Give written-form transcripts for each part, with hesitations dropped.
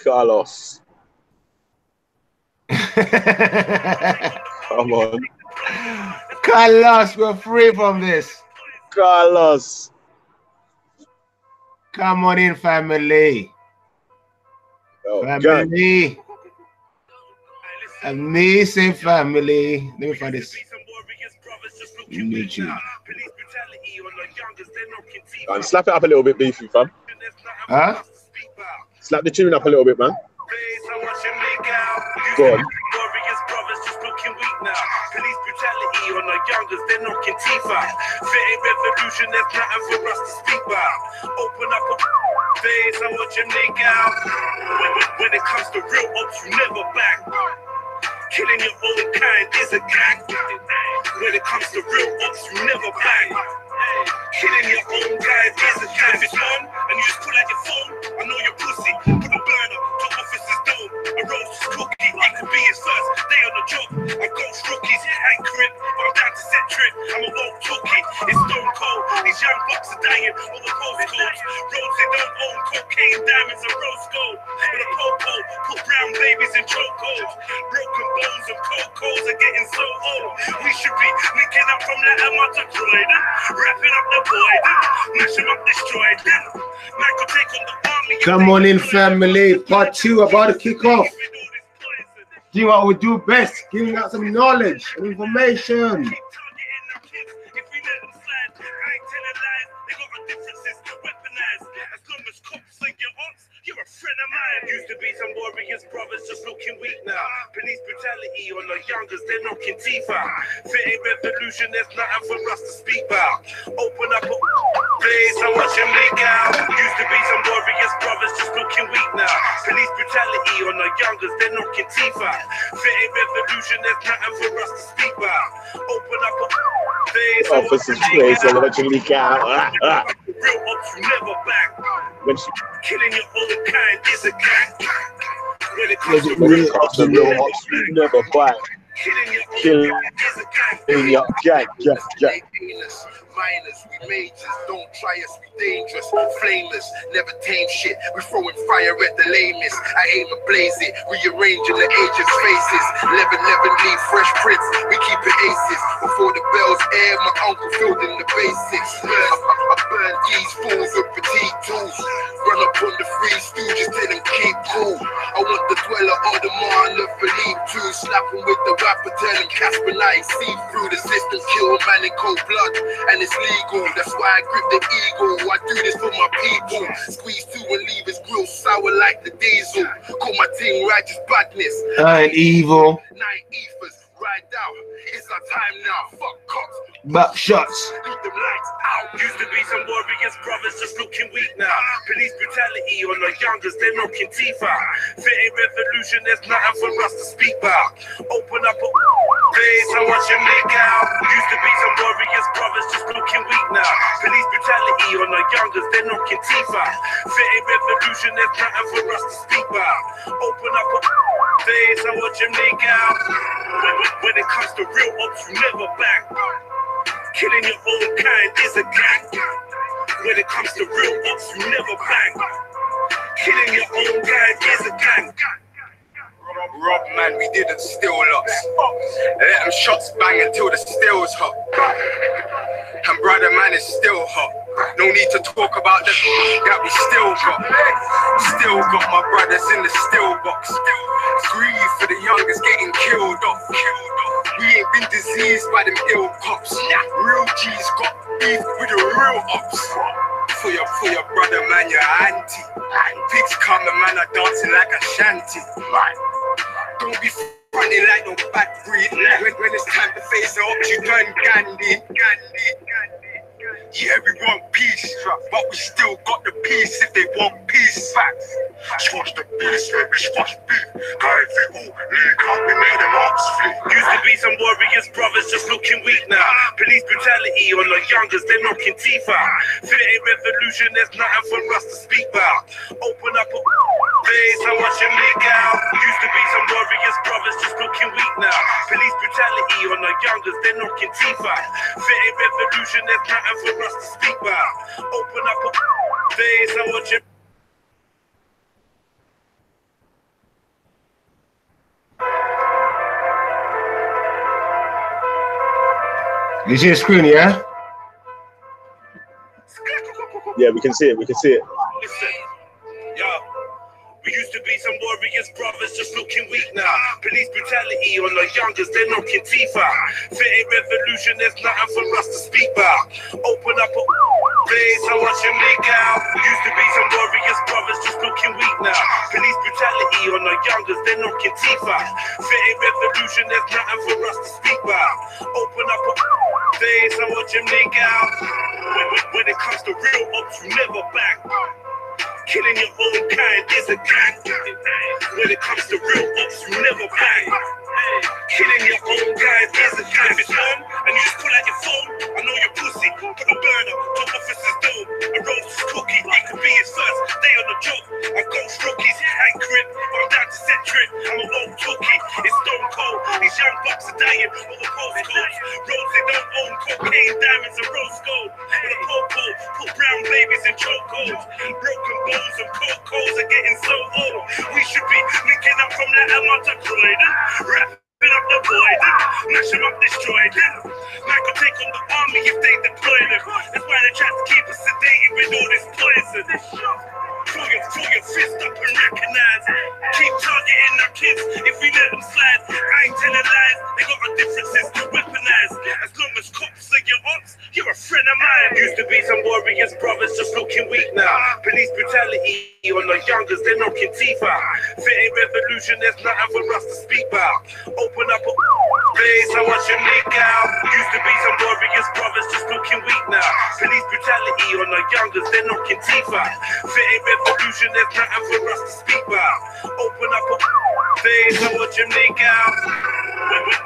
Carlos. Come on. Carlos, we're free from this. Carlos. Come on in, family. Oh, family. Amazing family. Let me find this. And slap it up a little bit, Beefy, fam. Huh? Slap the tune up a little bit, man. Go on. Police brutality on the youngest, they're knocking teeth out. Fitting revolution, there's nothing for us to speak about. Open up a face and watch him leak out. When it comes to real ops, you never back. Killing your own kind is a gang. When it comes to real ops, you never back. Killing your own kind is a gang. If it's on and you just pull out your phone, I know you're pussy. Put a burner to officer's dome. A roast cookie, it could be his first day on the job. I ghost rookies, ain't crib, but I'm down to set trip. I'm a woke tookie, it's stone cold. These young bucks are dying over postcodes. Roads they don't own, cocaine, diamonds, and rose gold. With a popo, put brown babies in chokeholds. Broken bones and cocos are getting so old. We should be linking up from the hammer to Croydon. Wrapping up the boy, mash them up, destroy them. Michael take on the army. Come on in, family. Part 2 about to kick off. Do what we do best, giving out some knowledge and information. You're a friend of mine. Used to be some warriors, brothers just looking weak now. Police brutality on the youngest, they're knocking teeth out. Fitting revolution, there's nothing for us to speak about. Open up a place and watch him leak out. Used to be some warriors, brothers just looking weak now. Police brutality on the youngest, they're knocking teeth out. Fitting revolution, there's nothing for us to speak about. Open up a place and watch him leak out. Real ops, you never back. Killing your own kind is a gang. When it comes to real ops, you never back. Killing your own kind is a gang. Gang. Minors, we majors, don't try us, we dangerous, flameless, never tame shit, we throwing fire at the lamest, I aim and blaze it, rearranging the agents' faces, 11-11 leave fresh prints, we keep it aces, before the bells air, my uncle filled in the basics, I burn these fools with petite tools, run up on the free stooges, tell them keep cool, I want the dweller or the man of Philippe too, slap him with the rapper, tell him Casper Light, see through the system, kill man in cold blood, and it's legal, that's why I grip the eagle. I do this for my people. Squeeze two and leave his grill sour like the diesel. Call my team righteous badness. And evil. Night ethers, ride out. It's our time now. Fuck cops. Back shots. Leave them lights out. Used to be some warriors, brothers just looking weak now. Police brutality on the youngest, they're knocking teeth out. Fitting revolution, there's nothing for us to speak about. Open up a place and watch him leak out. Used to be some warriors, brothers just looking weak now. Police brutality on the youngest, they're knocking teeth out. Fitting revolution, there's nothing for us to speak about. Open up a place and watch him leak out. When it comes to real ops, you never back. Killing your own kind is a gang. When it comes to real ops, you never bang. Killing your own kind is a gang. Rob, man, we didn't steal lots. Let them shots bang until the steel's hot. And brother, man, is still hot. No need to talk about the that we still got. Still got my brothers in the still box. Grieve for the youngest getting killed off. We ain't been diseased by them ill cops. Real G's got beef with the real ops. For your brother, man, your auntie. Pigs coming, man, are dancing like a shanty. Don't be funny like no bad breed. When it's time to face the ops, you turn Gandhi. Yeah, we want peace, but we still got the peace if they want peace. Facts. Squash the beast, baby, squash beef. Guys, they all league up, we made them ops flee. Used to be some warriors, brothers just looking weak now. Police brutality on the youngest, they're knocking teeth out. Fitting revolution, there's nothing for us to speak about. Open up a place and watch him leak out. Used to be some warriors, brothers just looking weak now. Police brutality on the youngest, they're knocking teeth out. Fitting revolution, there's nothing for us to speak about. Open up a place and watch him. You see the screen, yeah? Yeah, we can see it. We can see it. Listen, yo. We used to be some warriors, brothers, just looking weak now. Police brutality on the youngest, they're knocking teeth out. Fitting revolution, there's nothing for us to speak about. Open up a place, I watch him leak out. Used to be some warriors, brothers, just looking weak now. Police brutality on the youngest, they're knocking teeth out. Fitting revolution, there's nothing for us to speak about. Open up a place, I watch him leak out. When it comes to real ops, you never back. Killing your own kind is a gang. When it comes to real ops, you never bang. Killing your own kind is a gang. If it's on and you just pull out your phone, I know you're pussy. Put a burner, top officer's dome. A roast cookie, it could be his first day on the job. I ghost rookies, and grip. I'm down to set trip. I'm a old cookie. It's stone cold. These young bucks are dying over postcodes. Roads they don't own, cocaine, diamonds, and rose gold. With a popo, put brown babies in chokeholds. Broken bones and cocos are getting so old. We should be linking up from that amount of Croydon. Wrapping up the void, mash them up, destroy them. Might could take on the army if they deploy them. That's why they try to keep us sedated with all this poison. Throw your fist up and recognize. Keep targeting our kids if we let them slide. I ain't telling lies, they got our differences weaponized. As long as cops are your ops, you're a friend of mine. Used to be some warriors, brothers, just looking weak now. Police brutality on the youngest, they're knocking teeth out. Fitting revolution, there's nothing for us to speak about. Open up a place, I watch them leak out. Used to be some warriors, brothers, just looking weak now. Police brutality on the youngest, they're knocking teeth out. Fitting revolution, there's nothing for us to speak about. Open up a place, I watch them leak out.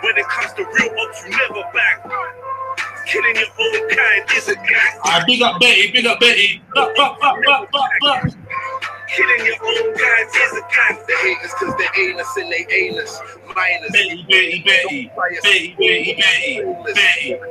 When it comes to real ops, you never back. Killing your own kind is a gang. Big up Betty, big up Betty. Killing your own kind is a gang. The haters cause they anus and they anus. Minus. Betty.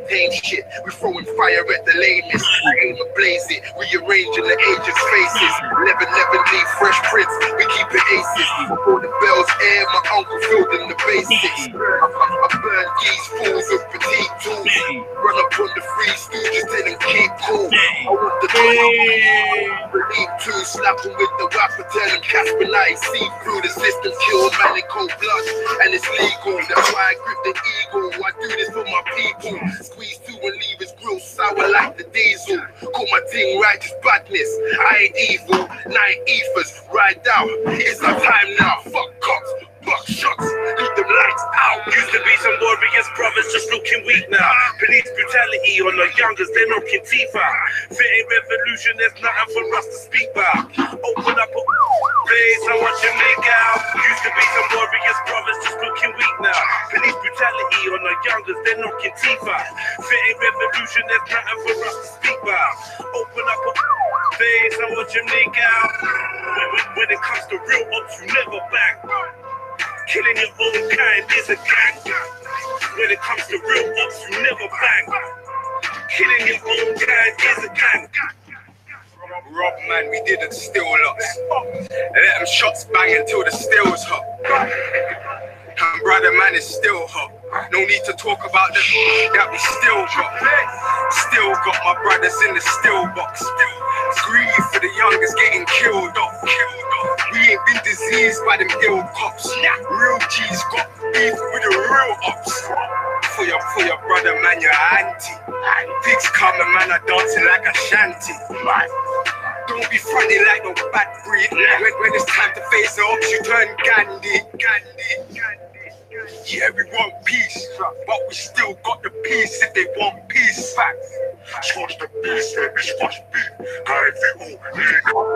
Tame shit. We throwing fire at the lamest. I aim to blaze it. Rearranging the agents' faces. 11 leave fresh prints. We keep it aces. Before the bells air, my uncle filled in the basics. I burn these fools with fatigue tools. Run up on the free stooges, tell them keep cool. I want the believe too. Slap them with the rapper, tell them Casper Knight. See through the system, kill man in cold blood. And it's legal, that's why I grip the eagle. I do this for my people. Squeeze two and leave his grill sour like the diesel. Call my thing righteous badness. I ain't evil, night ethers. Ride out, it's our time now. Fuck cops, buck shots, leave them lights out. Used to be some warriors, brothers, just looking weak now. Police brutality on the youngest, they're knocking teeth out. Fitting revolution, there's nothing for us to speak about. Open up a place, I watch them leak out. Used to be some warriors, brothers, just looking weak now. Police brutality on the youngest, they're knocking teeth out. Fitting revolution, there's nothing for us to speak about. Open up a place, I watch them leak out. When it comes to real ops, you never back. Killing your own kind is a gang. When it comes to real ops, you never bang. Killing your own kind is a gang. Rob man, we didn't steal lots. Let them shots bang until the steel's hot. And brother man is still hot. No need to talk about the that we still got. Still got my brothers in the still box. Greedy for the youngest getting killed off. We ain't been diseased by them ill cops. Real G's got beef with the real ops. For your brother man, your auntie. Pigs coming man are dancing like a shanty. Don't be funny like no bad breed. When it's time to face the ops, you turn Gandhi. Yeah, we want peace, but we still got the peace if they want peace. Facts. Squash the beast, baby, squash beat. We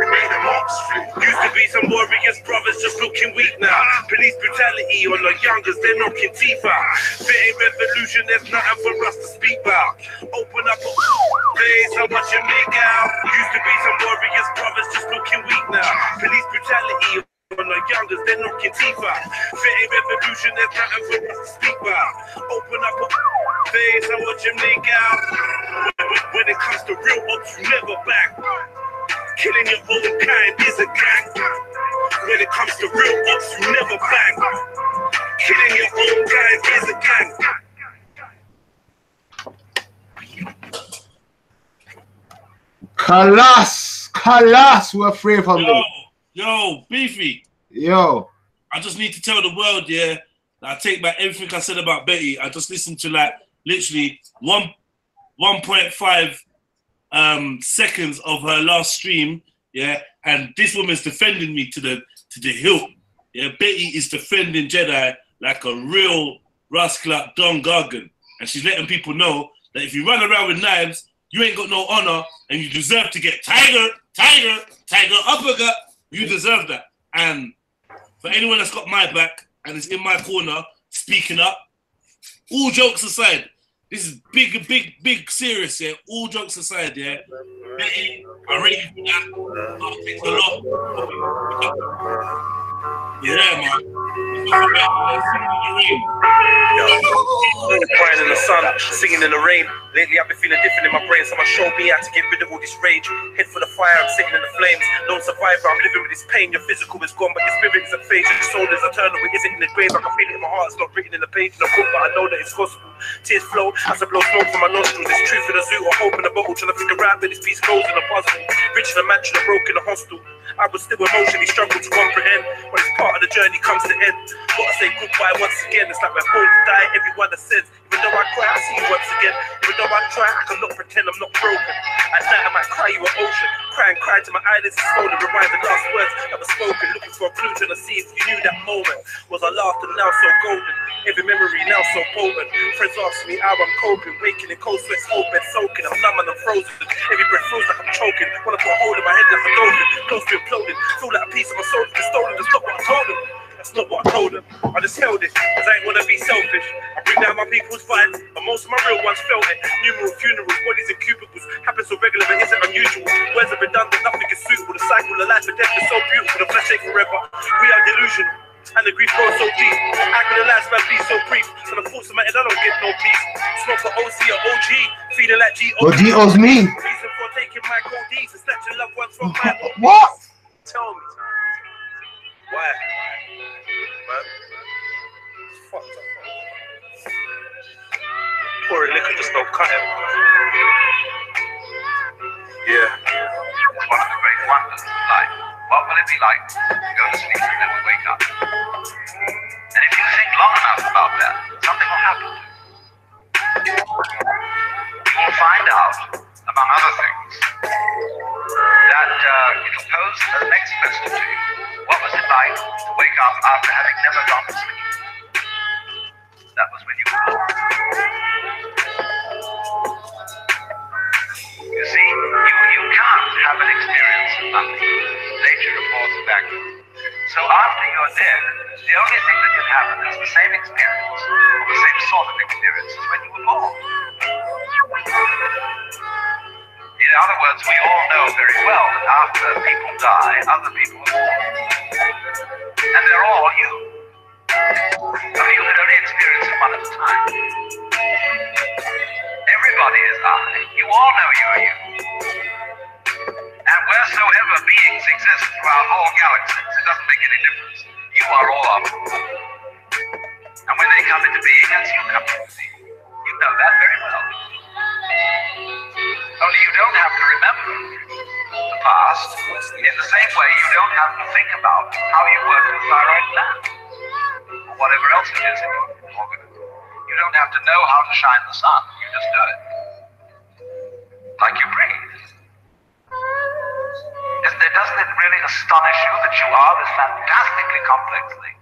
made them ops free. Used to be some warriors, brothers, just looking weak now. Police brutality on the youngest, they're knocking teeth out. Fitting revolution, there's nothing for us to speak about. Open up a place, I watch them leak out. Used to be some warriors, brothers, just looking weak now. Police brutality on the youngest, they're knocking teeth out. Fitting revolution, there's nothing for us to speak about. Open up a place, I watch them leak out. When it comes to real ops, you never back. Killing your own kind is a gang. When it comes to real ops, you never bang. Killing your own kind is a gang. Kalas, we're free from them. Yo, Beefy. Yo. I just need to tell the world, yeah, that I take back everything I said about Betty. I just listened to like literally 1.5 seconds of her last stream, yeah, and this woman's defending me to the hilt. Yeah, Betty is defending Jedi like a real rascal Don Gargan, and she's letting people know that if you run around with knives, you ain't got no honor, and you deserve to get tiger uppercut. You deserve that. And for anyone that's got my back and is in my corner speaking up, all jokes aside, this is big serious, yeah. All jokes aside, yeah. Betty, I rate you for that. Thanks a lot. Yeah, man. Crying in the sun, singing in the rain. Lately I've been feeling different in my brain. Someone showed me how to get rid of all this rage. Head for the fire, I'm sitting in the flames. Lone survivor, I'm living with this pain. Your physical is gone, but your spirit isn't fade. Your soul is eternal, it isn't in the grave. I can feel it in my heart, it's not written in the page. In the book, but I know that it's gospel. Tears flow as I blow smoke from my nostrils. It's truth in the zoo or hope in the bottle. Trying to figure out where this piece goes in the puzzle. Rich in a mansion, a broke in a hostel. I would still emotionally struggle to comprehend when it's part of the journey comes to end. Gotta say goodbye once again. It's like my bones die. Everyone that says, even though I cry, I see you once again. Even though I try, I cannot pretend I'm not broken. At night I might cry you an ocean. Cry till my eyelids are swollen. Rewind the last words that were spoken. Looking for a clue to see if you knew that moment was our last and now so golden. Every memory now so potent. Friends ask me how I'm coping. Waking in cold sweats, whole bed soaking. I'm numb and I'm frozen. Every breath feels like I'm choking. Wanna put a hole in my head like a dolphin. Close to imploding. Feel like a piece of my soul has been stolen. That's not what I told them. That's not what I told them. I just held it, cause I ain't wanna be selfish. I bring down my people's fights, but most of my real ones felt it. Numerous funerals, bodies in cubicles. Happens so regular, but isn't unusual. Words are redundant, nothing is suitable. The cycle of life and death is so beautiful. The flesh ain't forever. We are delusional. And the grief goes so deep. How can the lifespan be so brief? So the thoughts of my head, I don't get no peace. Smoke for OC or OG, feeling like G.O.D. G.O.'s me. Reason for taking my cold D's and snatching loved ones from my What? Tell me. Why? Man. It's fucked up. Pouring liquor just don't cut it. Yeah. One of the great wonders of life. What will it be like to go to sleep and never wake up? And if you think long enough about that, something will happen. You will find out, among other things, that it will pose the next question to you. What was it like to wake up after having never gone to sleep? That was when you were born. You see, you can't have an experience of nothing. Nature reports back. So after you're dead, the only thing that can happen is the same experience, or the same sort of experience as when you were born. In other words, we all know very well that after people die, other people are born. And they're all you. Only you can only experience it one at a time. Everybody is I. You all know you are you. And wheresoever beings exist throughout all galaxies, it doesn't make any difference. You are all of them. And when they come into being, that's you come into being. You know that very well. Only you don't have to remember the past in the same way you don't have to think about how you work the thyroid gland or whatever else it is in your organism. You don't have to know how to shine the sun. You just do it. Like you breathe. Doesn't it really astonish you that you are this fantastically complex thing?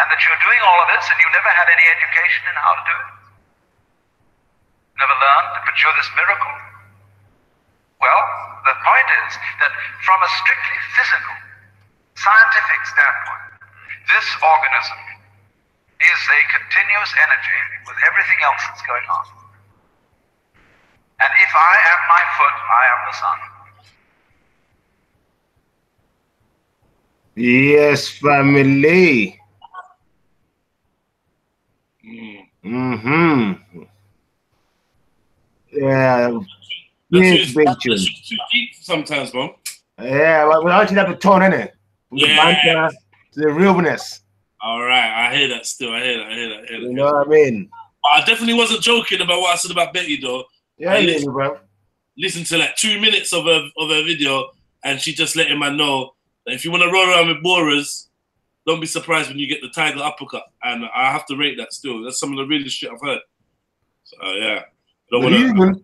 And that you're doing all of this and you never had any education in how to do it? Never learned to produce this miracle? Well, the point is that from a strictly physical, scientific standpoint, this organism is a continuous energy with everything else that's going on. And if I am my foot, I am the sun. Yes, family. Yeah. Big tune. Too deep sometimes, bro. Yeah, but we actually have to tone in it. Yeah. To the realness. All right, I hear that still. I hear that. You know what I mean? I definitely wasn't joking about what I said about Betty, though. Yeah, bro. listened to like 2 minutes of her video, and she just letting man know that if you want to roll around with Boras, don't be surprised when you get the Tiger uppercut. And I have to rate that still. That's some of the realest shit I've heard. So yeah. Don't wanna,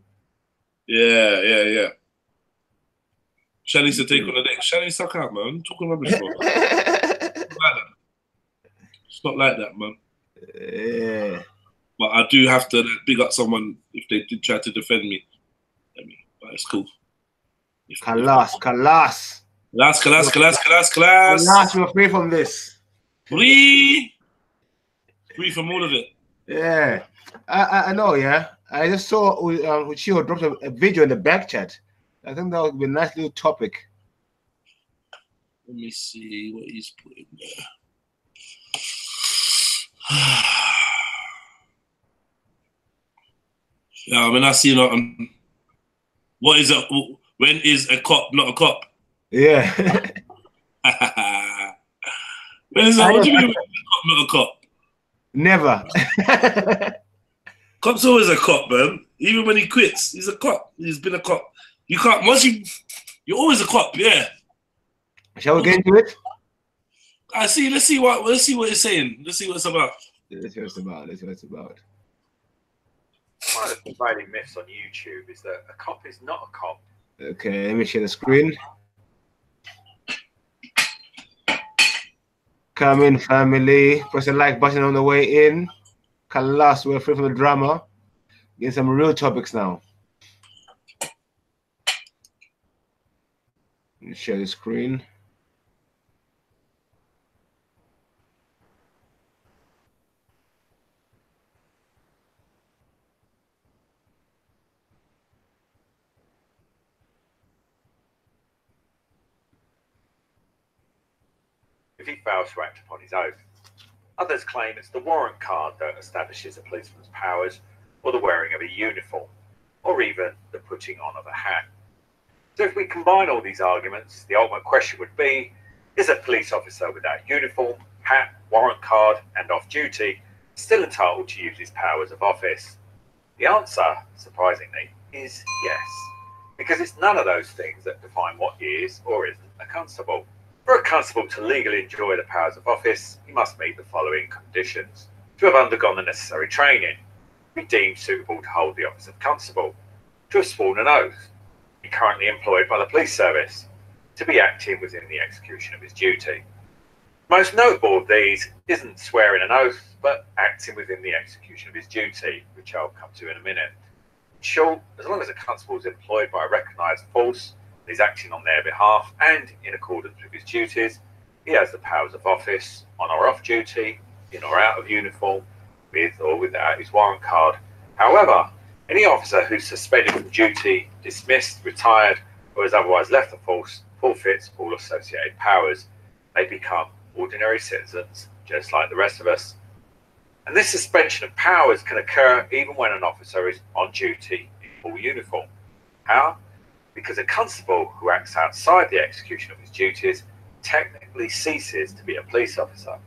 yeah. Shani to take on the next. Shani, suck out, man. Talking rubbish, bro. It's not like that, man. Yeah. But I do have to big up someone if they did try to defend me. But it's cool. Kalas. Kalas. Kalas, we're free from this. Free from all of it. Yeah. I know, yeah. I just saw Uchiho dropped a video in the back chat. I think that would be a nice little topic. Let me see what he's putting there. Yeah, I mean, I see what is it? When is a cop not a cop? Yeah. What do you mean a cop not a cop? Never. Cop's always a cop, man. Even when he quits, he's a cop. He's been a cop. You can't, you're always a cop, yeah. Shall we get into it? Let's see what it's saying. Let's see what it's about. Let's see what it's about. One of the prevailing myths on YouTube is that a cop is not a cop. Okay, let me share the screen. Come in, family. Press the like button on the way in. Kalas, we're free from the drama. Getting some real topics now. Let me share the screen. If he fails to act upon his oath. Others claim it's the warrant card that establishes a policeman's powers, or the wearing of a uniform, or even the putting on of a hat. So if we combine all these arguments, the ultimate question would be, is a police officer without uniform, hat, warrant card, and off-duty still entitled to use his powers of office? The answer, surprisingly, is yes, because it's none of those things that define what is or isn't a constable. For a constable to legally enjoy the powers of office, he must meet the following conditions: to have undergone the necessary training, be deemed suitable to hold the office of constable, to have sworn an oath, be currently employed by the police service, to be acting within the execution of his duty. Most notable of these isn't swearing an oath, but acting within the execution of his duty, which I'll come to in a minute. In short, as long as a constable is employed by a recognised force, is acting on their behalf and in accordance with his duties, he has the powers of office, on or off duty, in or out of uniform, with or without his warrant card. However, any officer who's suspended from duty, dismissed, retired, or has otherwise left the force forfeits all associated powers. They become ordinary citizens, just like the rest of us. And this suspension of powers can occur even when an officer is on duty in full uniform. How? Because a constable who acts outside the execution of his duties technically ceases to be a police officer,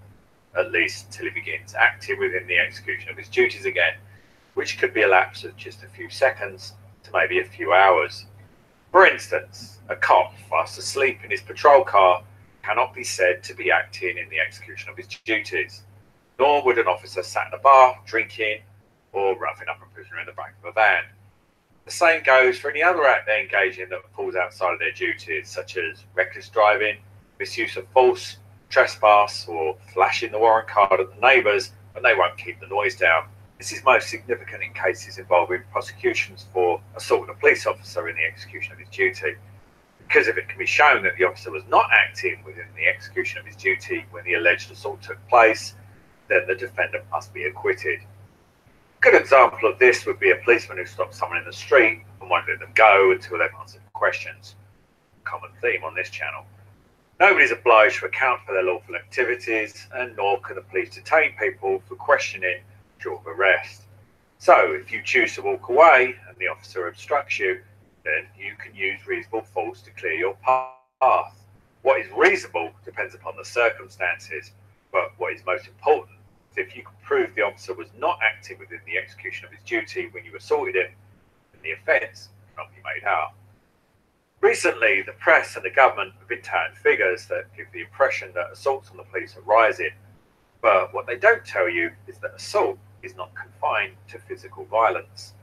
at least until he begins acting within the execution of his duties again, which could be a lapse of just a few seconds to maybe a few hours. For instance, a cop fast asleep in his patrol car cannot be said to be acting in the execution of his duties, nor would an officer sat in a bar drinking or roughing up a prisoner in the back of a van. The same goes for any other act they engage in that falls outside of their duties, such as reckless driving, misuse of force, trespass, or flashing the warrant card at the neighbours when they won't keep the noise down. This is most significant in cases involving prosecutions for assault on a police officer in the execution of his duty. Because if it can be shown that the officer was not acting within the execution of his duty when the alleged assault took place, then the defendant must be acquitted. A good example of this would be a policeman who stops someone in the street and won't let them go until they've answered questions. A common theme on this channel. Nobody is obliged to account for their lawful activities, and nor can the police detain people for questioning short of arrest. So, if you choose to walk away and the officer obstructs you, then you can use reasonable force to clear your path. What is reasonable depends upon the circumstances, but what is most important is if you can prove the officer was not acting within the execution of his duty when you assaulted him, then the offence cannot be made out. Recently, the press and the government have been touting figures that give the impression that assaults on the police are rising. But what they don't tell you is that assault is not confined to physical violence.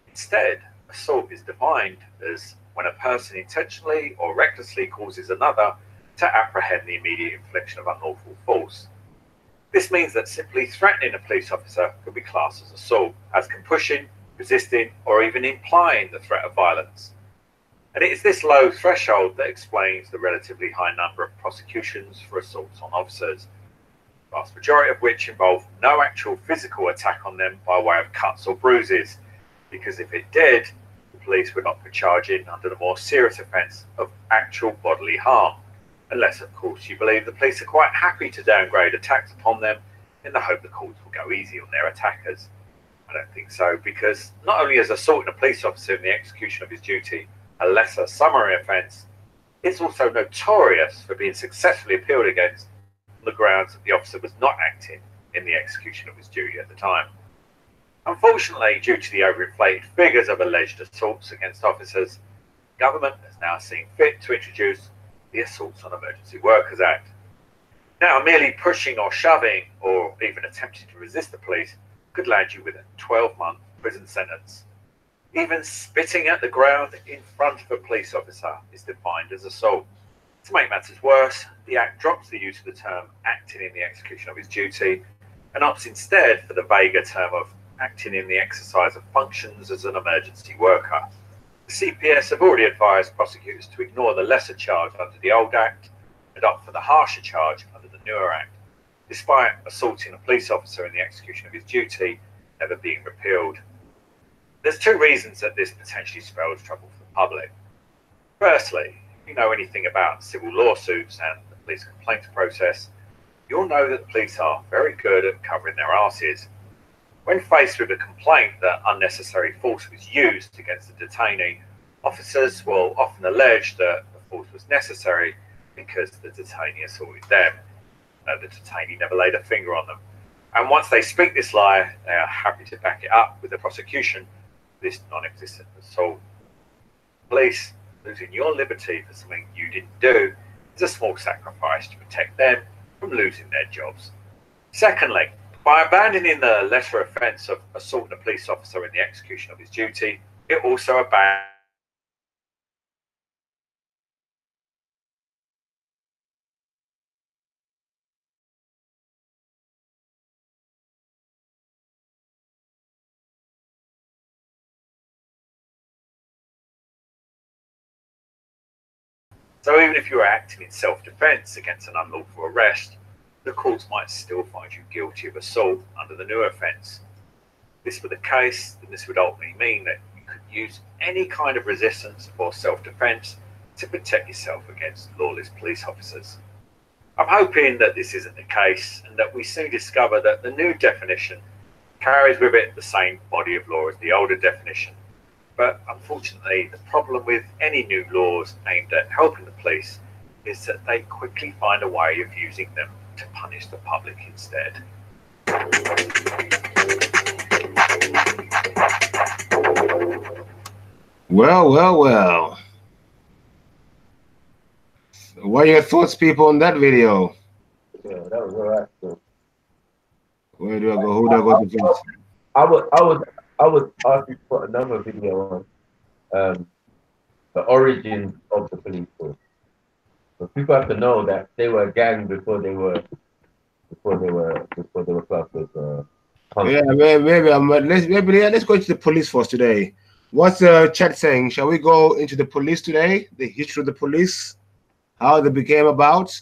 Instead, assault is defined as when a person intentionally or recklessly causes another to apprehend the immediate infliction of unlawful force. This means that simply threatening a police officer could be classed as assault, as can pushing, resisting, or even implying the threat of violence. And it is this low threshold that explains the relatively high number of prosecutions for assaults on officers, the vast majority of which involve no actual physical attack on them by way of cuts or bruises, because if it did, the police would not be charging under the more serious offence of actual bodily harm, unless, of course, you believe the police are quite happy to downgrade attacks upon them in the hope the courts will go easy on their attackers. I don't think so, because not only is assaulting a police officer in the execution of his duty a lesser summary offence, it's also notorious for being successfully appealed against on the grounds that the officer was not acting in the execution of his duty at the time. Unfortunately, due to the overinflated figures of alleged assaults against officers, government has now seen fit to introduce the Assaults on Emergency Workers Act. Now, merely pushing or shoving or even attempting to resist the police could land you with a 12-month prison sentence. Even spitting at the ground in front of a police officer is defined as assault. To make matters worse, the Act drops the use of the term acting in the execution of his duty and opts instead for the vaguer term of acting in the exercise of functions as an emergency worker. The CPS have already advised prosecutors to ignore the lesser charge under the old Act and opt for the harsher charge under the newer Act, despite assaulting a police officer in the execution of his duty never being repealed. There's two reasons that this potentially spells trouble for the public. Firstly, if you know anything about civil lawsuits and the police complaints process, you'll know that the police are very good at covering their arses. When faced with a complaint that unnecessary force was used against the detainee, officers will often allege that the force was necessary because the detainee assaulted them. The detainee never laid a finger on them. And once they speak this lie, they are happy to back it up with the prosecution. This non-existent assault. Police losing your liberty for something you didn't do is a small sacrifice to protect them from losing their jobs. Secondly, by abandoning the lesser offence of assaulting a police officer in the execution of his duty, it also abandons So even if you are acting in self-defence against an unlawful arrest, the courts might still find you guilty of assault under the new offence. If this were the case, then this would ultimately mean that you could use any kind of resistance or self-defence to protect yourself against lawless police officers. I'm hoping that this isn't the case and that we soon discover that the new definition carries with it the same body of law as the older definition. But unfortunately, the problem with any new laws aimed at helping the police is that they quickly find a way of using them to punish the public instead. Well. What are your thoughts, people, on that video? Yeah, that was alright. So. Where do I go? Who do I go to first? I would ask you to put another video on the origins of the police force. So people have to know that they were a gang before they were classed as yeah, maybe let's go into the police force today. What's the chat saying? Shall we go into the police today? The history of the police, how they became about.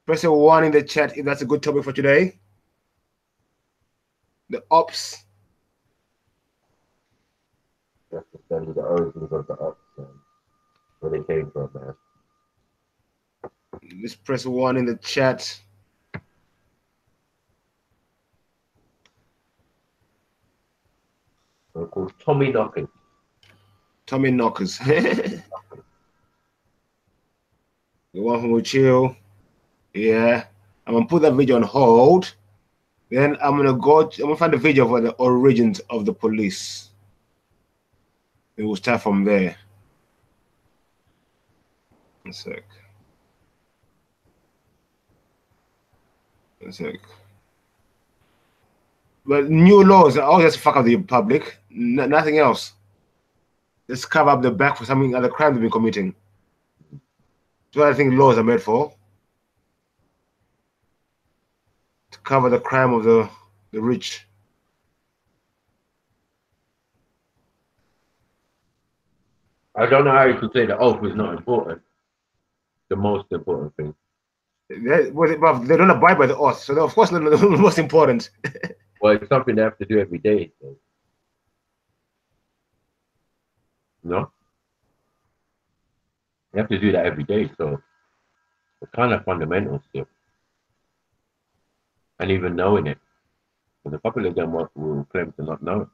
Press a 1 in the chat if that's a good topic for today. The ops. That's the origins of the ops, where they came from, man. Let's press 1 in the chat. They're called Tommy Knockers. Tommy Knockers. The one from Chill. Yeah. I'm gonna put that video on hold. Then I'm gonna find the video for the origins of the police. It will start from there. One sec. One sec. But new laws are all just fuck up the public. Nothing else. Just cover up the back for something other crime they've been committing. That's what I think laws are made for. To cover the crime of the rich. I don't know how you could say the oath is not important. The most important thing. They don't abide by the oath, so of course, the most important. Well, it's something they have to do every day. So. No? You have to do that every day, so it's kind of fundamental still. And even knowing it. Because a couple of them will claim to not know it.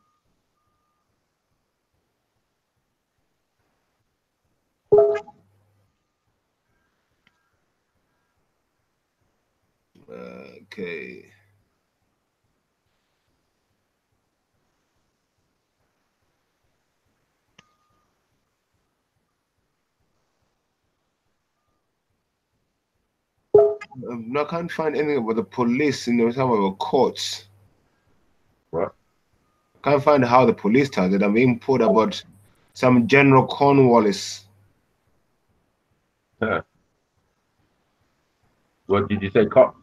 Okay. I can't find anything about the police in the some of the courts. What? I can't find how the police started. I'm being put about some General Cornwallis. Huh. What did you say, cop?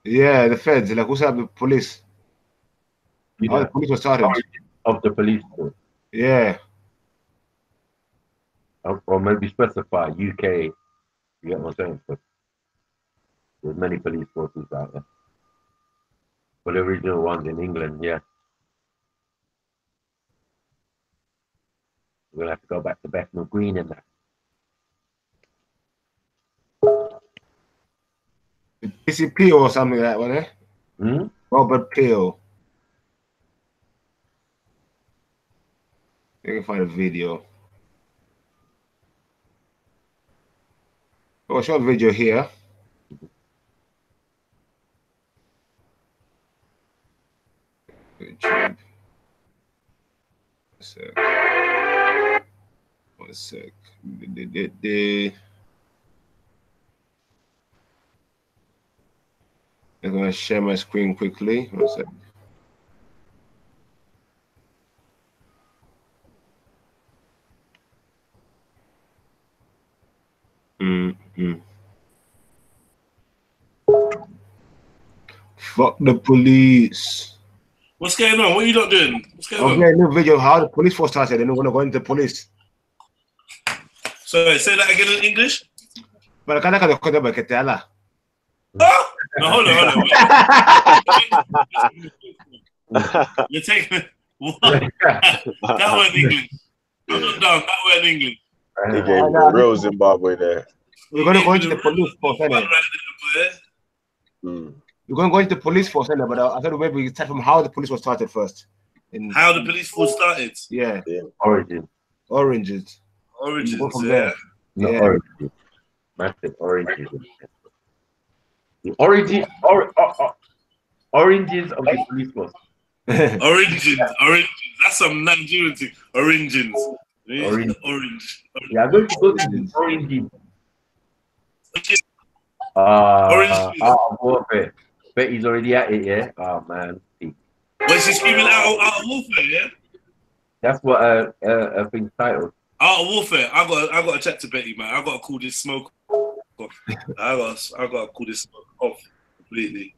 Yeah, the feds. Like, who's up the police? How the police was started. Of the police force. Yeah. Or maybe specify UK. You get what I'm saying? But there's many police forces out there. But the original ones in England, yeah. We'll have to go back to Bethnal Green and that. PCP or something like that one, eh? Hmm? Robert Peel. You can find a video. Oh, short video here. YouTube. One sec. I'm gonna share my screen quickly. One sec. Fuck the police. What's going on? What are you not doing? What's going on? I'm playing a new video of how the police force started and they're gonna go into police. Sorry, say that again in English. But I can't Oh! No, hold on. You're taking what? That word English. I'm not done. That word English. He gave real Zimbabwe there. We're gonna go into the police force, innit? We're gonna go into the police force, innit? But I thought maybe we start from how the police was started first. How the police force started? Yeah. Origin. Oranges. Origins. Go from Yeah. there. Not Yeah. origin. Massive oranges. The oranges of the police force. Origins. That's some Nigerian thing. Origins. Orange. Yeah, I'm going to go to the origin. Orange. Warfare. Betty's already at it, yeah? Oh, man. When she's screaming out of warfare, yeah? That's what a thing's titled. Out of warfare. I got to chat to Betty, man. I got to call this smoke off. I got to call this smoke off completely.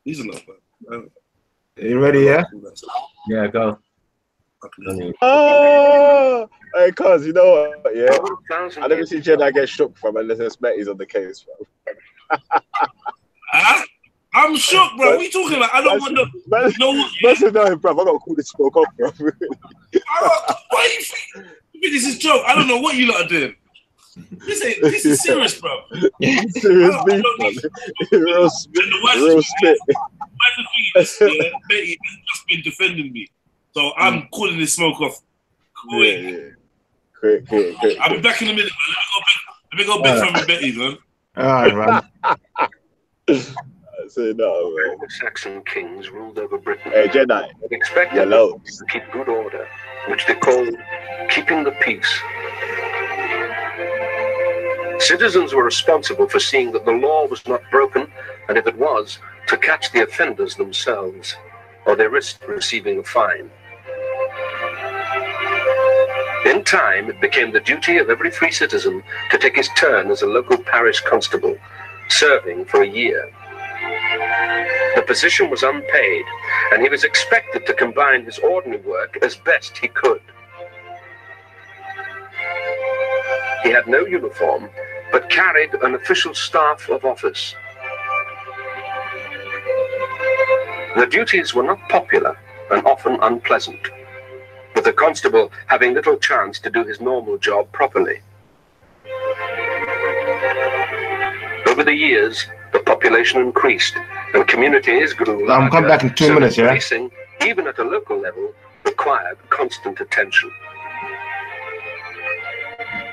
These are not bad. You ready, yeah? Yeah, go. Oh, hey, cuz, you know what? Yeah, I never see Jedi get shook from unless it's Betty's on the case, bro. I'm shook, bro. What are you talking about? I don't want to. No, bro. I got to call this smoke off, bro. Why you think this is a joke? I don't know what you lot are doing. This is serious, bro. Serious beef, man. Real spit. Real spit. The thing is, Betty has just been defending me, so I'm calling this smoke off. Quick. Yeah. Quick. I'll be back in a minute, man. Let me go back from Betty, man. All right, man. Say no, man. Saxon kings ruled over Britain. Hey, Jedi. They expected Hello. to keep good order, which they called keeping the peace. Citizens were responsible for seeing that the law was not broken, and if it was, to catch the offenders themselves, or they risked receiving a fine. In time, it became the duty of every free citizen to take his turn as a local parish constable, serving for a year. The position was unpaid, and he was expected to combine his ordinary work as best he could. He had no uniform, but carried an official staff of office. The duties were not popular and often unpleasant, with the constable having little chance to do his normal job properly. Over the years, the population increased and communities grew larger. I'm coming back in 2 minutes, yeah? Policing, even at a local level, required constant attention.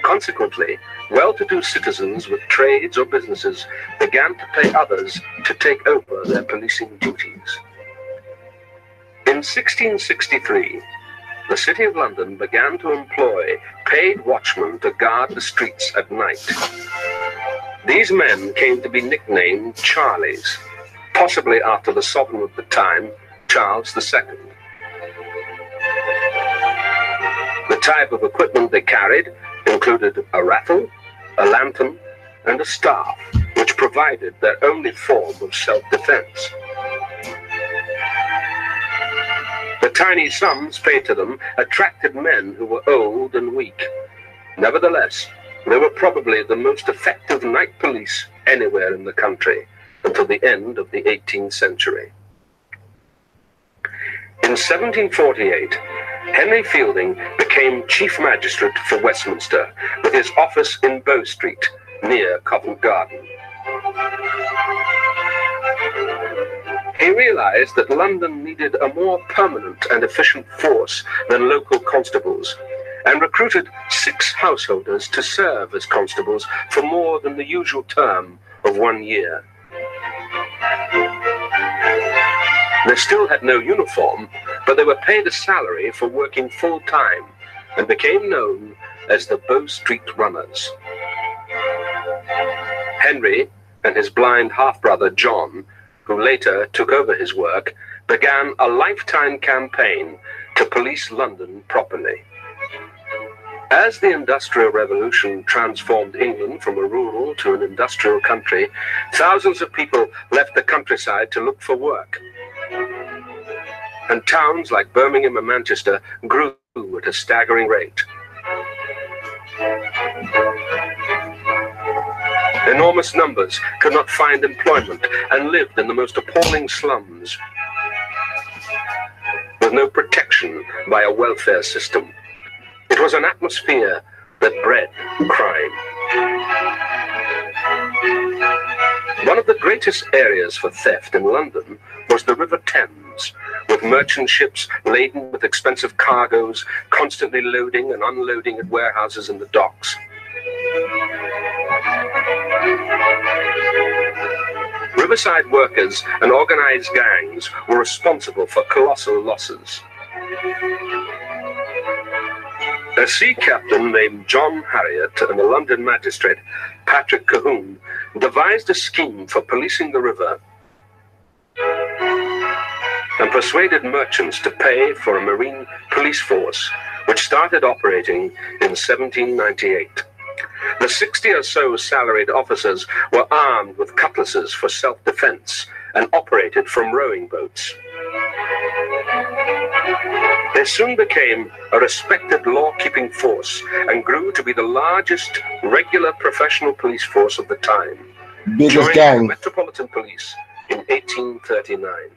Consequently, well-to-do citizens with trades or businesses began to pay others to take over their policing duties. In 1663, the City of London began to employ paid watchmen to guard the streets at night. These men came to be nicknamed Charlies, possibly after the sovereign of the time, Charles II. The type of equipment they carried included a rattle, a lantern, and a staff, which provided their only form of self-defense. The tiny sums paid to them attracted men who were old and weak. Nevertheless, they were probably the most effective night police anywhere in the country until the end of the 18th century. In 1748, Henry Fielding became Chief Magistrate for Westminster, with his office in Bow Street, near Covent Garden. He realized that London needed a more permanent and efficient force than local constables, and recruited 6 householders to serve as constables for more than the usual term of 1 year. They still had no uniform, but they were paid a salary for working full-time and became known as the Bow Street Runners. Henry and his blind half-brother John, who later took over his work, began a lifetime campaign to police London properly. As the Industrial Revolution transformed England from a rural to an industrial country, thousands of people left the countryside to look for work. And towns like Birmingham and Manchester grew at a staggering rate. Enormous numbers could not find employment and lived in the most appalling slums, with no protection by a welfare system. It was an atmosphere that bred crime. One of the greatest areas for theft in London was the River Thames, with merchant ships laden with expensive cargoes, constantly loading and unloading at warehouses in the docks. Riverside workers and organized gangs were responsible for colossal losses. A sea captain named John Harriot and a London magistrate, Patrick Colquhoun, devised a scheme for policing the river and persuaded merchants to pay for a marine police force, which started operating in 1798. The 60 or so salaried officers were armed with cutlasses for self-defense and operated from rowing boats. They soon became a respected law-keeping force and grew to be the largest regular professional police force of the time, biggest gang. The Metropolitan Police in 1839.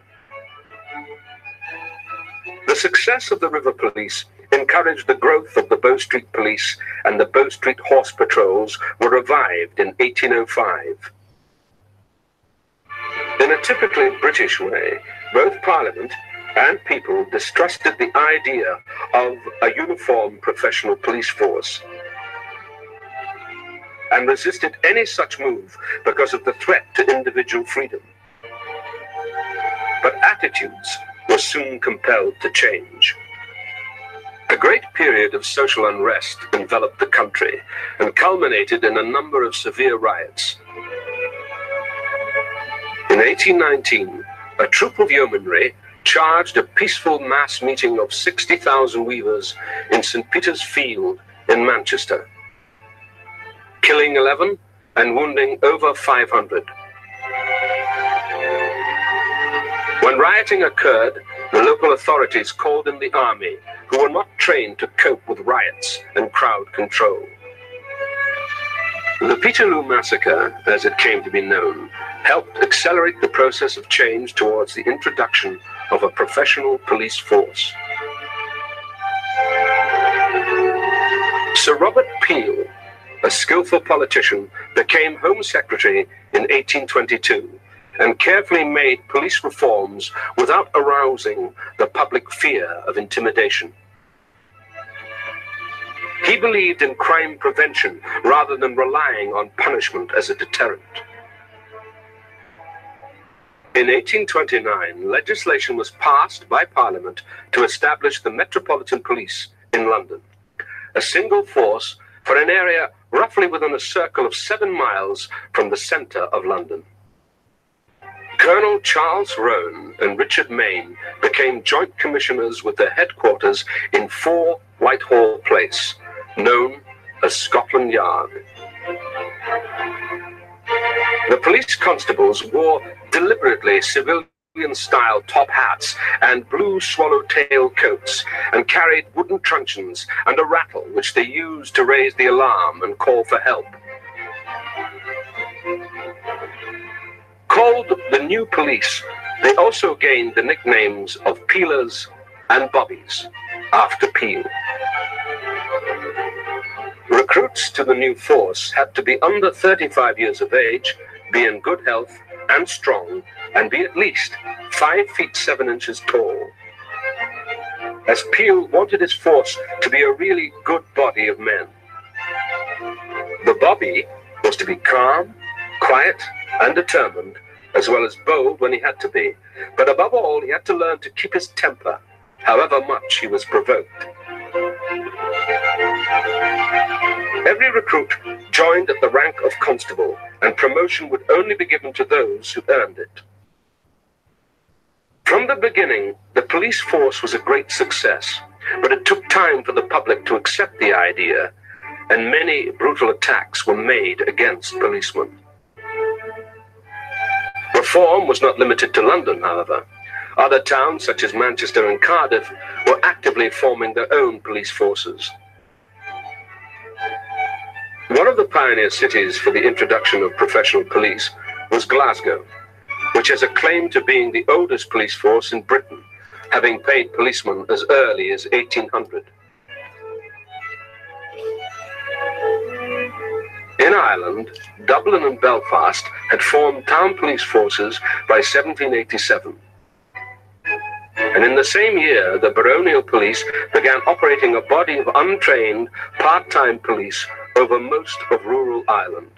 The success of the River Police encouraged the growth of the Bow Street Police, and the Bow Street Horse Patrols were revived in 1805. In a typically British way, both Parliament and people distrusted the idea of a uniformed professional police force and resisted any such move because of the threat to individual freedom. but attitudes were soon compelled to change. A great period of social unrest enveloped the country and culminated in a number of severe riots. In 1819, a troop of yeomanry charged a peaceful mass meeting of 60,000 weavers in St. Peter's Field in Manchester, killing 11 and wounding over 500. When rioting occurred, the local authorities called in the army, who were not trained to cope with riots and crowd control. The Peterloo Massacre, as it came to be known, helped accelerate the process of change towards the introduction of a professional police force. Sir Robert Peel, a skillful politician, became Home Secretary in 1822 and carefully made police reforms without arousing the public fear of intimidation. He believed in crime prevention rather than relying on punishment as a deterrent. In 1829, legislation was passed by Parliament to establish the Metropolitan Police in London, a single force for an area roughly within a circle of 7 miles from the centre of London. Colonel Charles Roane and Richard Mayne became Joint Commissioners with their headquarters in 4 Whitehall Place, known as Scotland Yard. The police constables wore deliberately civilian-style top hats and blue swallowtail coats, and carried wooden truncheons and a rattle which they used to raise the alarm and call for help. Called the New Police, they also gained the nicknames of Peelers and Bobbies, after Peel. Recruits to the new force had to be under 35 years of age, be in good health and strong, and be at least 5 feet 7 inches tall. As Peel wanted his force to be a really good body of men. The Bobby was to be calm, quiet, and determined, as well as bold when he had to be. But above all, he had to learn to keep his temper, however much he was provoked. Every recruit joined at the rank of constable, and promotion would only be given to those who earned it. From the beginning, the police force was a great success, but it took time for the public to accept the idea, and many brutal attacks were made against policemen. Reform was not limited to London, however. Other towns, such as Manchester and Cardiff, were actively forming their own police forces. One of the pioneer cities for the introduction of professional police was Glasgow, which has a claim to being the oldest police force in Britain, having paid policemen as early as 1800. In Ireland, Dublin and Belfast had formed town police forces by 1787. And in the same year, the baronial police began operating a body of untrained, part-time police over most of rural Ireland.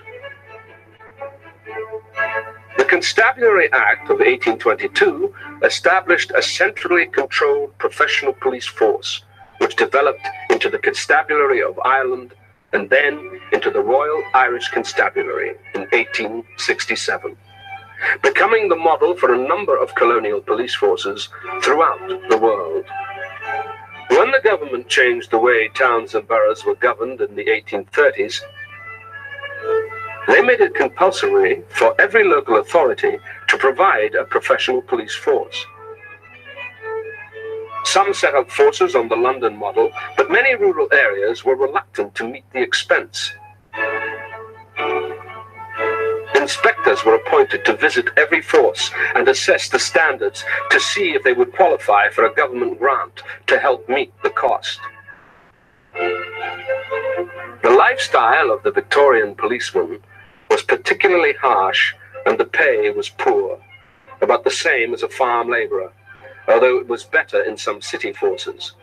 The Constabulary Act of 1822 established a centrally controlled professional police force, which developed into the Constabulary of Ireland and then into the Royal Irish Constabulary in 1867, becoming the model for a number of colonial police forces throughout the world. When the government changed the way towns and boroughs were governed in the 1830s, they made it compulsory for every local authority to provide a professional police force. Some set up forces on the London model, but many rural areas were reluctant to meet the expense. Inspectors were appointed to visit every force and assess the standards to see if they would qualify for a government grant to help meet the cost. The lifestyle of the Victorian policeman was particularly harsh, and the pay was poor, about the same as a farm labourer, although it was better in some city forces.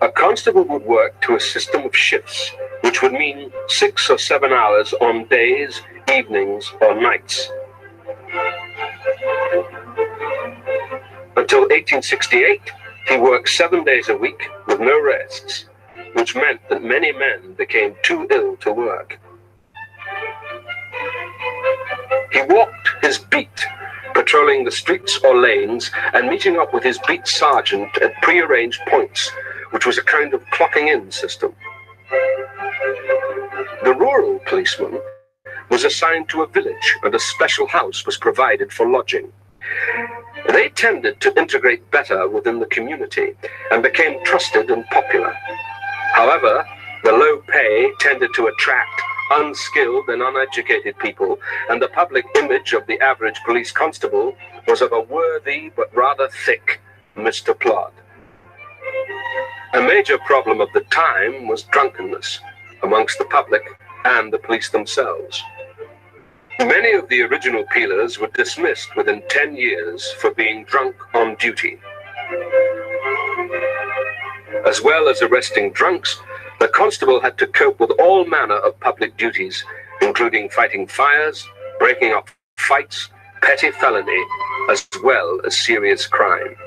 A constable would work to a system of shifts, which would mean 6 or 7 hours on days, evenings, or nights. Until 1868, he worked 7 days a week with no rests, which meant that many men became too ill to work. He walked his beat, patrolling the streets or lanes and meeting up with his beat sergeant at prearranged points, which was a kind of clocking in system. The rural policeman was assigned to a village and a special house was provided for lodging. They tended to integrate better within the community and became trusted and popular. However, the low pay tended to attract unskilled and uneducated people, and the public image of the average police constable was of a worthy but rather thick Mr. Plod. A major problem of the time was drunkenness amongst the public and the police themselves. Many of the original peelers were dismissed within 10 years for being drunk on duty. As well as arresting drunks, the constable had to cope with all manner of public duties, including fighting fires, breaking up fights, petty felony, as well as serious crime.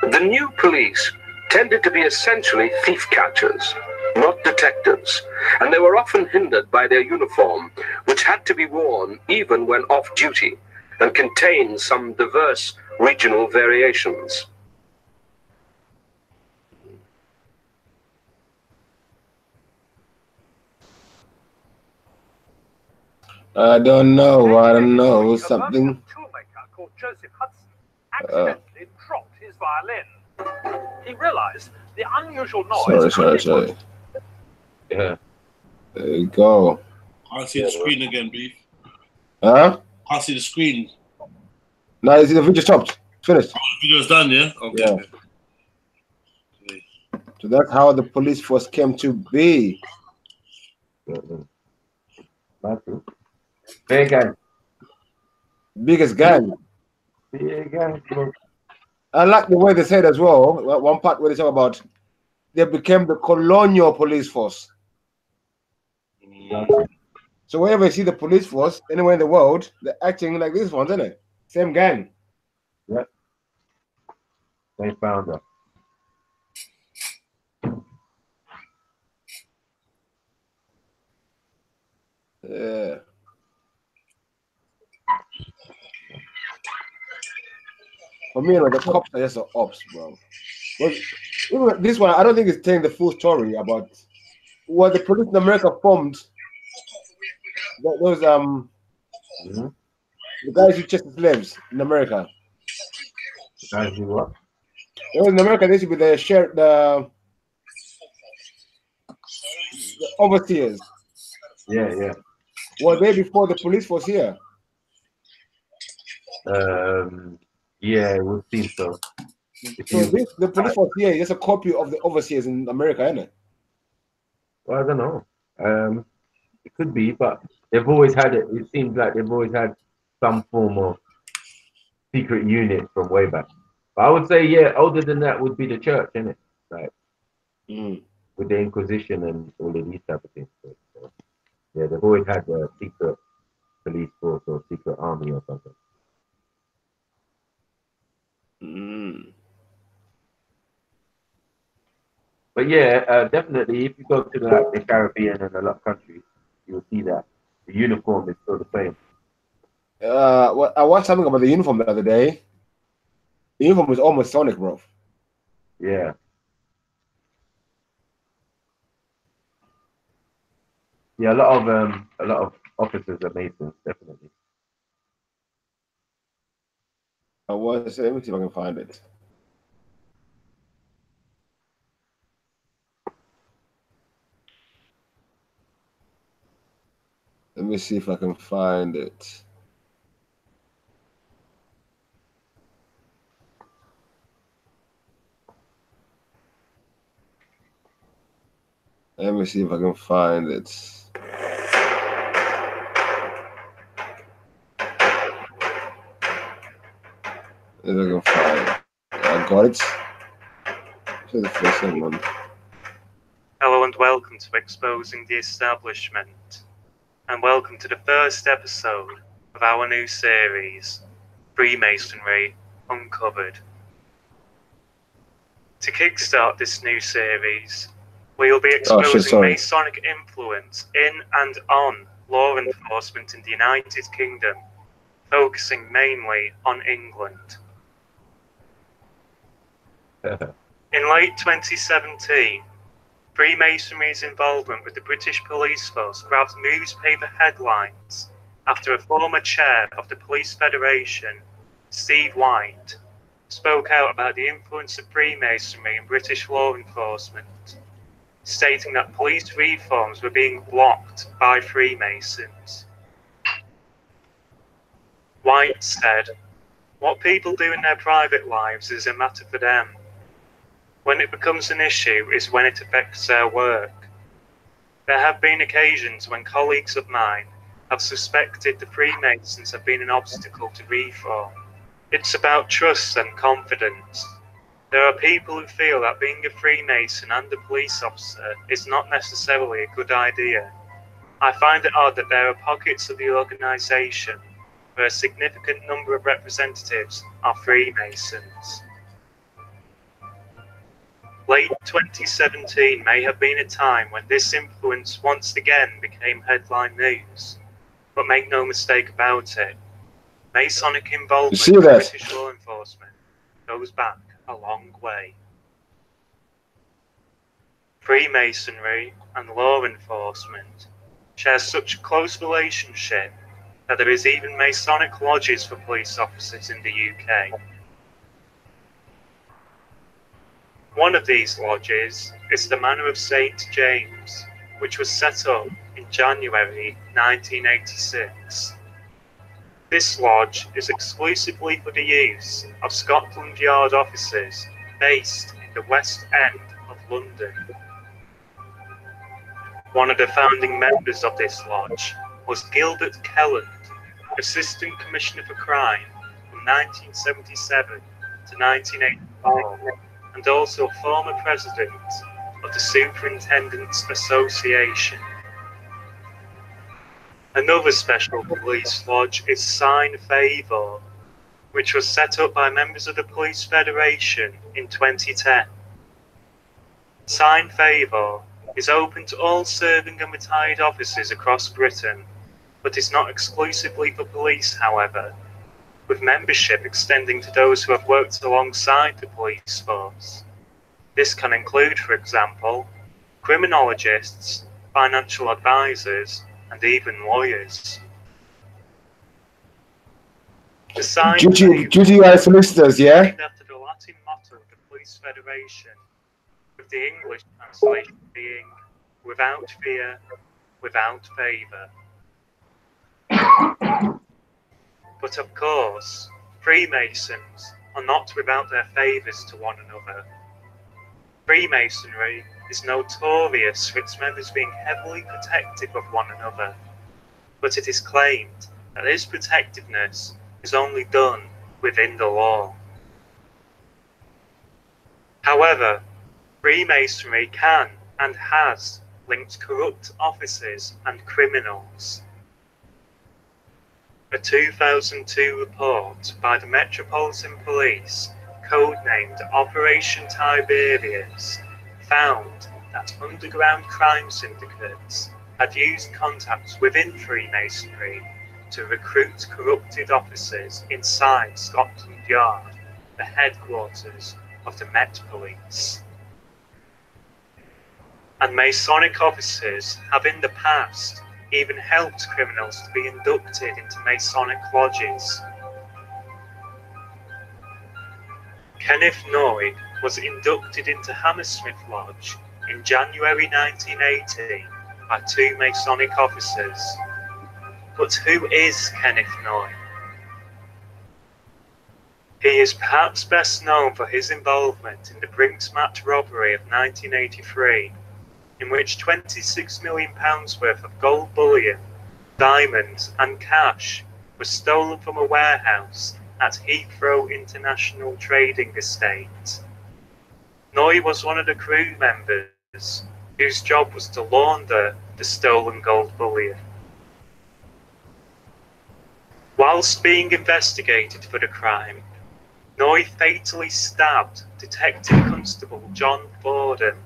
The new police tended to be essentially thief catchers, not detectives, and they were often hindered by their uniform, which had to be worn even when off duty, and contained some diverse regional variations. I don't know, something. A toolmaker called Joseph Hudson accidentally dropped his violin. He realized the unusual noise. Sorry. Yeah. There you go. I'll see the screen again, please. Huh? I'll see the screen. No, the video stopped. Finished. Oh, the video's done, yeah? Okay. Yeah. So that's how the police force came to be. Big gang. Biggest gang. Big gang. I like the way they said as well. One part where they talk about they became the colonial police force. So wherever you see the police force anywhere in the world, they're acting like this one, isn't it? Same gang. Yep. They found her. Yeah. For me, like, the cops are just the ops, bro. But even this one, I don't think it's telling the full story about what the police in America formed. Those the guys who chased the slaves in America. Guys who what? In America, they should be the overseers. Yeah. Were they before the police force here? Yeah, it would seem so. The police force here is a copy of the overseers in America, isn't it? Well, I don't know. It could be, but they've always had it. It seems like they've always had some form of secret unit from way back. But I would say, yeah, older than that would be the church, isn't it? Like with the Inquisition and all of these type of things. So, yeah, they've always had a secret police force or secret army or something. But yeah, definitely, if you go to the Caribbean and a lot of countries, you'll see that the uniform is still the same. I watched something about the uniform the other day. The uniform was almost Sonic, bro. Yeah. Yeah, a lot of officers are Masons, definitely. Let me see if I can find it. Let me see if I can find it. Let me see if I can find it. If I can find it. I got it. Here's the first one. Hello and welcome to Exposing the Establishment. And welcome to the first episode of our new series, Freemasonry uncovered. To kickstart this new series, we will be exposing Masonic influence in and on law enforcement in the United Kingdom, focusing mainly on England. In late 2017, Freemasonry's involvement with the British police force grabbed newspaper headlines after a former chair of the Police Federation, Steve White, spoke out about the influence of Freemasonry in British law enforcement, stating that police reforms were being blocked by Freemasons. White said, "What people do in their private lives is a matter for them. When it becomes an issue is when it affects their work. There have been occasions when colleagues of mine have suspected the Freemasons have been an obstacle to reform. It's about trust and confidence. There are people who feel that being a Freemason and a police officer is not necessarily a good idea. I find it odd that there are pockets of the organisation where a significant number of representatives are Freemasons." Late 2017 may have been a time when this influence once again became headline news, but make no mistake about it, Masonic involvement in British law enforcement goes back a long way. Freemasonry and law enforcement share such a close relationship that there is even Masonic lodges for police officers in the UK. One of these lodges is the Manor of St. James, which was set up in January 1986. This lodge is exclusively for the use of Scotland Yard officers based in the West End of London. One of the founding members of this lodge was Gilbert Kelland, Assistant Commissioner for Crime from 1977 to 1984, and also former President of the Superintendents Association. Another special police lodge is Sign Favour, which was set up by members of the Police Federation in 2010. Sign Favour is open to all serving and retired officers across Britain, but is not exclusively for police, however, with membership extending to those who have worked alongside the police force. This can include, for example, criminologists, financial advisors, and even lawyers. The sign GTI solicitors, yeah? named after the Latin motto of the Police Federation, with the English translation being "without fear, without favour." But of course, Freemasons are not without their favours to one another. Freemasonry is notorious for its members being heavily protective of one another, but it is claimed that this protectiveness is only done within the law. However, Freemasonry can and has linked corrupt officers and criminals. A 2002 report by the Metropolitan Police, codenamed Operation Tiberius, found that underground crime syndicates had used contacts within Freemasonry to recruit corrupted officers inside Scotland Yard, the headquarters of the Met Police. And Masonic officers have in the past even helped criminals to be inducted into Masonic lodges. Kenneth Noy was inducted into Hammersmith Lodge in January 1980 by two Masonic officers. But who is Kenneth Noy? He is perhaps best known for his involvement in the Brink's-Mat robbery of 1983, in which £26 million worth of gold bullion, diamonds and cash was stolen from a warehouse at Heathrow International Trading Estate. Noy was one of the crew members whose job was to launder the stolen gold bullion. Whilst being investigated for the crime, Noy fatally stabbed Detective Constable John Fordham,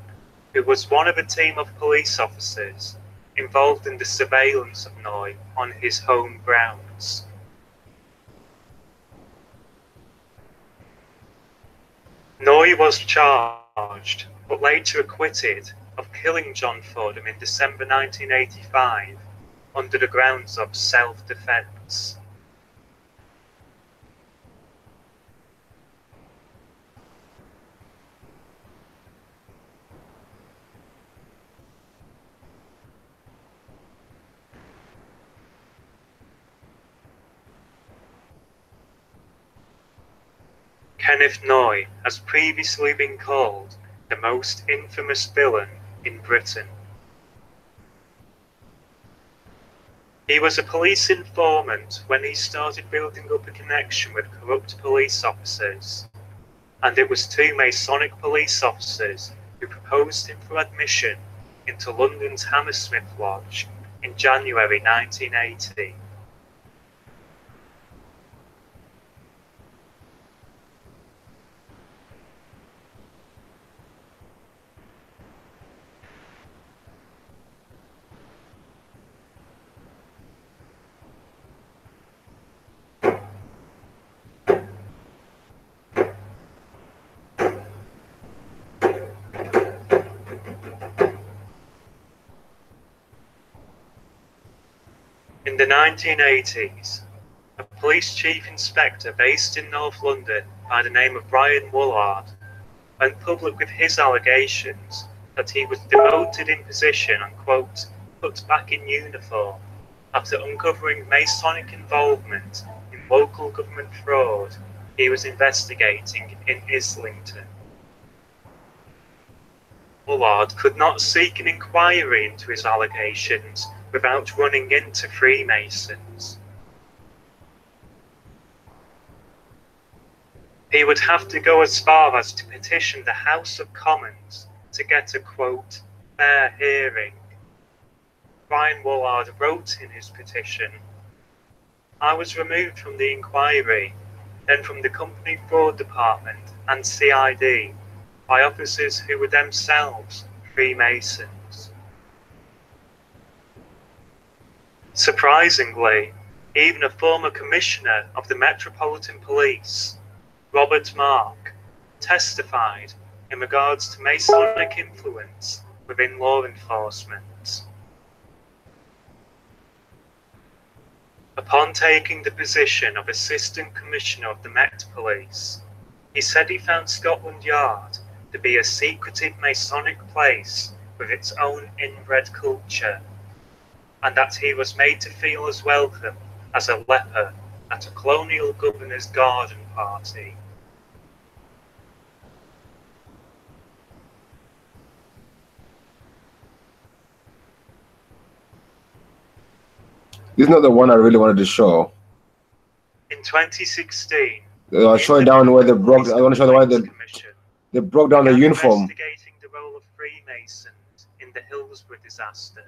who was one of a team of police officers involved in the surveillance of Noy on his home grounds. Noy was charged, but later acquitted, of killing John Fordham in December 1985 under the grounds of self-defense. Kenneth Noy has previously been called the most infamous villain in Britain. He was a police informant when he started building up a connection with corrupt police officers, and it was two Masonic police officers who proposed him for admission into London's Hammersmith Lodge in January 1980. In the 1980s, a police chief inspector based in North London by the name of Brian Woolard went public with his allegations that he was demoted in position and, quote, put back in uniform after uncovering Masonic involvement in local government fraud he was investigating in Islington. Woolard could not seek an inquiry into his allegations without running into Freemasons. He would have to go as far as to petition the House of Commons to get a, quote, fair hearing. Brian Woolard wrote in his petition, "I was removed from the inquiry, then from the company fraud department and CID by officers who were themselves Freemasons." Surprisingly, even a former commissioner of the Metropolitan Police, Robert Mark, testified in regards to Masonic influence within law enforcement. Upon taking the position of Assistant Commissioner of the Met Police, he said he found Scotland Yard to be a secretive Masonic place with its own inbred culture, and that he was made to feel as welcome as a leper at a colonial governor's garden party. This is not the one I really wanted to show. In 2016, I was showing down where they broke. I want to show the why they broke down the uniform. Investigating the role of Freemasons in the Hillsborough disaster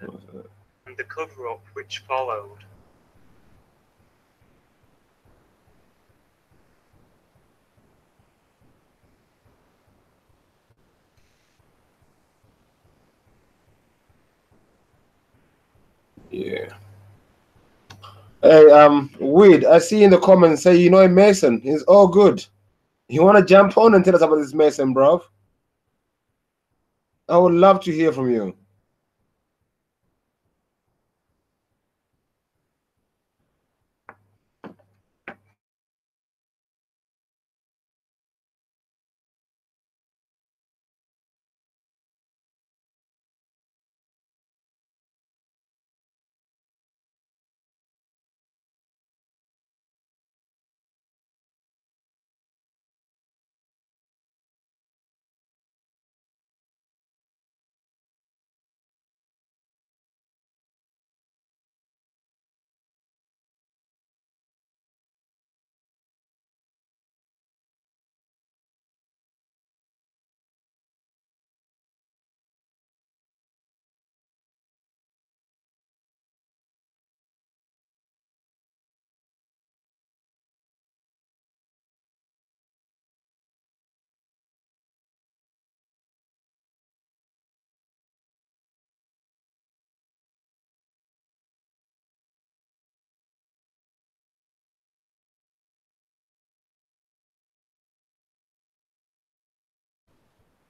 and the cover-up which followed. Yeah. Hey, Weed, I see in the comments say you know a Mason. He's all good. You want to jump on and tell us about this Mason, bro? I would love to hear from you.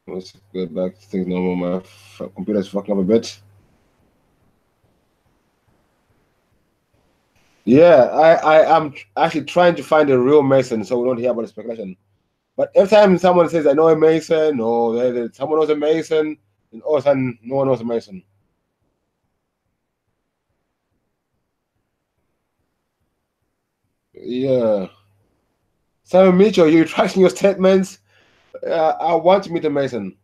Let's get back to things normal. My computer's fucking up a bit. Yeah, I am actually trying to find a real Mason so we don't hear about the speculation. But every time someone says I know a Mason or someone knows a Mason, and all of a sudden no one knows a Mason. Yeah. Simon Mitchell, you're tracking your statements. I want to meet a Mason.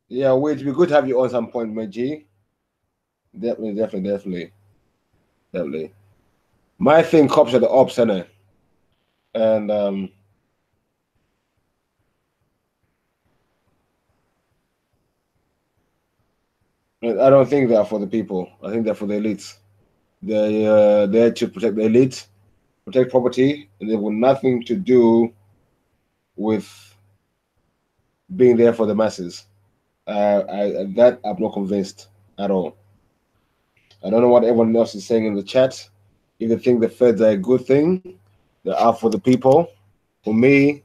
Yeah, it'd be good to have you on some point, my G. Definitely. My thing cops at the op center. And I don't think they're for the people. I think they're for the elites. They're there to protect the elite, protect property, and they have nothing to do with being there for the masses. I'm not convinced at all. I don't know what everyone else is saying in the chat. If they think the feds are a good thing, they are for the people. For me,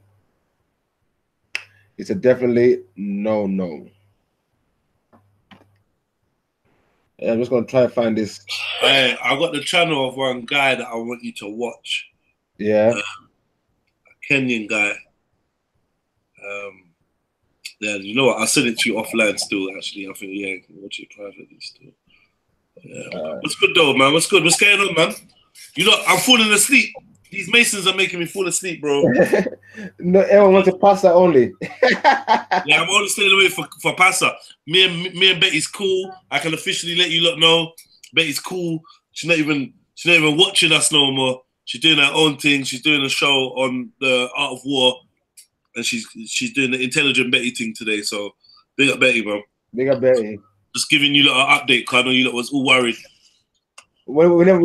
it's a definitely no. I'm just gonna try to find this. Hey, I got the channel of one guy that I want you to watch. Yeah. A Kenyan guy. Yeah, you know what? I'll send it to you offline still, actually. I think, yeah, you can watch it privately still. Yeah. What's good though, man? What's good? What's going on, man? You know, I'm falling asleep. These Masons are making me fall asleep, bro. No, everyone wants a pasta only. Yeah, I'm only staying away for pasta. Me and Betty's cool. I can officially let you lot know. Betty's cool. She's not even watching us no more. She's doing her own thing. She's doing a show on the Art of War, and she's doing the Intelligent Betty thing today. So big up Betty, bro. Big up Betty. Just giving you lot an update, because I know you lot was all worried. You're not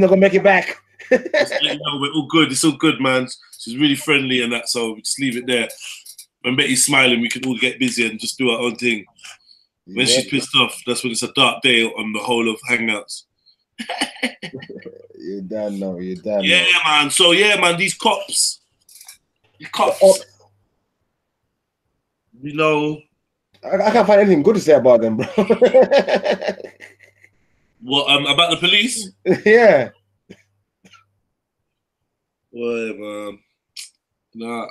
gonna make it back. You know, we're all good. It's all good, man. She's really friendly and that, so we just leave it there. When Betty's smiling, we can all get busy and just do our own thing. When she's pissed off, that's when it's a dark day on the whole of Hangouts. You don't know. Yeah, man. So yeah, man. These cops. You know. I can't find anything good to say about them, bro. What about the police? Yeah. Boy, man. Nah,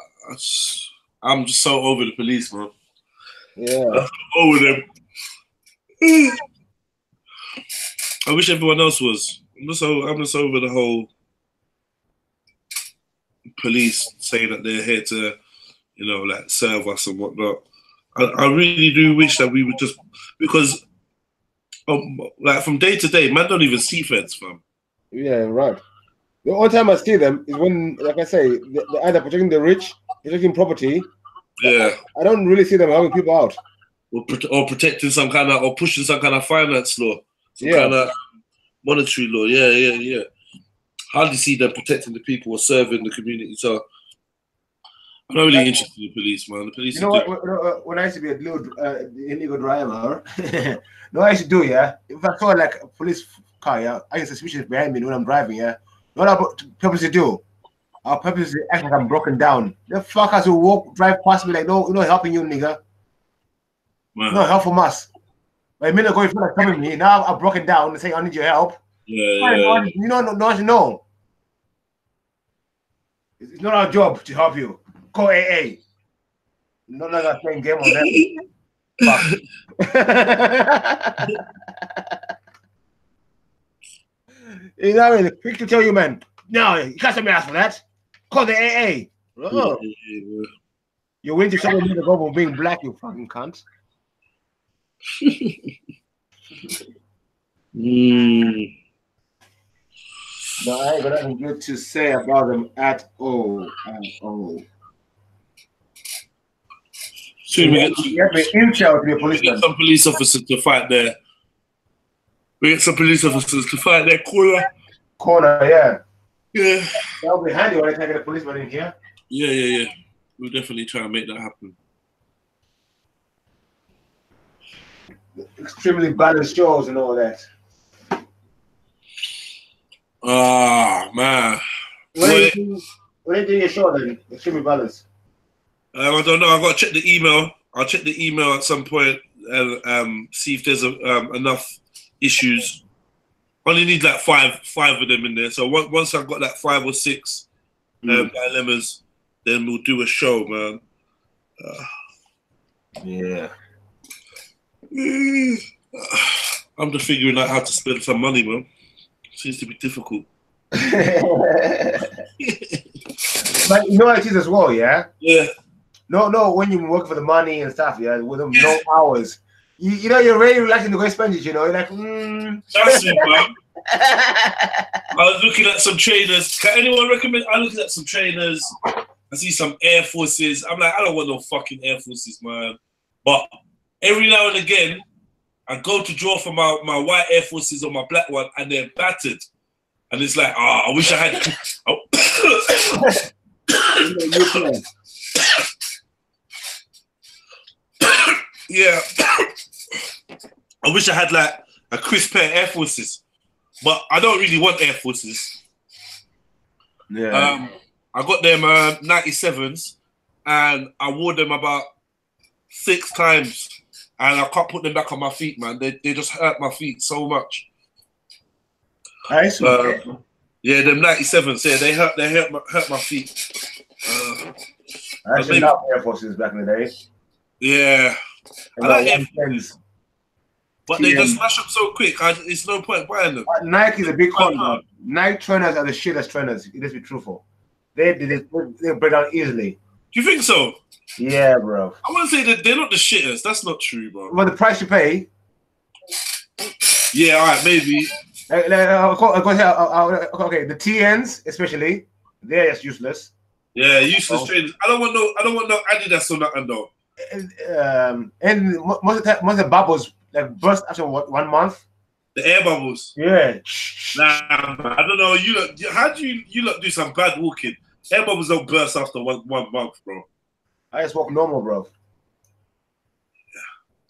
I'm just so over the police, man. Yeah. I'm over them. I wish everyone else was. I'm just over the whole police saying that they're here to, you know, like serve us and whatnot. I really do wish that we would just, because like from day to day, man don't even see feds, fam. Yeah, right. The only time I see them is when, like I say, they're either protecting the rich, protecting property. Yeah. I don't really see them helping people out. Or protecting some kind of, or pushing some kind of finance law. Some kind of monetary law. Yeah. Hardly see them protecting the people or serving the community. So I'm not really interested in the police, man. The police. You know what? When I used to be a little illegal driver, what I used to do, yeah, if I saw like a police car, yeah, I used to switch it behind me when I'm driving, yeah. What I purposely do? I'll purposely act like I'm broken down. The fuckers who drive past me like, no, helping you, nigga. Wow. No help from us. But a minute ago, you feel like coming me. Now I'm broken down and saying I need your help. Yeah. You know. It's not our job to help you. Call AA. Not like I'm playing game on that. You know what I mean? Quick to tell you, man. No, you can't send me ask for that. Call the AA. Oh. You're willing to send me to go for being black, you fucking cunt. No, I ain't got nothing good to say about them at all. Soon we get some police officers to fight their. We get some police officers to fight their corner, yeah. Yeah. That'll be handy when I take a policeman in here. Yeah. We'll definitely try and make that happen. Extremely balanced shows and all that. Ah, man. What are you doing your show then? Extremely balanced. I don't know. I got to check the email. I'll check the email at some point and see if there's enough issues. Only need like five of them in there. So once I've got like 5 or 6 dilemmas, then we'll do a show, man. Yeah. I'm just figuring out how to spend some money, man. Seems to be difficult. But you know what it is as well, yeah? Yeah. No, when you work for the money and stuff, yeah, with them no hours. You know, you're really reluctant to go spend it, you know? You're like, That's it, man. I was looking at some trainers. Can anyone recommend? I looked at some trainers. I see some Air Forces. I'm like, I don't want no fucking Air Forces, man. But every now and again, I go to draw for my white Air Forces or my black one, and they're battered. And it's like, I wish I had. Yeah. I wish I had like a crisp pair of Air Forces. But I don't really want Air Forces. Yeah. I got them 97s, and I wore them about 6 times, and I can't put them back on my feet, man. They just hurt my feet so much. I see. Yeah, them 97s. Yeah, they hurt my feet. I actually love Air Forces back in the day. Yeah, I like Air Forces. But they just smash up so quick. It's no point buying them. Nike is a big con. Nike trainers are the shittest trainers. Let's be truthful. They break down easily. Do you think so? Yeah, bro. I want to say that they're not the shitters. That's not true, bro. But the price you pay. Yeah, all right, maybe. Okay, the TNs especially, they're just useless. Yeah, useless trainers. I don't want no Adidas or nothing though. And most of the bubbles like burst after 1 month. The air bubbles. Yeah. Nah, I don't know. How do you do some bad walking? Air bubbles don't burst after one month, bro. I just walk normal, bro.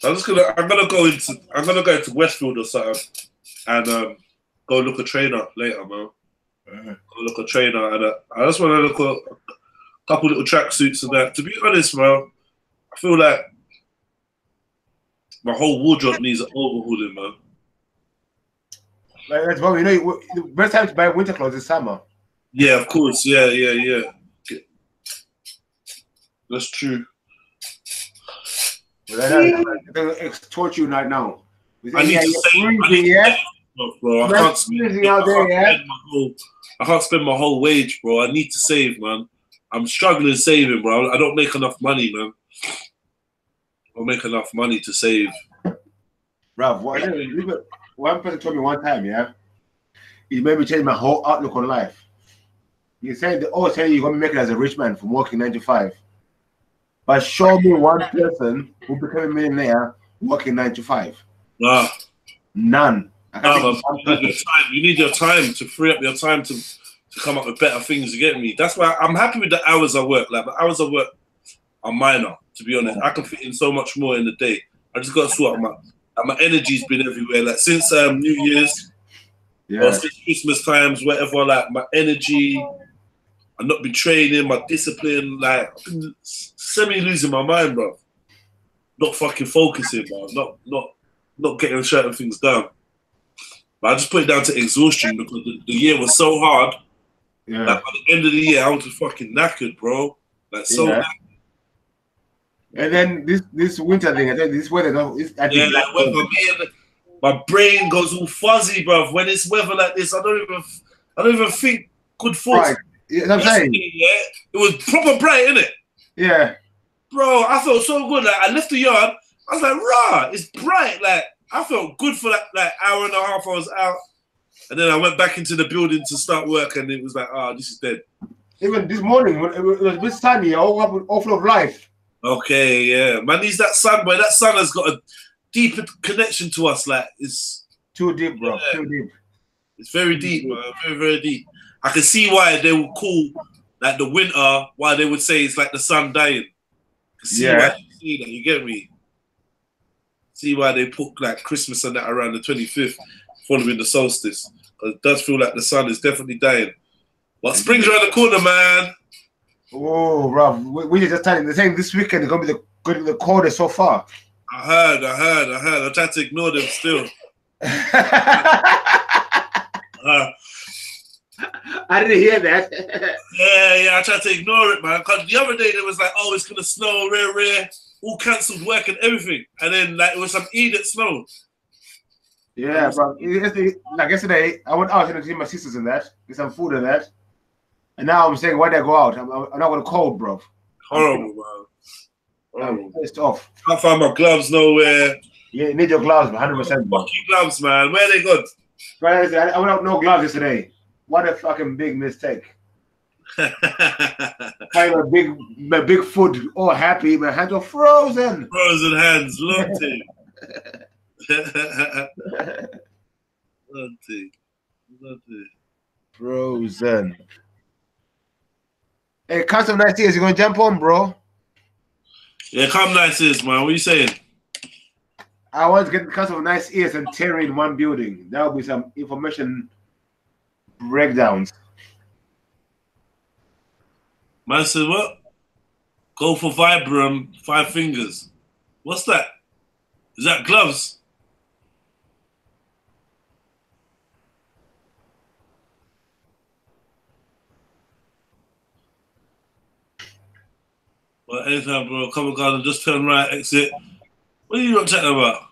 Yeah. So I'm gonna go into Westfield or something and go look a trainer later, man. Go look a trainer, and I just want to look at a couple little tracksuits and that. To be honest, man, I feel like my whole wardrobe needs an overhauling, man. Like that's why the best time to buy winter clothes is summer. Yeah, of course. Yeah. That's true. But they're extort you right now. I need to save, bro. I can't spend my whole wage, bro. I need to save, man. I'm struggling saving, bro. I don't make enough money, man. I don't make enough money to save. Bro, one person told me one time, yeah, he made me change my whole outlook on life. He said, they always say you're going to make it as a rich man from working 9 to 5. But show me one person who became a millionaire working 9 to 5. None. You need your time to free up your time to come up with better things. You get me? That's why I'm happy with the hours I work. Like the hours I work are minor, to be honest. I can fit in so much more in the day. I just got to sort out my energy's been everywhere. Like since New Year's, or since Christmas times, whatever. Like my energy, I've not been training, my discipline. Like I've been semi losing my mind, bro. Not fucking focusing, bro. Not getting certain things done. But I just put it down to exhaustion because the year was so hard. Yeah. Like by the end of the year, I was just fucking knackered, bro. Like so knackered. And then this winter thing, I think this weather, my brain goes all fuzzy, bro. When it's weather like this, I don't even think good thoughts. Right. You know what I'm saying? Yeah, it was proper bright, innit? Yeah. Bro, I felt so good. Like I left the yard, I was like, rah, it's bright. Like I felt good for like hour and a half. I was out, and then I went back into the building to start work, and it was like, this is dead. Even this morning, when it was a bit sunny, I woke up with all full of life. Okay, yeah, man, needs that sun, boy. That sun has got a deeper connection to us. Like it's too deep, bro. Yeah. Too deep. It's very deep, man. Very, very deep. I can see why they would call like the winter. Why they would say it's like the sun dying. See why you see that. You get me? See why they put like Christmas and that around the 25th, following the solstice. Because it does feel like the sun is definitely dying. But spring's around the corner, man. Oh, bro, we just telling the same this weekend is gonna be the coldest so far. I heard. I tried to ignore them still. I didn't hear that. Yeah, I tried to ignore it, man. Because the other day they was like, oh, it's gonna snow, rare, all cancelled work and everything, and then like it was some idiot snow. Yeah, bro. Like yesterday, I went out to see my sisters in that, get some food in that, and now I'm saying, why did I go out? I'm not gonna cold, bro. Horrible, man. I'm pissed off. Can't find my gloves nowhere. Yeah, you need your gloves, man. 100%. Fuck your gloves, man. Where they gone? Right, I went out no gloves yesterday. What a fucking big mistake. Find my big foot all happy, my hands are frozen. Frozen hands, long thing. Frozen. Hey, Custom Nice Ears, you gonna jump on, bro? Yeah, come Nice Ears, man. What you saying? I want to get Custom Nice Ears and Terry in one building. That will be some information breakdowns. Man said what? Go for Vibram 5 fingers. What's that? Is that gloves? Well, anytime, bro. Come on, guys, and just turn right, exit. What are you not chatting about?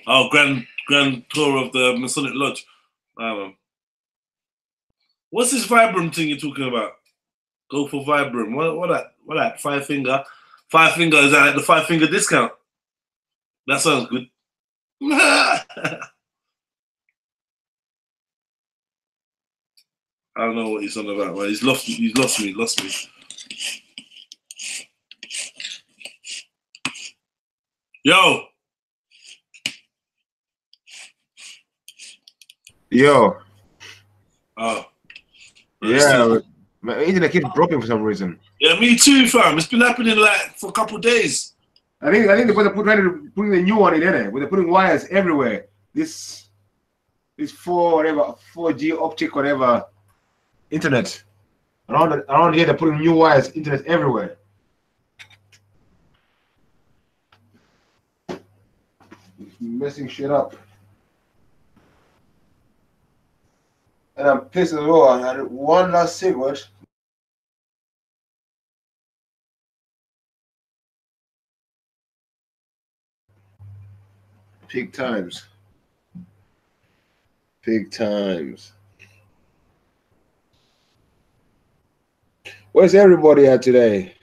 Oh, grand tour of the Masonic Lodge. What's this Vibram thing you're talking about? Go for Vibram. What that? 5 finger. 5 finger, is that like the 5 finger discount? That sounds good. I don't know what he's on about, man. He's lost me. Yo. Oh. Yeah, my internet keeps dropping for some reason. Yeah, me too, fam. It's been happening like for a couple of days. I think they're putting the new one in there. Where they're putting wires everywhere. This 4G optic whatever internet. Around here they're putting new wires, internet everywhere. It's messing shit up. And I'm pissed as well. I had one last cigarette. Peak times. Where's everybody at today?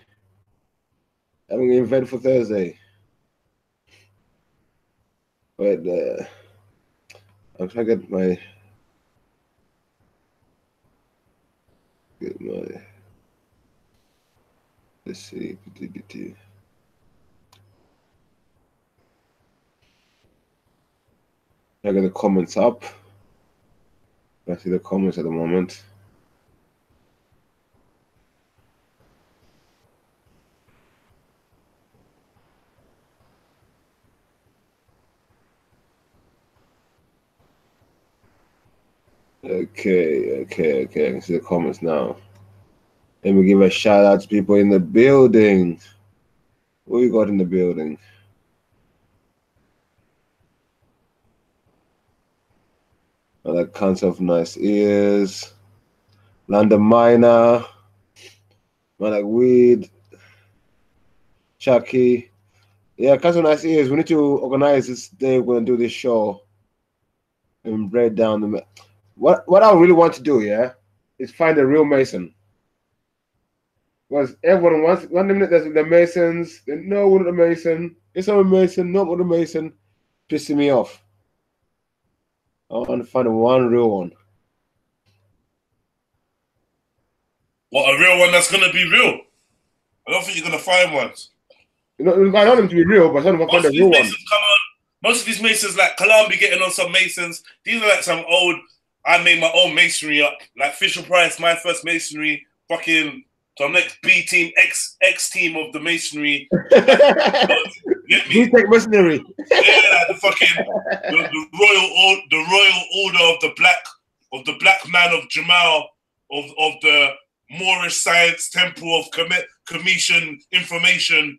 Having an event for Thursday. But I'm trying to get my let's see. I got the comments up. I see the comments at the moment. Okay. I can see the comments now. Let me give a shout out to people in the building. What we got in the building? I like Council of Nice Ears, London Miner, I like Weed, Chucky. Yeah, Council of Nice Ears. We need to organize this day. We're gonna do this show and break down the. What I really want to do, yeah, is find a real Mason. Because everyone wants, one minute there's the Masons, then no one the Mason, it's not a Mason, not with a Mason, pissing me off. I want to find one real one. What, a real one that's gonna be real? I don't think you're gonna find one. You know, I want them to be real, but I don't know if I find a real one. Most of these Masons, like Kalambi getting on some Masons, these are like some old, I made my own masonry up. Like Fisher Price, my first masonry, fucking, so I'm next B team, X team of the masonry. You Get me? Take mercenary. Yeah, the fucking the royal order of the black man of Jamal of the Moorish Science Temple of Commission Information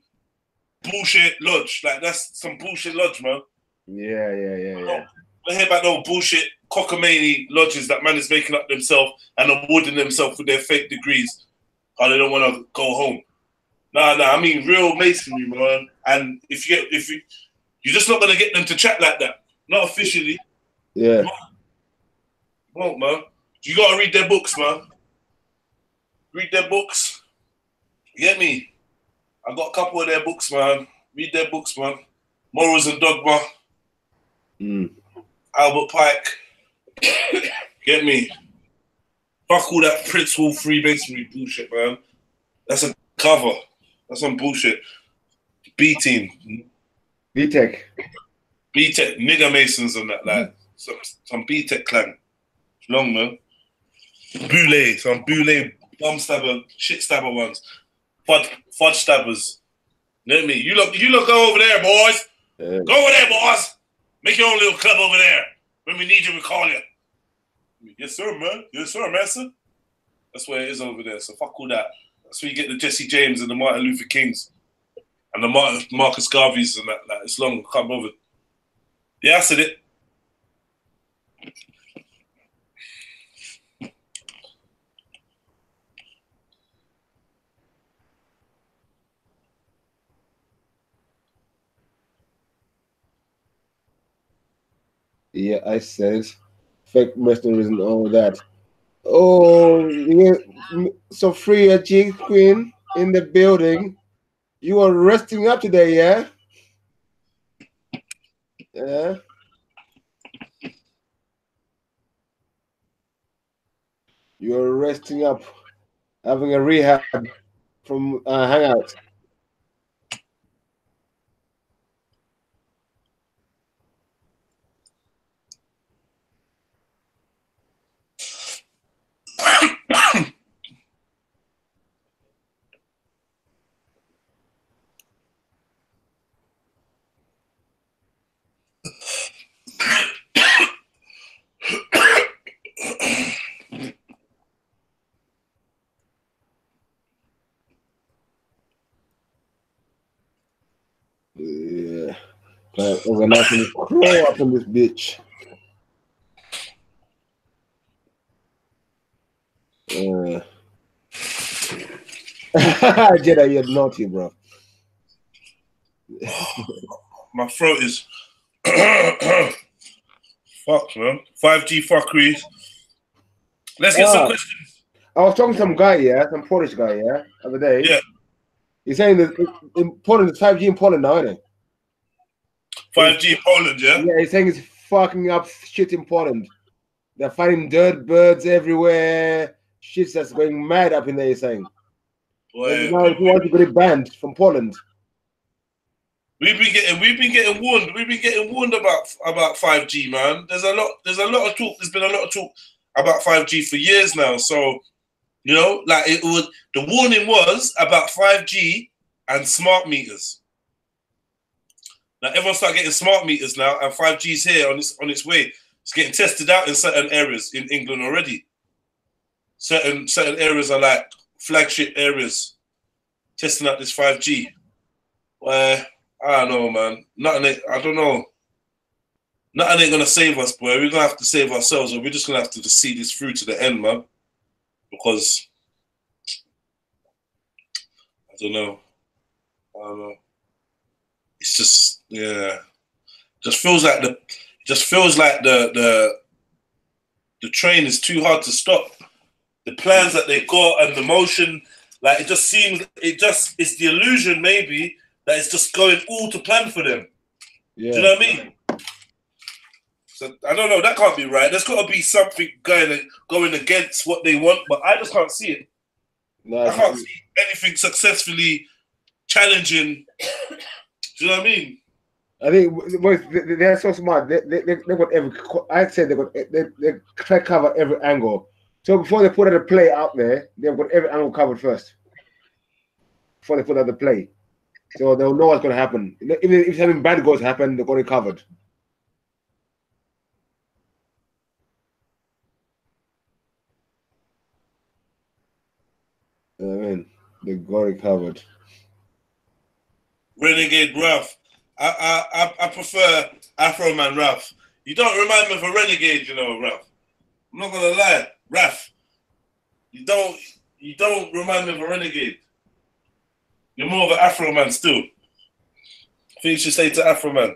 bullshit lodge. Like that's some bullshit lodge, man. Yeah. I hear about no bullshit cockamamie lodges that man is making up themselves and awarding themselves with their fake degrees. How they don't want to go home. Nah, I mean real masonry, man. And if you're just not gonna get them to chat like that. Not officially. Yeah. Won't, man. You gotta read their books, man. Read their books. You get me? I got a couple of their books, man. Read their books, man. Morals and Dogma. Albert Pike. Get me? Fuck all that Prince Hall Freemasonry bullshit, man. That's a cover. That's some bullshit. B-Team. B-Tech. B-Tech. Nigger Masons and that, like. Some B-Tech clan. Long, man. Boule. Some Boule bum stabber, shit stabber ones. Fudge stabbers. You know what I mean? You look go over there, boys. Go over there, boys. Make your own little club over there. When we need you, we call you. Yes, sir, man. Yes, sir, master. That's where it is over there. So fuck all that. That's where you get the Jesse James and the Martin Luther Kings and the Marcus Garveys and that. Like, it's long. I can't bother. Yeah, I said it. Yeah, I said fake mercenaries and all that. Oh, yeah. So Freya G Queen in the building. You are resting up today, yeah? Yeah. You're resting up, having a rehab from Hangout. Yeah, like organizing this crow up in this bitch. Jedi, you're naughty, bro. My throat is fuck, man. 5G fuckery. Let's get some questions. I was talking to some guy, yeah, some Polish guy, yeah, the other day. Yeah. He's saying that in Poland, it's 5G in Poland now, isn't it? 5G in Poland, yeah? Yeah, he's saying it's fucking up shit in Poland. They're finding dirt birds everywhere. Shit's that's going mad up in there, he's saying. Well, now if you want to get it banned from Poland. We've been getting warned. We've been getting warned about 5G, man. There's a lot of talk. There's been a lot of talk about 5G for years now. So, you know, like the warning was about 5G and smart meters. Now everyone start getting smart meters now, and 5G's here on its way. It's getting tested out in certain areas in England already. Certain areas are like flagship areas, testing out this 5G. Well, I don't know, man. I don't know. Nothing ain't gonna save us, boy. We're gonna have to save ourselves, or we're just gonna have to just see this through to the end, man. Because I don't know. It's just, yeah. Just feels like the train is too hard to stop. The plans that they got and the motion, like it just seems, it's the illusion maybe that it's just going all to plan for them. Yeah. Do you know what I mean? So I don't know, that can't be right. There's got to be something going against what they want, but I just can't see it. No, I can't see anything successfully challenging. Do you know what I mean? I think they're so smart. They got every. I said they try to cover every angle. So before they put out a play out there, they've got every angle covered first. Before they put out the play. So they'll know what's going to happen. Even if something bad goes happen, they're going to be covered. I mean, they got it covered. Renegade Ralph. I prefer Afro Man Ralph. You don't remind me of a renegade, you know, Ralph. I'm not gonna lie, Ralph. You don't remind me of a renegade. You're more of an Afro Man still. I think you should say to Afro Man.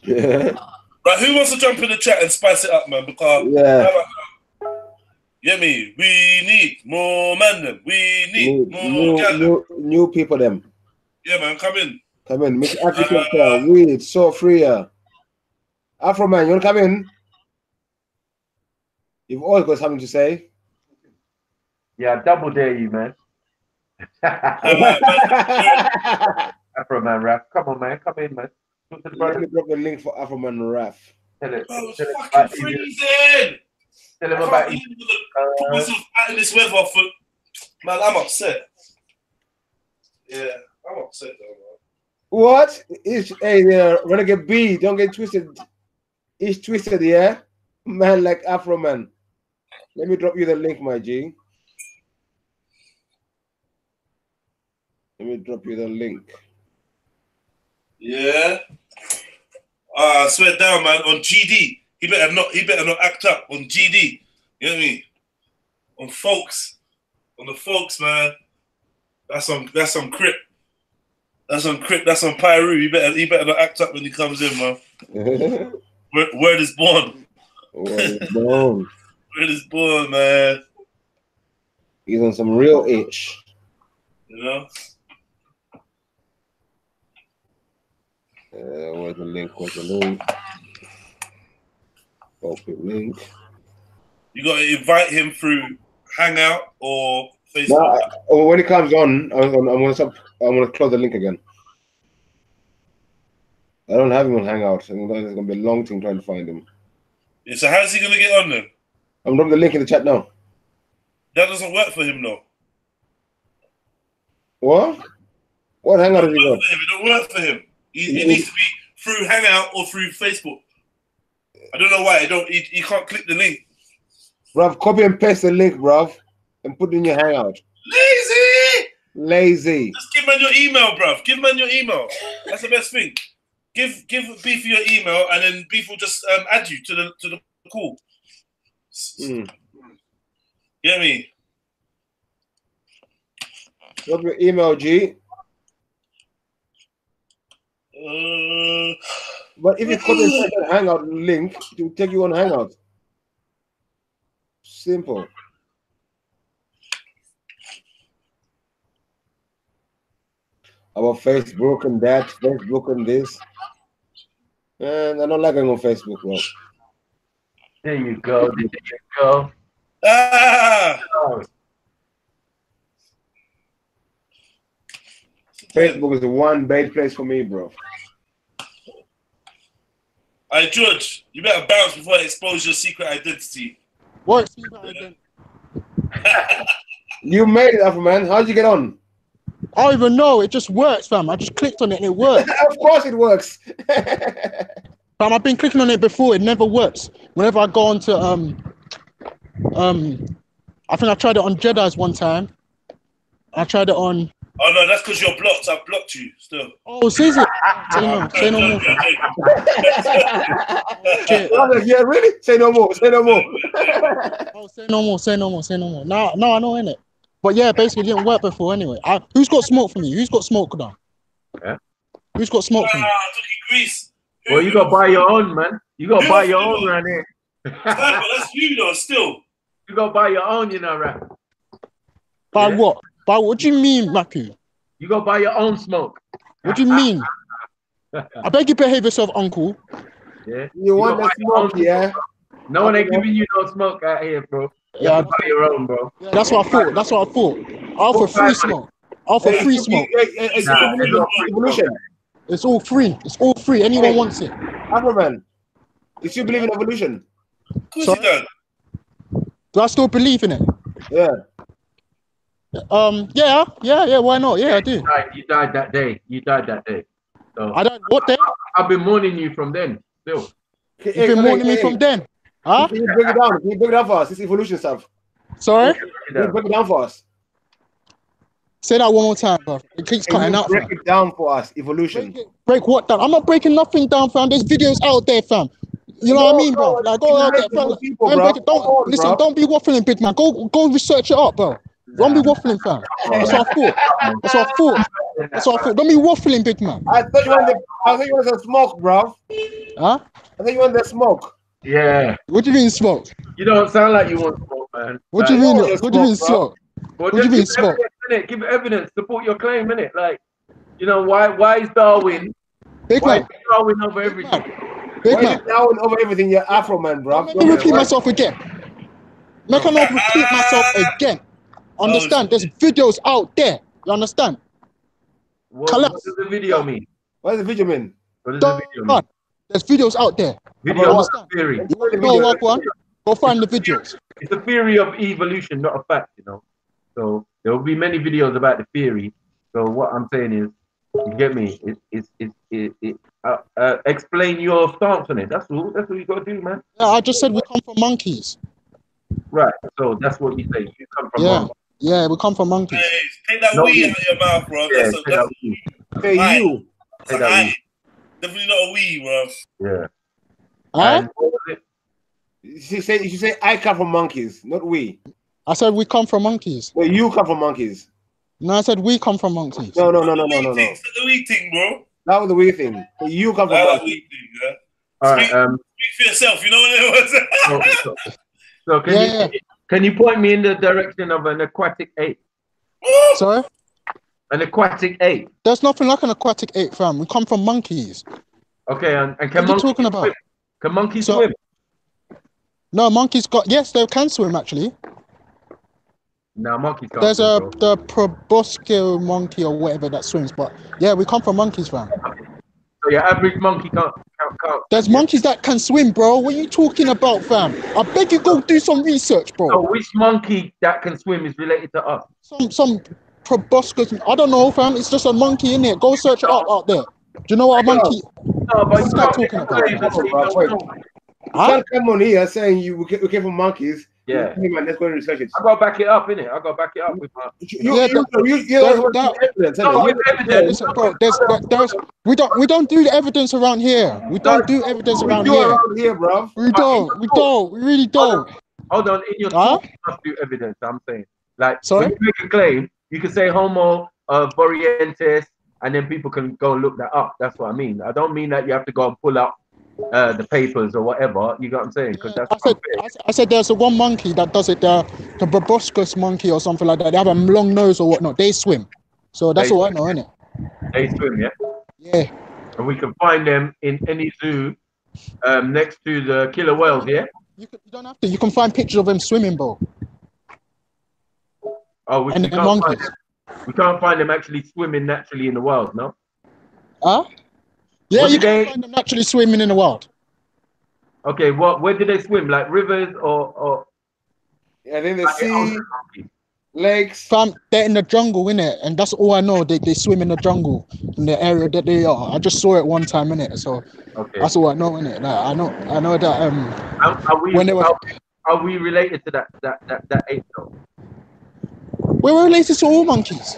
Yeah. Right, who wants to jump in the chat and spice it up, man? Because get me, we need more man them. We need more new people them. Yeah, man, come in. Come in. Mr. Architecture, Weed, So Freya. Afro Man, you want to come in? You've always got something to say. Yeah, double dare you, man. Afro Man Raf. Come on, man. Come in, man. Let me drop the link for Afro Man Raf. Tell it. Oh, it's fucking freezing. Tell him about it. Put myself out in this weather for... Man, I'm upset. Yeah, I'm upset though, man. What? Hey, Renegade B, don't get twisted. It's twisted, yeah? Man like Afro Man. Let me drop you the link, my G. Let me drop you the link. Yeah. I swear down, man, on GD. He better not act up on GD. You know what I mean? On the folks, man. That's some crip. That's some crip. That's some Pyru. He better not act up when he comes in, man. Word is born. Word is born. Word is born, man. He's on some real itch. You know? Where's the link? Where's the link? Open link. You got to invite him through Hangout or Facebook. No, when he comes on, I'm gonna close the link again. I don't have him on Hangout. It's gonna be a long thing trying to find him. Yeah, so how's he gonna get on then? I'm dropping the link in the chat now. That doesn't work for him, though. What? What Hangout has he got? It don't work for him. He needs to be through Hangout or through Facebook. I don't know why. He can't click the link. Bruv, copy and paste the link, bruv, and put it in your Hangout. Lazy. Just give man your email, bruv. Give man your email. That's the best thing. Give Beef your email, and then Beef will just add you to the call. You get me? Drop your email, G. But if you copy and paste that Hangout link, it will take you on Hangout. Simple. About Facebook and that, Facebook and this. And I don't like going on Facebook, bro. There you go. There you go. Ah! Facebook is the one bad place for me, bro. Hey, George, you better bounce before I expose your secret identity. What secret identity? You made it, Afro Man. How'd you get on? I don't even know. It just works, fam. I just clicked on it and it works. Of course it works. Fam, I've been clicking on it before. It never works. Whenever I go on to I think I tried it on Jedi's one time. I tried it on. Oh no, that's because you're blocked. I've blocked you still. Oh, says it. Say no more. Yeah, really? Say no more. Say no more. Oh, say no more. Say no more. Say no more. No, I know, innit? But yeah, basically it didn't work before anyway. Who's got smoke for me? Who's got smoke now? Yeah. Who's got smoke for me? Greece. Well, you gotta buy your own, man. You gotta buy your own around here. That's you though, still. You gotta buy your own, you know, right? Buy what? Buy what do you mean, Maku? You gotta buy your own smoke. What do you mean? I beg you behave yourself, uncle. Yeah. You want the smoke, yeah? No one ain't giving you no smoke out here, bro. You have to buy your own, bro. Yeah, that's what I thought. That's what I thought. I'll for free smoke. I'll for free smoke. Evolution. It's all free. It's all free. Anyone wants it. Afro Man, you still believe in evolution? Of course you don't. Do I still believe in it? Yeah. Yeah. Why not? Yeah, I do. You died that day. So I don't. What day? I've been mourning you from then. Still. You've been mourning me from then. Huh? Can you break it down? Can you break it down for us? This evolution stuff. Sorry? Can you break it down for us? Say that one more time, bro. It keeps cutting out. Break it down for us. Evolution. Break what down? I'm not breaking nothing down, fam. There's videos out there, fam. You know what I mean, bro? Like, go out there, fam. Listen, don't be waffling, big man. Go research it up, bro. Don't be waffling, fam. That's what I thought. Don't be waffling, big man. I thought you wanted to smoke, bro. Huh? I think you want the smoke. Yeah. What do you mean smoke? You don't sound like you want smoke, man. What do you mean? What do you mean smoke? Well, what do you mean smoke? Give evidence, support your claim, innit? Like, you know, why is Darwin? Big why man. is Darwin over everything? Big man. Darwin over everything? You're Afro man, bro. Let me repeat myself again. Make I not repeat myself again. Understand? There's videos out there. You understand? What does the video mean? What does the video mean? What does the video mean? There's videos out there. Video what? Theory. Go find the videos. It's a theory of evolution, not a fact, you know. So there will be many videos about the theory. So what I'm saying is, you get me? Explain your stance on it. That's all. That's what you got to do, man. Yeah, I just said we come from monkeys. Right. So that's what you say. You come from monkeys. Yeah, we come from monkeys. Hey, take that weed out of your mouth, bro. Yeah, Hey, you. Definitely not a weed, bro. Yeah. Huh? You say I come from monkeys, not we. I said we come from monkeys. Well, you come from monkeys. No, I said we come from monkeys. No. It's the weed thing, bro. That was the weed thing. But you come from monkeys. Weed thing, yeah. All right. Speak for yourself. You know what it was. So can you point me in the direction of an aquatic ape? Sorry? An aquatic ape. There's nothing like an aquatic ape, fam. We come from monkeys. Okay, and can what are you monkeys talking about? swim? Can monkeys swim? No, monkeys yes, they can swim actually. No, monkeys can't. There's swim, the proboscis monkey or whatever that swims, but yeah, we come from monkeys, fam. So your average monkey can't. There's monkeys that can swim, bro. What are you talking about, fam? I beg you go do some research, bro. So which monkey that can swim is related to us? Some proboscis. I don't know, fam. It's just a monkey in it. Go search it up out there. Do you know what a monkey? No, but What's that talking about? You can't come on here saying we came from monkeys. Yeah. Hey, man, let's go and research it. I gotta back it up, innit? I gotta back it up with my. We don't do the evidence around here. We don't do evidence around here. Bro. We don't. We really don't. Hold on. In your talk, you must do evidence. I'm saying, like, when you make a claim, you can say Homo Boreensis, and then people can go and look that up. That's what I mean. I don't mean that you have to go and pull up the papers or whatever. You got what I'm saying? Because I said there's a one monkey that does it. The proboscis monkey or something like that. They have a long nose or whatnot. They swim. So that's all I know, innit? They swim, yeah. Yeah. And we can find them in any zoo next to the killer whales, yeah. You don't have to. You can find pictures of them swimming, bro. Oh, we can't find them actually swimming naturally in the wild, no? Huh? Yeah, you can find them naturally swimming in the wild. Okay, where do they swim? Like rivers or? Yeah, then the sea, lakes. Fam, they're in the jungle, innit? And that's all I know. They swim in the jungle in the area that they are. I just saw it one time, innit? So that's all I know, innit? Like, I know that Are we related to that ape though? We're related to all monkeys.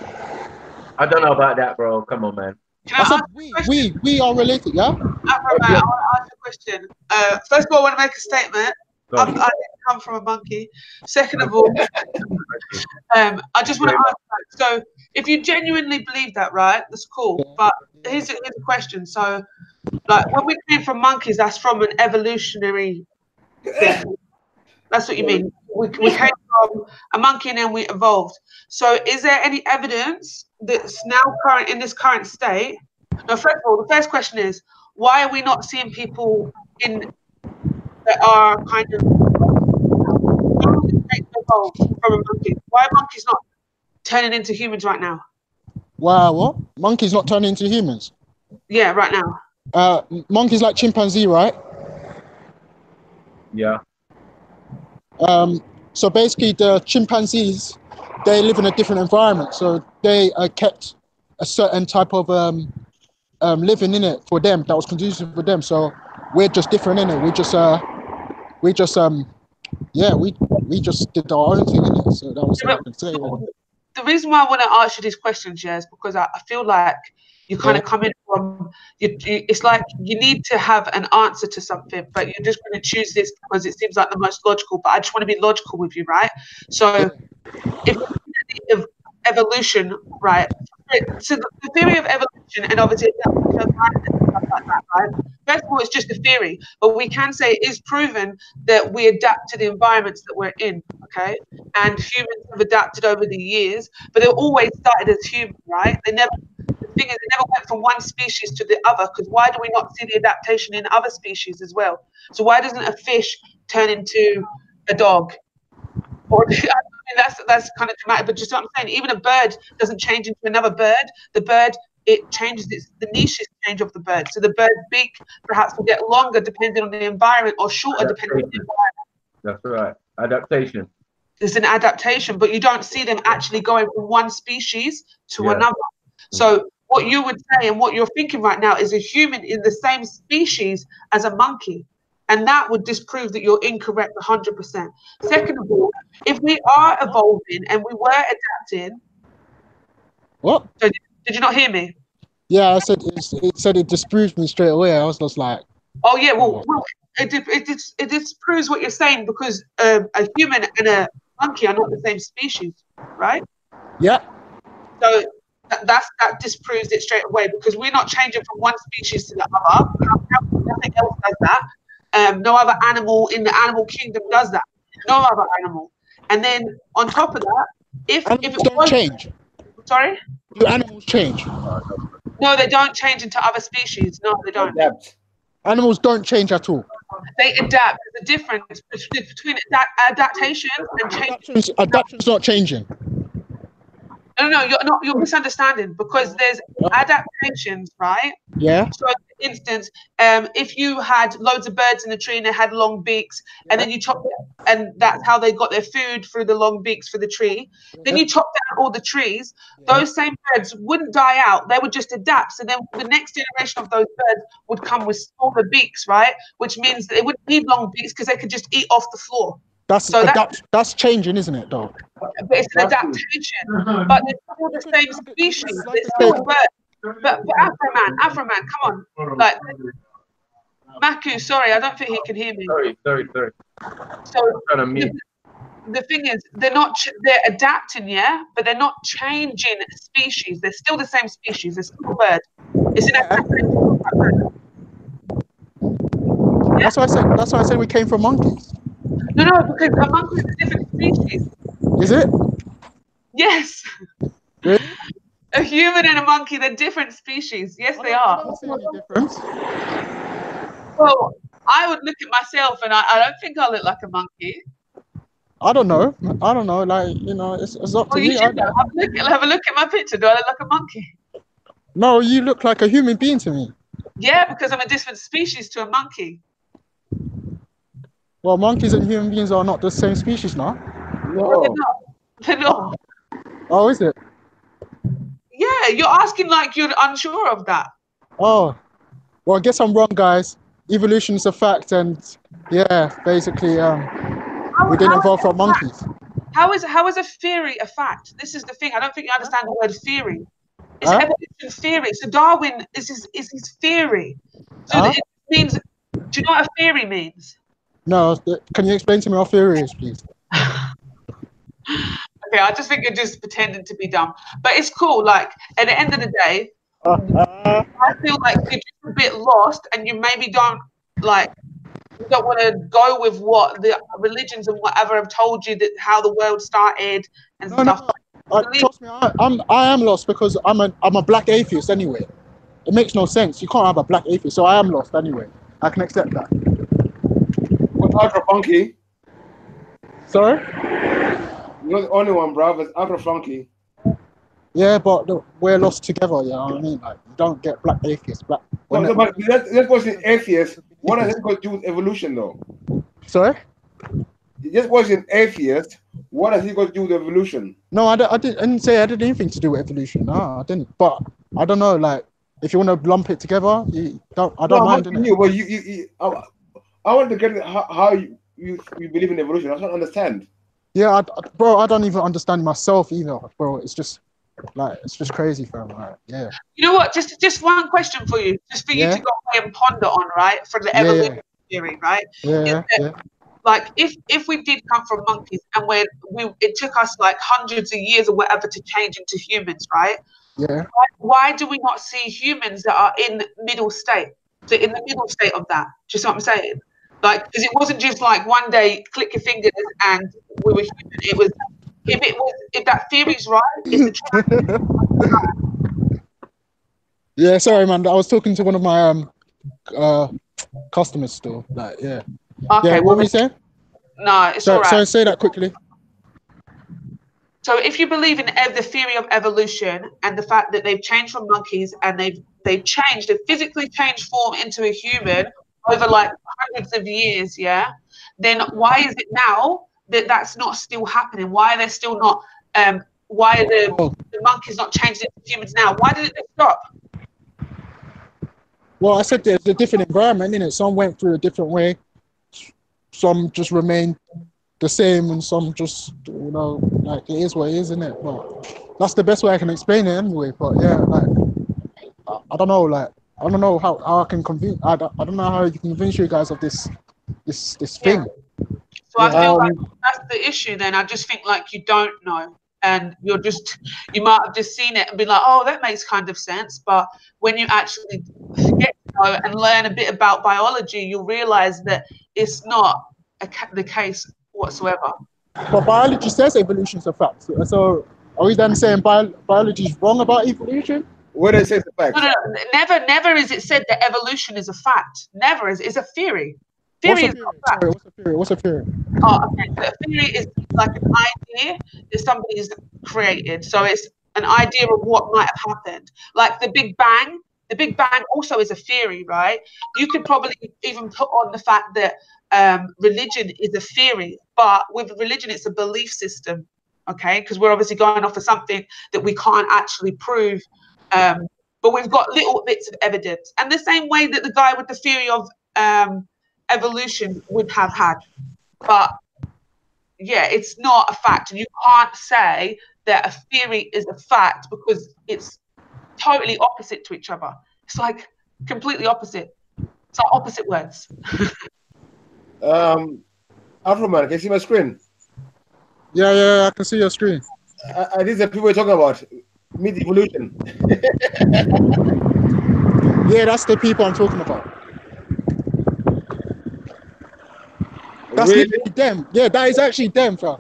I don't know about that, bro. Come on, man. I said we are related, yeah? I want to ask a question. First of all, I want to make a statement. I didn't come from a monkey. Second of all, I just want to ask that. So, if you genuinely believe that, right, that's cool. But here's a question. So, like, when we came from monkeys, that's from an evolutionary thing. That's what you mean. We came from a monkey and then we evolved. So, is there any evidence that's now current in this current state? Now, first of all, the first question is, why are we not seeing people that are kind of evolved from a monkey? Why are monkeys not turning into humans right now? Wow, what? Monkeys not turning into humans? Yeah, right now. Monkeys like chimpanzee, right? Yeah. So basically, the chimpanzees they live in a different environment, so they kept a certain type of living in it for them that was conducive for them. So we're just different in it. We just did our own thing in it. So that was what I can say. The reason why I want to ask you these questions, is because I feel like you kind of come in from, it's like you need to have an answer to something, but you're just going to choose this because it seems like the most logical, but I just want to be logical with you, right? So if of evolution, right? So the theory of evolution, and obviously stuff like that, right? First of all, it's just a theory, but we can say it is proven that we adapt to the environments that we're in, okay? And humans have adapted over the years, but they always started as human, right? The thing is, they never went from one species to the other, because why do we not see the adaptation in other species as well? So why doesn't a fish turn into a dog? Or that's kind of dramatic, but just what I'm saying, even a bird doesn't change into another bird. The bird, it changes, the niches change of the bird. So the bird's beak perhaps will get longer depending on the environment, or shorter depending on the environment. That's right. Adaptation. There's an adaptation, but you don't see them actually going from one species to another. So what you would say and what you're thinking right now is a human in the same species as a monkey. And that would disprove that you're incorrect 100%. Second of all, if we are evolving and we were adapting. What? So did you not hear me? Yeah, I said it said it disproved me straight away. I was just like, oh yeah, well it disproves what you're saying, because a human and a monkey are not the same species, right? Yeah. So that disproves it straight away, because we're not changing from one species to the other. Nothing else does that. No other animal in the animal kingdom does that. No other animal. And then on top of that, if it don't change. Sorry? Do animals change? No, they don't change into other species. No, they don't. Animals don't change at all. They adapt. There's a difference between adaptation and change. Adaptation's not changing. No, you're misunderstanding, because there's adaptations, right? Yeah. So, for instance, if you had loads of birds in the tree and they had long beaks, and then you chopped it, and that's how they got their food, through the long beaks for the tree. Then you chop down all the trees. Those same birds wouldn't die out. They would just adapt. So then the next generation of those birds would come with smaller beaks, right? Which means they wouldn't need long beaks, because they could just eat off the floor. That's changing, isn't it, though? But it's an adaptation. But they're still the same species. They're still birds. But Afro man, come on. Like, Maku, sorry, I don't think he can hear me. Sorry. So the thing is, they're adapting, yeah, but they're not changing species. They're still the same species. They're still a bird. It's an adaptation. Yeah? That's why I said we came from monkeys. No, because a monkey is a different species. Is it? Yes. Really? A human and a monkey, they're different species. Yes, they are. I don't see any difference. Well, I would look at myself, and I don't think I look like a monkey. I don't know. Like, you know, it's up to me. Have a look at my picture. Do I look like a monkey? No, you look like a human being to me. Yeah, because I'm a different species to a monkey. Well, monkeys and human beings are not the same species now. No. They're not. Oh, is it? Yeah, you're asking like you're unsure of that. Oh, well, I guess I'm wrong, guys. Evolution is a fact, and yeah, basically, we didn't evolve from monkeys. How is a theory a fact? This is the thing. I don't think you understand the word theory. It's evolution theory. So Darwin is his theory. So it means. Do you know what a theory means? No. Can you explain to me what theory is, please? Okay, I just think you're just pretending to be dumb. But it's cool. Like, at the end of the day, I feel like you're just a bit lost, and you maybe don't want to go with what the religions and whatever have told you, that how the world started and stuff. Trust me, I am lost, because I'm a black atheist anyway. It makes no sense. You can't have a black atheist, so I am lost anyway. I can accept that. What's Afro Funky? Sorry? You're the only one, bro. It's Afro Funky. Yeah, but we're lost together, you know what I mean? Like, you don't get black atheists. But that wasn't atheist. What has it got to do with evolution, though? Sorry? This wasn't atheist. What has he got to do with evolution? No, I didn't say I did anything to do with evolution. No, I didn't. But I don't know. Like, if you want to lump it together, I don't mind. I want to get how you believe in evolution. I don't understand. Yeah, bro, I don't even understand myself either, bro. It's just crazy, fam. Like, yeah. You know what? Just one question for you, just for you to go away and ponder on, right? From the evolution theory, right? Yeah. Like, if we did come from monkeys and it took us like hundreds of years or whatever to change into humans, right? Yeah. Why do we not see humans that are in middle state? So in the middle state of that, just what I'm saying. Like, because it wasn't just like one day click your fingers and we were human. It was if that theory's right, it's the Yeah, sorry, man. I was talking to one of my customers still. Like, yeah. Okay. Yeah, what were you saying? No, it's all right. So say that quickly. So if you believe in the theory of evolution and the fact that they've changed from monkeys and they've physically changed form into a human over like hundreds of years, yeah, then why is it now that that's not still happening? Why are they still not? Why are the monkeys not changed into humans now? Why did it stop? Well, I said there's a different environment, innit? Some went through a different way. Some just remained the same, and some just, like it is what it is, isn't it? But that's the best way I can explain it anyway. But yeah, like I don't know, like I don't know how I can convince. I don't know how you can convince you guys of this thing. So I feel like that's the issue. Then I just think like you don't know, and you might have just seen it and be like, oh, that makes kind of sense. But when you actually get to know and learn a bit about biology, you'll realize that it's not the case whatsoever. But biology says evolution is a fact. So are we then saying biology is wrong about evolution? What does it say it's a fact? No, never is it said that evolution is a fact. Never is. It's a theory. Theory is not a fact. What's a theory? Oh, okay. So a theory is like an idea that somebody's created. So it's an idea of what might have happened. Like the Big Bang. The Big Bang also is a theory, right? You could probably even put on the fact that religion is a theory, but with religion, it's a belief system, okay? Because we're obviously going off of something that we can't actually prove, but we've got little bits of evidence. And the same way that the guy with the theory of evolution would have had. But yeah, it's not a fact. And you can't say that a theory is a fact because it's totally opposite to each other. It's like completely opposite. It's like opposite words. Afroman, can you see my screen? Yeah, I can see your screen. These are people we're talking about. Mid evolution. Yeah, that's the people I'm talking about. That's literally them. Yeah, that is actually them, fam.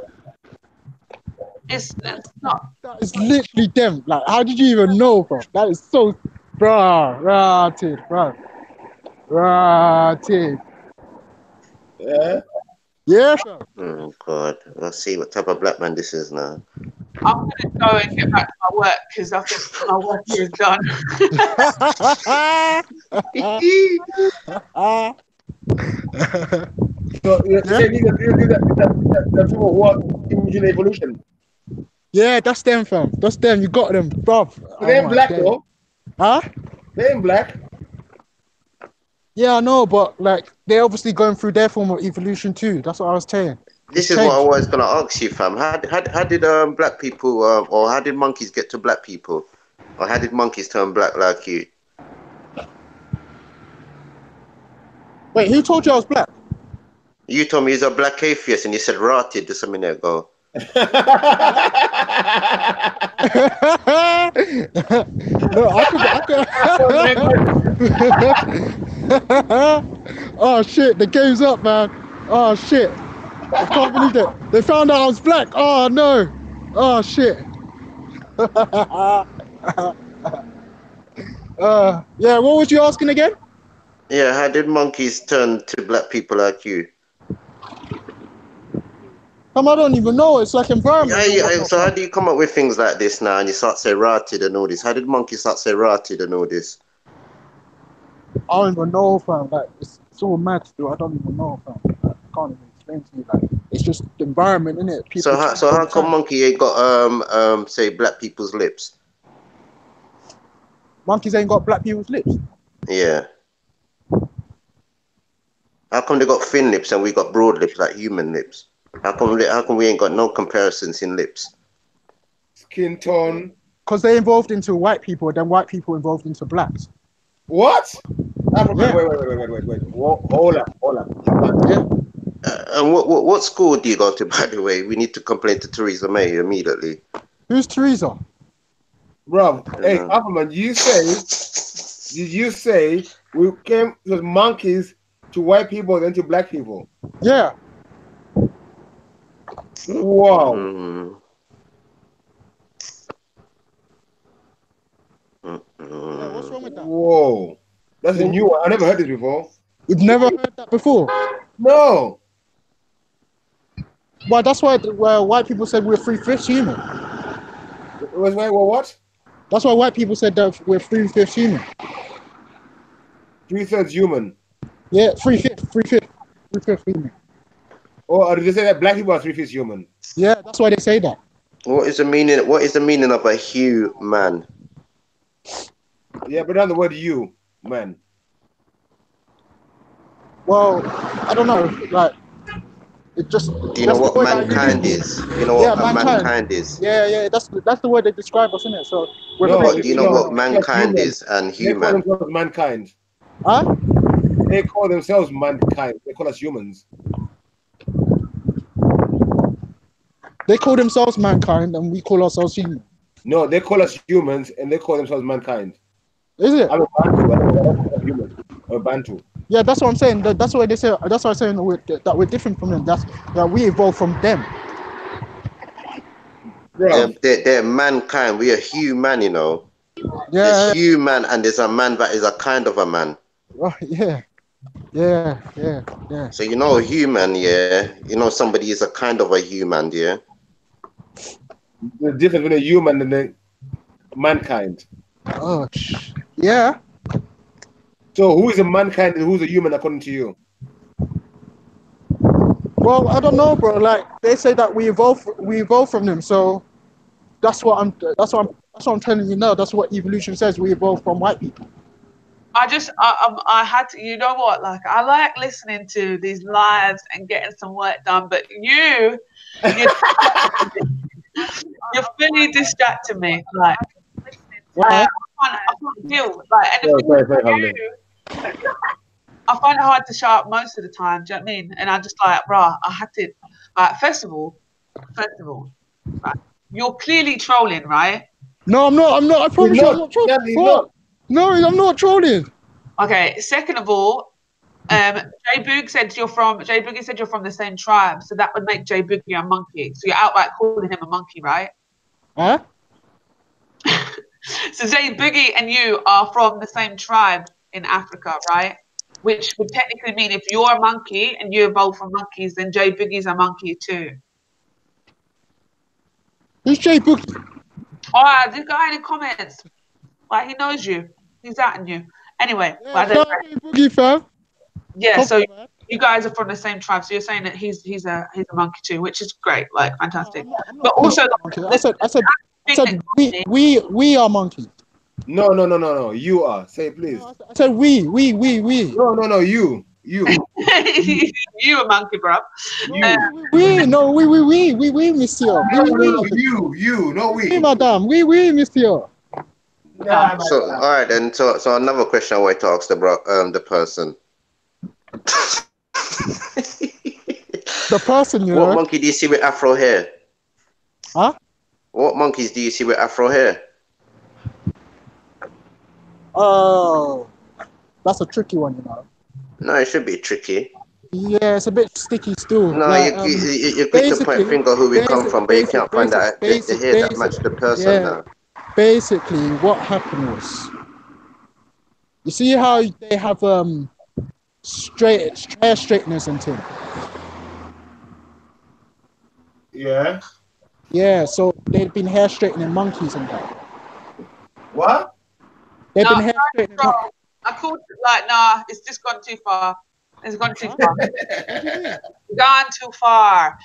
It's not. That is literally them. Like, how did you even know, bro? That is so, rotted. Yeah. Yeah, fam. Oh God, let's see what type of black man this is now. I'm gonna go and get back to my work because I think my work here is done. So you're saying these are people who are in evolution? Yeah, that's them, fam. That's them. You got them, bruv. They ain't black, though. Huh? They ain't black. Yeah, I know, but like they're obviously going through their form of evolution too. That's what I was saying. This is what I was gonna ask you, fam. How did black people or how did monkeys get to black people, or how did monkeys turn black like you? Wait, who told you I was black? You told me he's a black atheist, and you said rotted just a minute ago. No, I could. Oh shit, the game's up, man. Oh shit. I can't believe it. They found out I was black. Oh no. Oh shit. Yeah, what was you asking again? Yeah, how did monkeys turn to black people like you? I don't even know. It's like environment. Yeah. So how do you come up with things like this now and you start saying rotted and all this? How did monkeys start saying rotted and all this? I don't even know, fam. Like, it's all mad still. I don't even know, fam. I can't even explain to you. Like, it's just the environment, innit? People. So how come monkey ain't got say black people's lips? Monkeys ain't got black people's lips. Yeah. How come they got thin lips and we got broad lips like human lips? How come we ain't got no comparisons in lips? Skin tone. Because they evolved into white people, then white people evolved into blacks. What? Yeah. Wait. Hold up. Yeah. And what school do you go to, by the way? We need to complain to Theresa May immediately. Who's Theresa? Bro, hey, Appleman, did you say we came with monkeys to white people then to black people? Yeah. Wow. Yeah, what's wrong with that? Whoa. That's a new one. I never heard this before. You've never heard that before? No. Well, that's why white people said we're three-fifths human. What? That's why white people said that we're three-fifths human. 3/3 human. Yeah, three-fifths human. Or did they say that black people are 3/5 human? Yeah, that's why they say that. What is the meaning of a human? Yeah, but not the word you, man. Well, I don't know. Like, it just. Do you know what mankind is? You know what mankind is? Yeah. That's the word they describe us, isn't it? So. Do you know what mankind is and human? They call themselves mankind. Huh? They call themselves mankind. They call us humans. They call themselves mankind, and we call ourselves human. No, they call us humans, and they call themselves mankind. Is it? I'm a Bantu. Human. I'm a Bantu. Yeah, that's what I'm saying. That's why they say. That's why I'm saying that we're different from them. That we evolved from them. They're mankind. We are human, you know. Yeah. There's human, and there's a man that is a kind of a man. Oh, yeah. So you know a human, yeah. You know somebody is a kind of a human, yeah. The difference between a human and the mankind. Oh, yeah. So who is a mankind and who's a human according to you? Well, I don't know, bro. Like they say that we evolved from them. So that's what I'm telling you now. That's what evolution says. We evolved from white people. I had to, you know what? Like I like listening to these lives and getting some work done, but you're fully distracting me. Like I can't deal. Like I find it hard to shut up most of the time. Do you know what I mean? And I just like, I had to. First of all, right, you're clearly trolling, right? No, I'm not. I promise you, I'm not trolling. No, I'm not trolling. Okay. Second of all, Jay Boogie said you're from the same tribe, so that would make Jay Boogie a monkey. So you're outright calling him a monkey, right? Huh? So Jay Boogie and you are from the same tribe in Africa, right? Which would technically mean if you're a monkey and you evolved from monkeys, then Jay Boogie's a monkey too. Who's Jay Boogie? All right, this guy in the comments. Like he knows you. He's at you. Anyway. Boogie, fam. Yeah, so you guys are from the same tribe. So you're saying that he's a monkey too, which is great, like fantastic. But also I said we are monkeys. No. You are. Say it, please. I said we. No. You. You a monkey, bro. We, monsieur. You, no we. Oui, madame. Oui, monsieur. So all right then. So another question I want to ask the person. The person, you know. What monkey do you see with afro hair? Huh? What monkeys do you see with afro hair? Oh, that's a tricky one, you know. No, it should be tricky. Yeah, it's a bit sticky still. No, like, you quick to point finger who we come from, but you can't find that the hair that match the person now. Basically, what happened was, you see how they have hair straighteners and things. Yeah. Yeah, so they've been hair straightening monkeys and that. What? They've been hair straightening. I called nah, it's just gone too far. It's gone too far. Gone too far.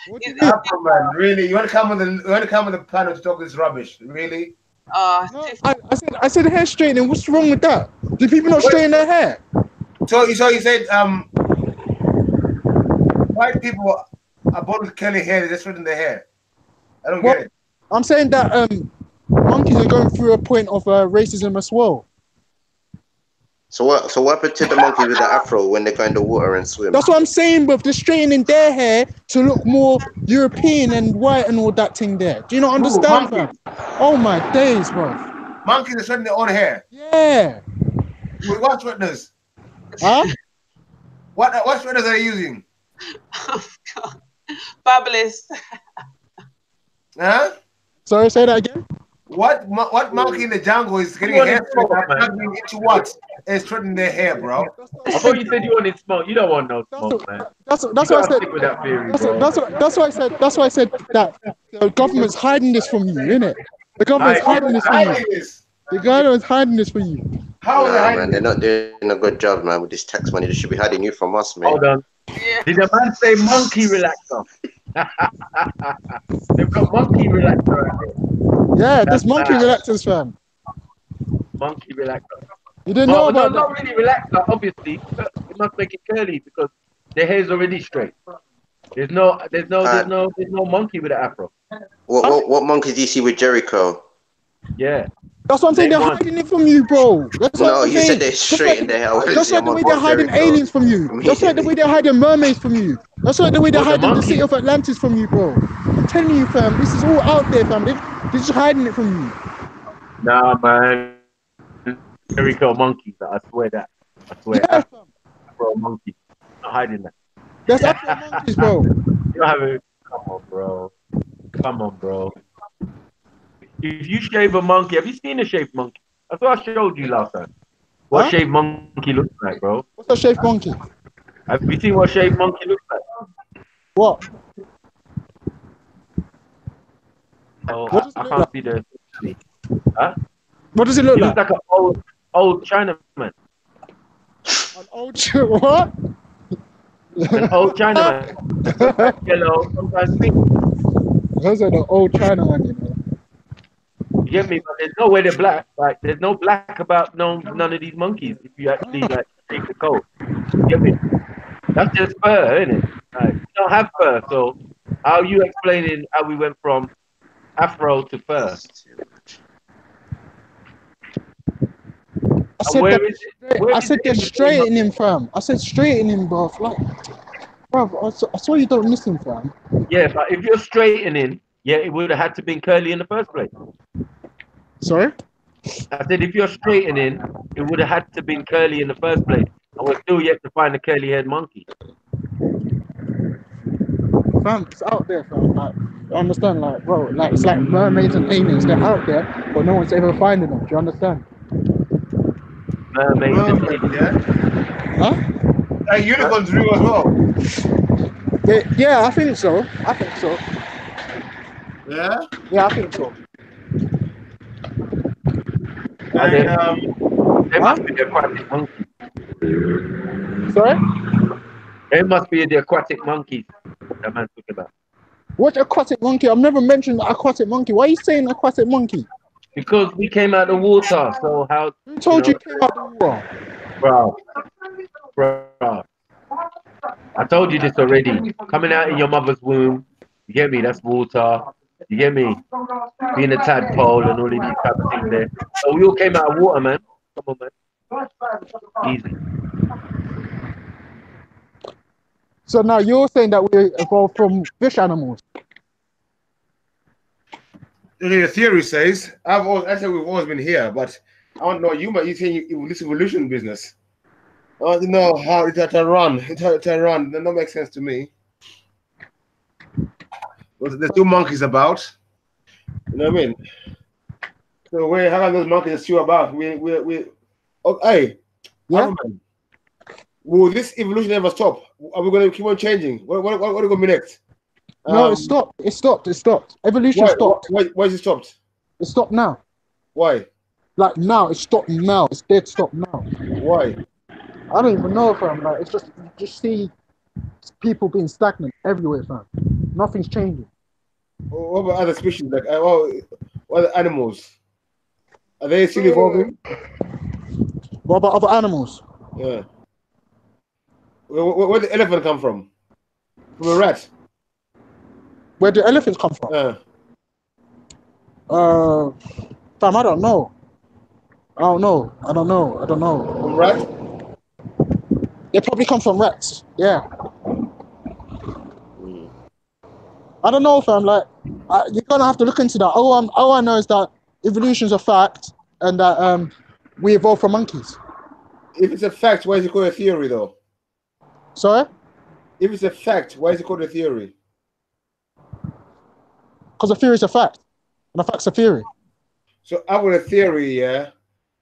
Afro man, really? You want to come on the panel to talk this rubbish? Really? I said hair straightening. What's wrong with that? Do people not straighten their hair? So you said white people are born with curly hair, they just straighten their hair. I don't get it. I'm saying that monkeys are going through a point of racism as well. So what happened to the monkeys with the afro when they go in the water and swim? That's what I'm saying, bro. They're straightening their hair to look more European and white and all that thing there. Do you not understand that? Oh my days, bro. Monkeys are straightening their own hair. Yeah. With what straighteners? Huh? What straighteners are they using? Oh God. Fabulous. Huh? Sorry, say that again. What monkey in the jungle is getting hair straightened into what? And straightening their hair, bro. I thought you said you wanted smoke. You don't want no smoke, man. That's what I said. That's why I said that the government's hiding this from you, innit? The government's hiding this from you. The government's hiding this for you. Man, they're not doing a good job, man, with this tax money. They should be hiding you from us, man. Hold on. Did the man say monkey relaxer? They've got monkey relaxer out there. Yeah, this monkey relaxers, fam. Monkey relaxer. You didn't know about that? Not really relaxer, obviously. But it must make it curly because their hair's already straight. There's no monkey with an afro. What monkey do you see with Jericho? Yeah. That's what I'm saying. They're hiding it from you, bro. No, you said they straighten their hair. That's like the way they're hiding aliens from you. That's like the way they're hiding mermaids from you. That's like the way they're hiding the city of Atlantis from you, bro. I'm telling you, fam. This is all out there, fam. They're just hiding it from you. Nah, man. Jericho monkeys. I swear that. I swear. Yeah, Afro monkey. Not hiding that. That's Afro monkeys, bro. You don't have a. Come on, bro. Come on, bro. If you shave a monkey, have you seen a shaved monkey? That's what I showed you last time. What shaved monkey looks like, bro? What's a shaved monkey? Have you seen what shaved monkey looks like? What? Oh, What does it I look can't like? see the. Huh? What does it look He like? looks like an old Chinaman. An old what? An old Chinaman. Yellow, sometimes pink. Those are the old China one, you know. You get me? But there's no way they're black. Like, there's no black about none of these monkeys. If you actually like take the coat, you get me? That's just fur, isn't it? Like, we don't have fur, so how are you explaining how we went from afro to fur? I said they're straightening him, fam. I said straightening him, bro. Like, bro, I swear you don't listen, fam. Yeah, but if you're straightening, yeah, it would have had to been curly in the first place. Sorry? I said if you're straightening, it would have had to been curly in the first place. And we're still yet to find a curly-haired monkey. Fam, it's out there, fam. Like, you understand? Like, bro, like it's like mermaids and aliens. They're out there, but no one's ever finding them. Do you understand? Mermaids and aliens, yeah? Huh? Unicorns real as well. Yeah, I think so. Yeah? Yeah, I think so. And, they must be the aquatic monkeys. Sorry? They must be the aquatic monkeys that man's talking about. What aquatic monkey? I've never mentioned aquatic monkey. Why are you saying aquatic monkey? Because we came out of the water, so how... Who told you came out of the water? Bro. I told you this already. Coming out in your mother's womb, you get me? That's water. You get me? Being a tadpole and all of these type of things there. So we all came out of water, man. Come on, man. Easy. So now you're saying that we evolved from fish animals? The theory says, I said we've always been here, but I don't know, you think this evolution business. I want to know how it had to run. It had to run. That don't make sense to me. There's two monkeys about. You know what I mean? So how come those monkeys are still about? Hey, yeah. Will this evolution ever stop? Are we going to keep on changing? What are going to be next? No, it stopped. It stopped. Evolution stopped. Why is it stopped? It stopped now. Why? Like now, it stopped now. It's dead stop now. Why? I don't even know, fam. Like it's just just see people being stagnant everywhere, fam. Nothing's changing. What about other species? Like, what are animals? Are they still evolving? What about other animals? Yeah. Where did the elephant come from? From a rat. Where do elephants come from? Fam, I don't know. I don't know. From rat? They probably come from rats. Yeah. I don't know, fam. Like, you're gonna have to look into that. All I know is that evolution's a fact, and that we evolved from monkeys. If it's a fact, why is it called a theory, though? Sorry? If it's a fact, why is it called a theory? Because a theory is a fact, and a fact's a theory. So I've got a theory, yeah.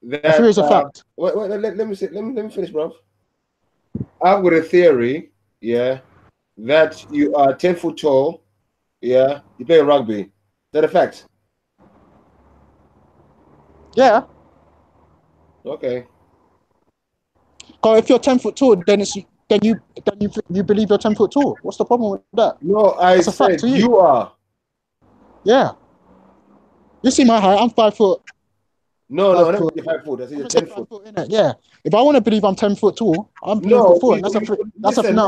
That, a theory is a fact. Wait, let me finish, bro. I've got a theory, yeah, that you are 10 foot tall, yeah, you play rugby. Is that a fact? Yeah. Okay. Because if you're 10 foot tall, then you believe you're 10 foot tall. What's the problem with that? No, I said you are. Yeah. You see my height, I'm 5 foot. No, I don't think you're 5 foot. I said you're 10 foot. Yeah. If I want to believe I'm 10 foot tall, I'm 10 foot tall.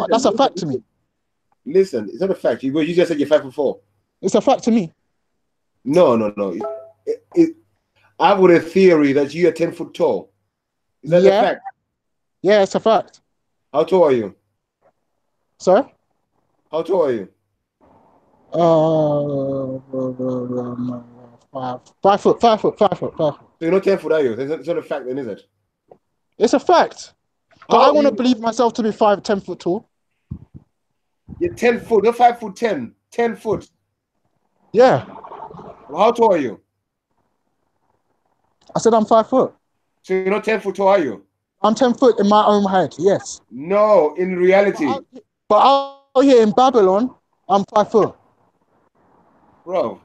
That's a fact to me. Listen, it's not a fact. You just said you're 5 foot 4. It's a fact to me. No. I've got a theory that you are 10 foot tall. Is that a fact? Yeah, it's a fact. How tall are you? Sorry? How tall are you? 5 foot. So you're not 10 foot, are you? It's not a fact then, is it? It's a fact. So I want to believe myself to be 10 foot tall. You're 10 foot, not 5 foot 10. 10 foot. Yeah. Well, how tall are you? I said I'm 5 foot. So you're not 10 foot tall, are you? I'm 10 foot in my own head, yes. No, in reality. But out here in Babylon, I'm 5 foot. Bro.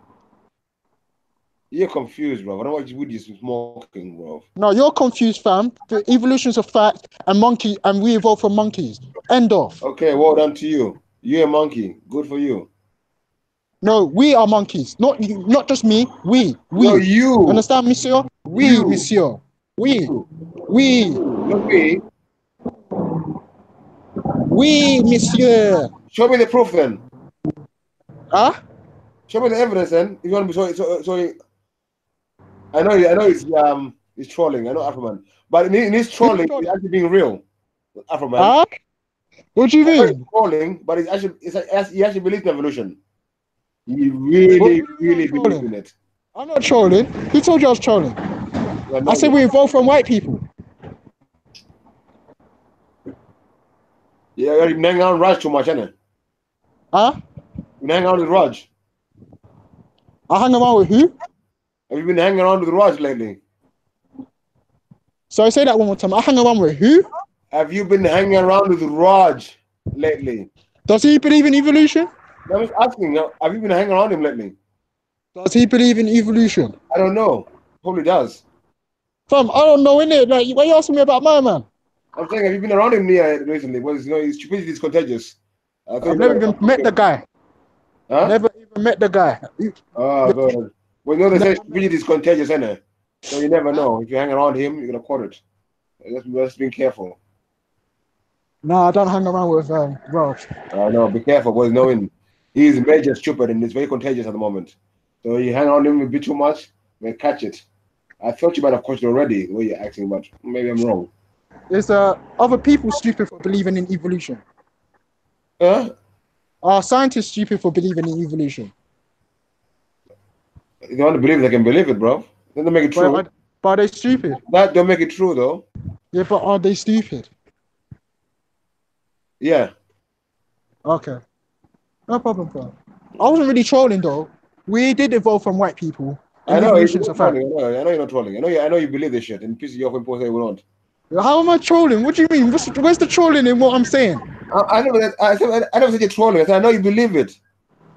You're confused, bro. I don't want you with this smoking, bro. No, you're confused, fam. The evolution's a fact, and we evolved from monkeys. End of. Okay, well done to you. You're a monkey. Good for you. No, we are monkeys. Not just me. We. No, you. Understand, monsieur? We, monsieur. We. Not me. We, monsieur. Show me the proof then. Huh? Show me the evidence then. If you want to be so I know it's trolling. I know Afroman, but in his trolling, he's actually being real. Afroman. Huh? What do you mean? Trolling, but he actually believes in evolution. He really believes in it. I'm not trolling. Who told you I was trolling? I said we evolved from white people. Yeah, you're hanging around Raj too much, isn't it? Huh? You hang around with Raj. I hang around with who? Have you been hanging around with Raj lately? Sorry, say that one more time. I hang around with who? Have you been hanging around with Raj lately? Does he believe in evolution? I was asking, have you been hanging around him lately? Does he believe in evolution? I don't know. Probably does. Fam, I don't know, innit? Like, why are you asking me about my man? I'm saying, have you been around him recently? Because, his stupidity is contagious. I've never even met the guy. Huh? Never even met the guy. Oh, God. Well, they say stupidity is contagious, isn't it? So you never know. If you hang around him, you're going to quote it. Just be careful. No, I don't hang around with Raj. No, be careful, boys. Knowing he's major stupid and it's very contagious at the moment. So you hang around him a bit too much, you may catch it. I thought you might have caught it already, the way you're acting, but maybe I'm wrong. Is other people stupid for believing in evolution? Huh? Are scientists stupid for believing in evolution? If they want to believe it, they can believe it, bro. That don't make it true. But are they stupid? That don't make it true, though. Yeah, but are they stupid? Yeah. Okay. No problem, bro. I wasn't really trolling, though. We did evolve from white people. I know you're not trolling. I know you're not trolling. I know you believe this shit and piss you off when people say we don't. How am I trolling? What do you mean? Where's the trolling in what I'm saying? I know that. I never said you're trolling. I said I know you believe it.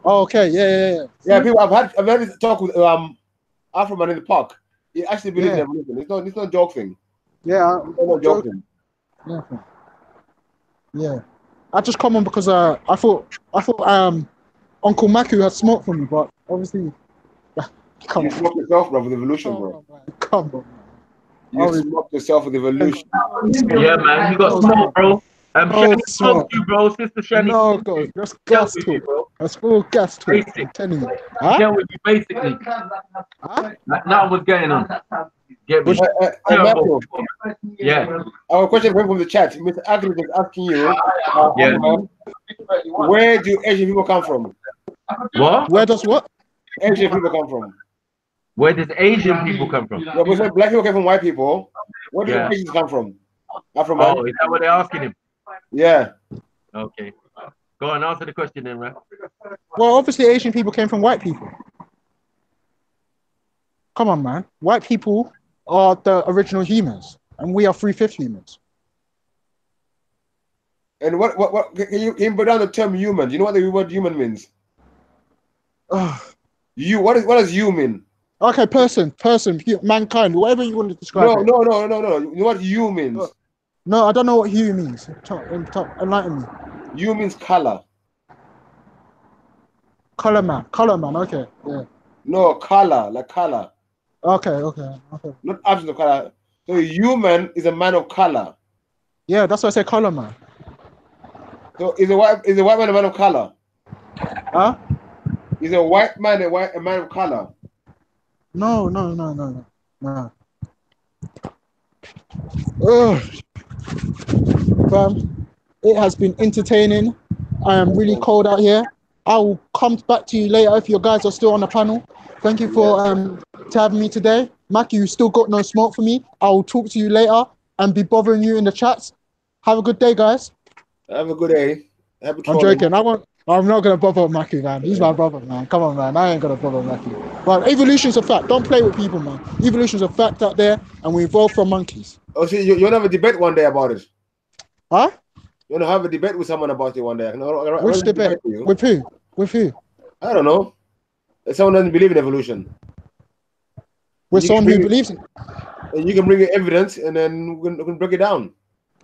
Oh, okay. Yeah. Yeah, people. I've had this talk with Afroman in the park. He actually believes in evolution. It's not a joke thing. Yeah. It's not a joke thing. Yeah. I just come on because I thought Uncle Maku had smoke for me, but obviously, you smoked yourself, bro, with evolution, bro. Come on, man. You smoked yourself with evolution. Yeah, man, you got smoke, bro. Shani smoked you, bro. Sister Shani. No, God, that's gas talk, bro. That's full gas talk. I'm telling you. Huh? Get with you, basically. Huh? Now what's going on? Get with Matthew, yeah. Our question came from the chat. Mr. Agnes is asking you, where do Asian people come from? What? Where does what? Asian people come from. Where does Asian people come from? Yeah, we said black people came from white people. Where do Asians come from? Afro man. Oh, is that what they're asking him? Yeah. Okay. Go on, answer the question then, right? Well, obviously Asian people came from white people. Come on, man. White people are the original humans, and we are 3/5 humans. And what can you break down the term human? Do you know what the word human means? What does you mean? Okay, person, mankind, whatever you want to describe. No. You know what you means? No, I don't know what hue means. Enlighten me. Hue means color. Color man. Okay. Yeah. No, color, like color. Okay. Not absence of color. So human is a man of color. Yeah, that's why I say color man. So is a white man a man of color? Huh? Is a white man a man of color? No. Fam, it has been entertaining. I am really cold out here. I will come back to you later if you guys are still on the panel. Thank you for having me today. Mackie, you still got no smoke for me. I will talk to you later and be bothering you in the chats. Have a good day, guys. Have a good day. I'm joking. I'm not gonna bother Mackie, man. He's my brother, man. Come on, man. I ain't gonna bother Mackie. But evolution's a fact. Don't play with people, man. Evolution's a fact out there, and we evolved from monkeys. Oh, see, you'll have a debate one day about it. Huh? You want to have a debate with someone about it one day? Which debate? With who? With who? I don't know. If someone doesn't believe in evolution. With someone who believes in. And you can bring your evidence, and then we can break it down.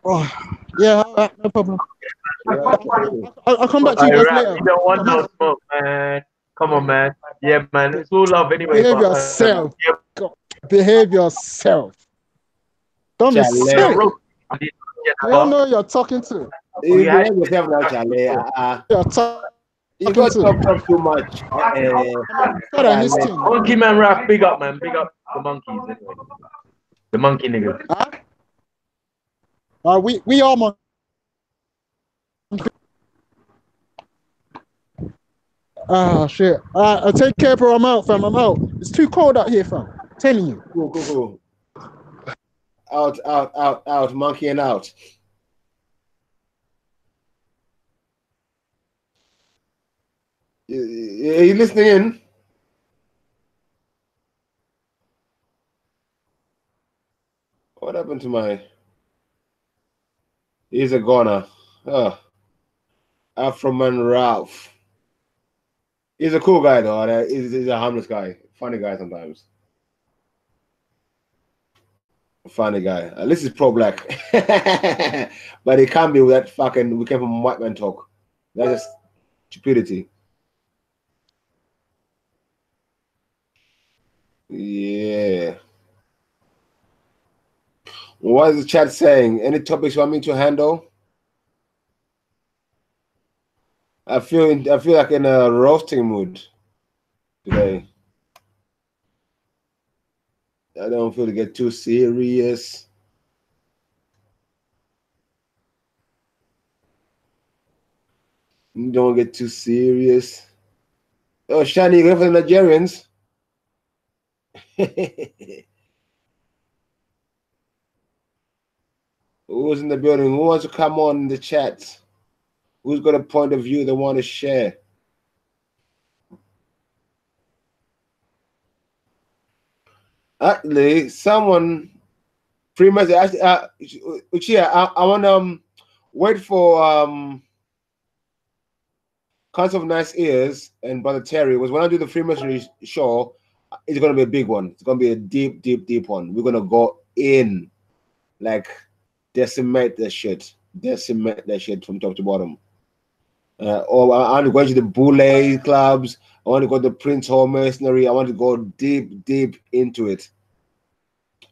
Oh, yeah, no problem. I'll come back to you guys later. You don't want no smoke, man. Come on, man. Yeah, man. It's all love anyway. Behave yourself. Behave yourself. Don't be silly. You don't know who you're talking to. You behave yourself now, Charlie. You got to talk too much. Monkey man rap, big up, man. Big up the monkeys anyway. The monkey niggas. We are monkeys. Shit. Take care, bro. I'm out, fam. I'm out. It's too cold out here, fam. I'm telling you. Cool. Out. Monkey and out. You listening in? What happened to my... He's a goner. Afroman Ralph. He's a cool guy, though. He's a harmless guy. Funny guy sometimes. Funny guy. At least he's pro-black. But he can't be with that fucking... We came from white man talk. That's just stupidity. Yeah. What is the chat saying? Any topics you want me to handle? I feel like in a roasting mood today. I don't feel to get too serious. Don't get too serious. Oh, Shani, you're going for the Nigerians. Who's in the building? Who wants to come on in the chat? Who's got a point of view they want to share? Actually, someone pretty much Uchia, I want to wait for Council of Nice Ears and Brother Terry. Was when I do the Freemasonry show, it's going to be a big one. It's going to be a deep one. We're going to go in, like decimate the shit. decimate that shit from top to bottom. Or I want to go into the Boule clubs. I want to go to the Prince Hall Masonry. I want to go deep into it.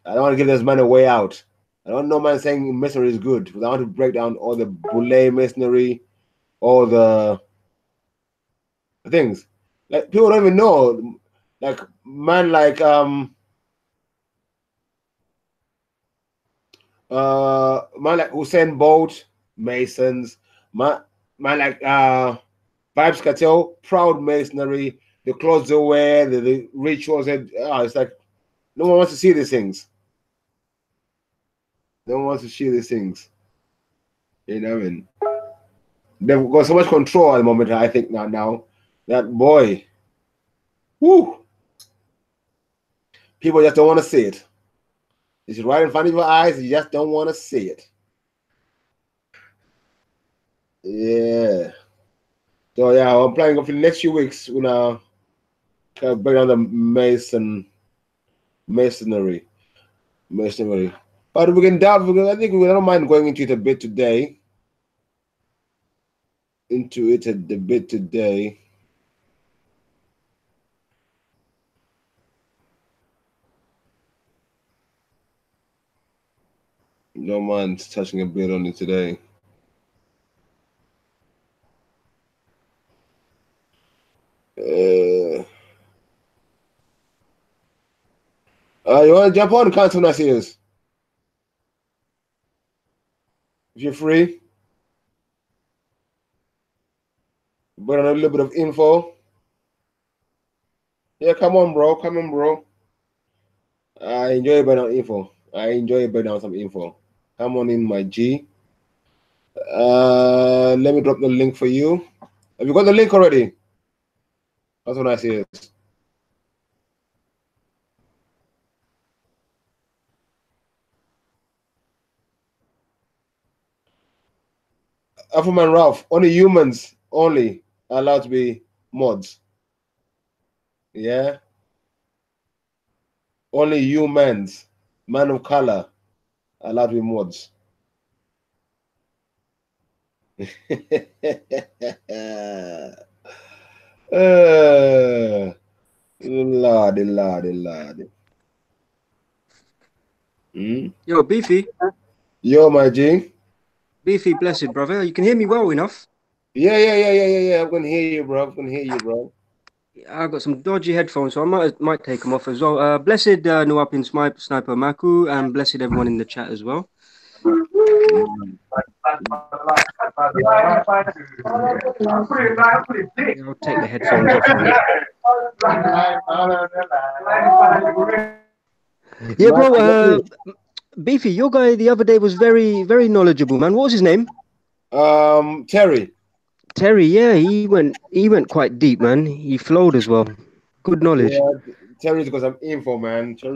I don't want to give this man a way out. I don't know man saying masonry is good, but I want to break down all the Boule Masonry, all the things. Like people don't even know. Like man like man like Usain Bolt, Masons, man like Vibes Cartel, proud masonry, the clothes they wear, the rituals, it's like no one wants to see these things. No one wants to see these things. You know what I mean? They've got so much control at the moment, I think now. That boy. Woo! People just don't want to see it. It's right in front of your eyes, you just don't want to see it. Yeah. So yeah, I'm planning for the next few weeks. We're gonna break down the masonry. But we can I think we don't mind going into it a bit today. No mind touching a bit on it today. You want to jump on Council Nasirs? If you're free, but on a little bit of info. Yeah, come on, bro. I enjoy being on info. Some info. Come on in, my G. Let me drop the link for you. Have you got the link already? That's what I see it. Afroman Ralph, only humans only are allowed to be mods. Yeah. Only humans, man of color, are allowed to be mods. Lordy. Yo, Beefy. Yo, my G. Beefy, blessed brother. You can hear me well enough? Yeah. I'm gonna hear you, bro. I've got some dodgy headphones, so I might take them off as well. Blessed Nuapin Sniper Maku, and blessed everyone in the chat as well. I'll take the headphones off. Yeah, bro. Beefy, your guy the other day was very, very knowledgeable, man. What was his name? Terry. Terry, yeah, he went quite deep, man. He flowed as well. Good knowledge. Yeah, Terry's got some info, man. He's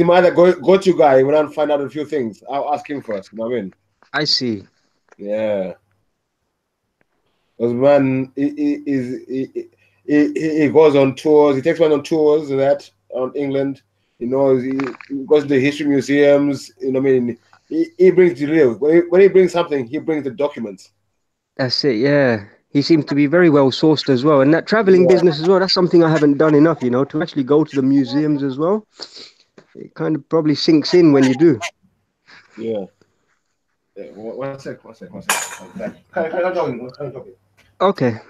my other go-to guy. We don't find out a few things. I'll ask him first. You know what I mean? I see. Yeah. Because man, he goes on tours. He takes one on tours on England. You know, he goes to the history museums. You know what I mean? He brings the real. When he brings something, he brings the documents. That's it, yeah. He seems to be very well sourced as well. And that traveling business as well, that's something I haven't done enough, you know, to actually go to the museums as well. It kind of probably sinks in when you do. Yeah. One sec. Okay.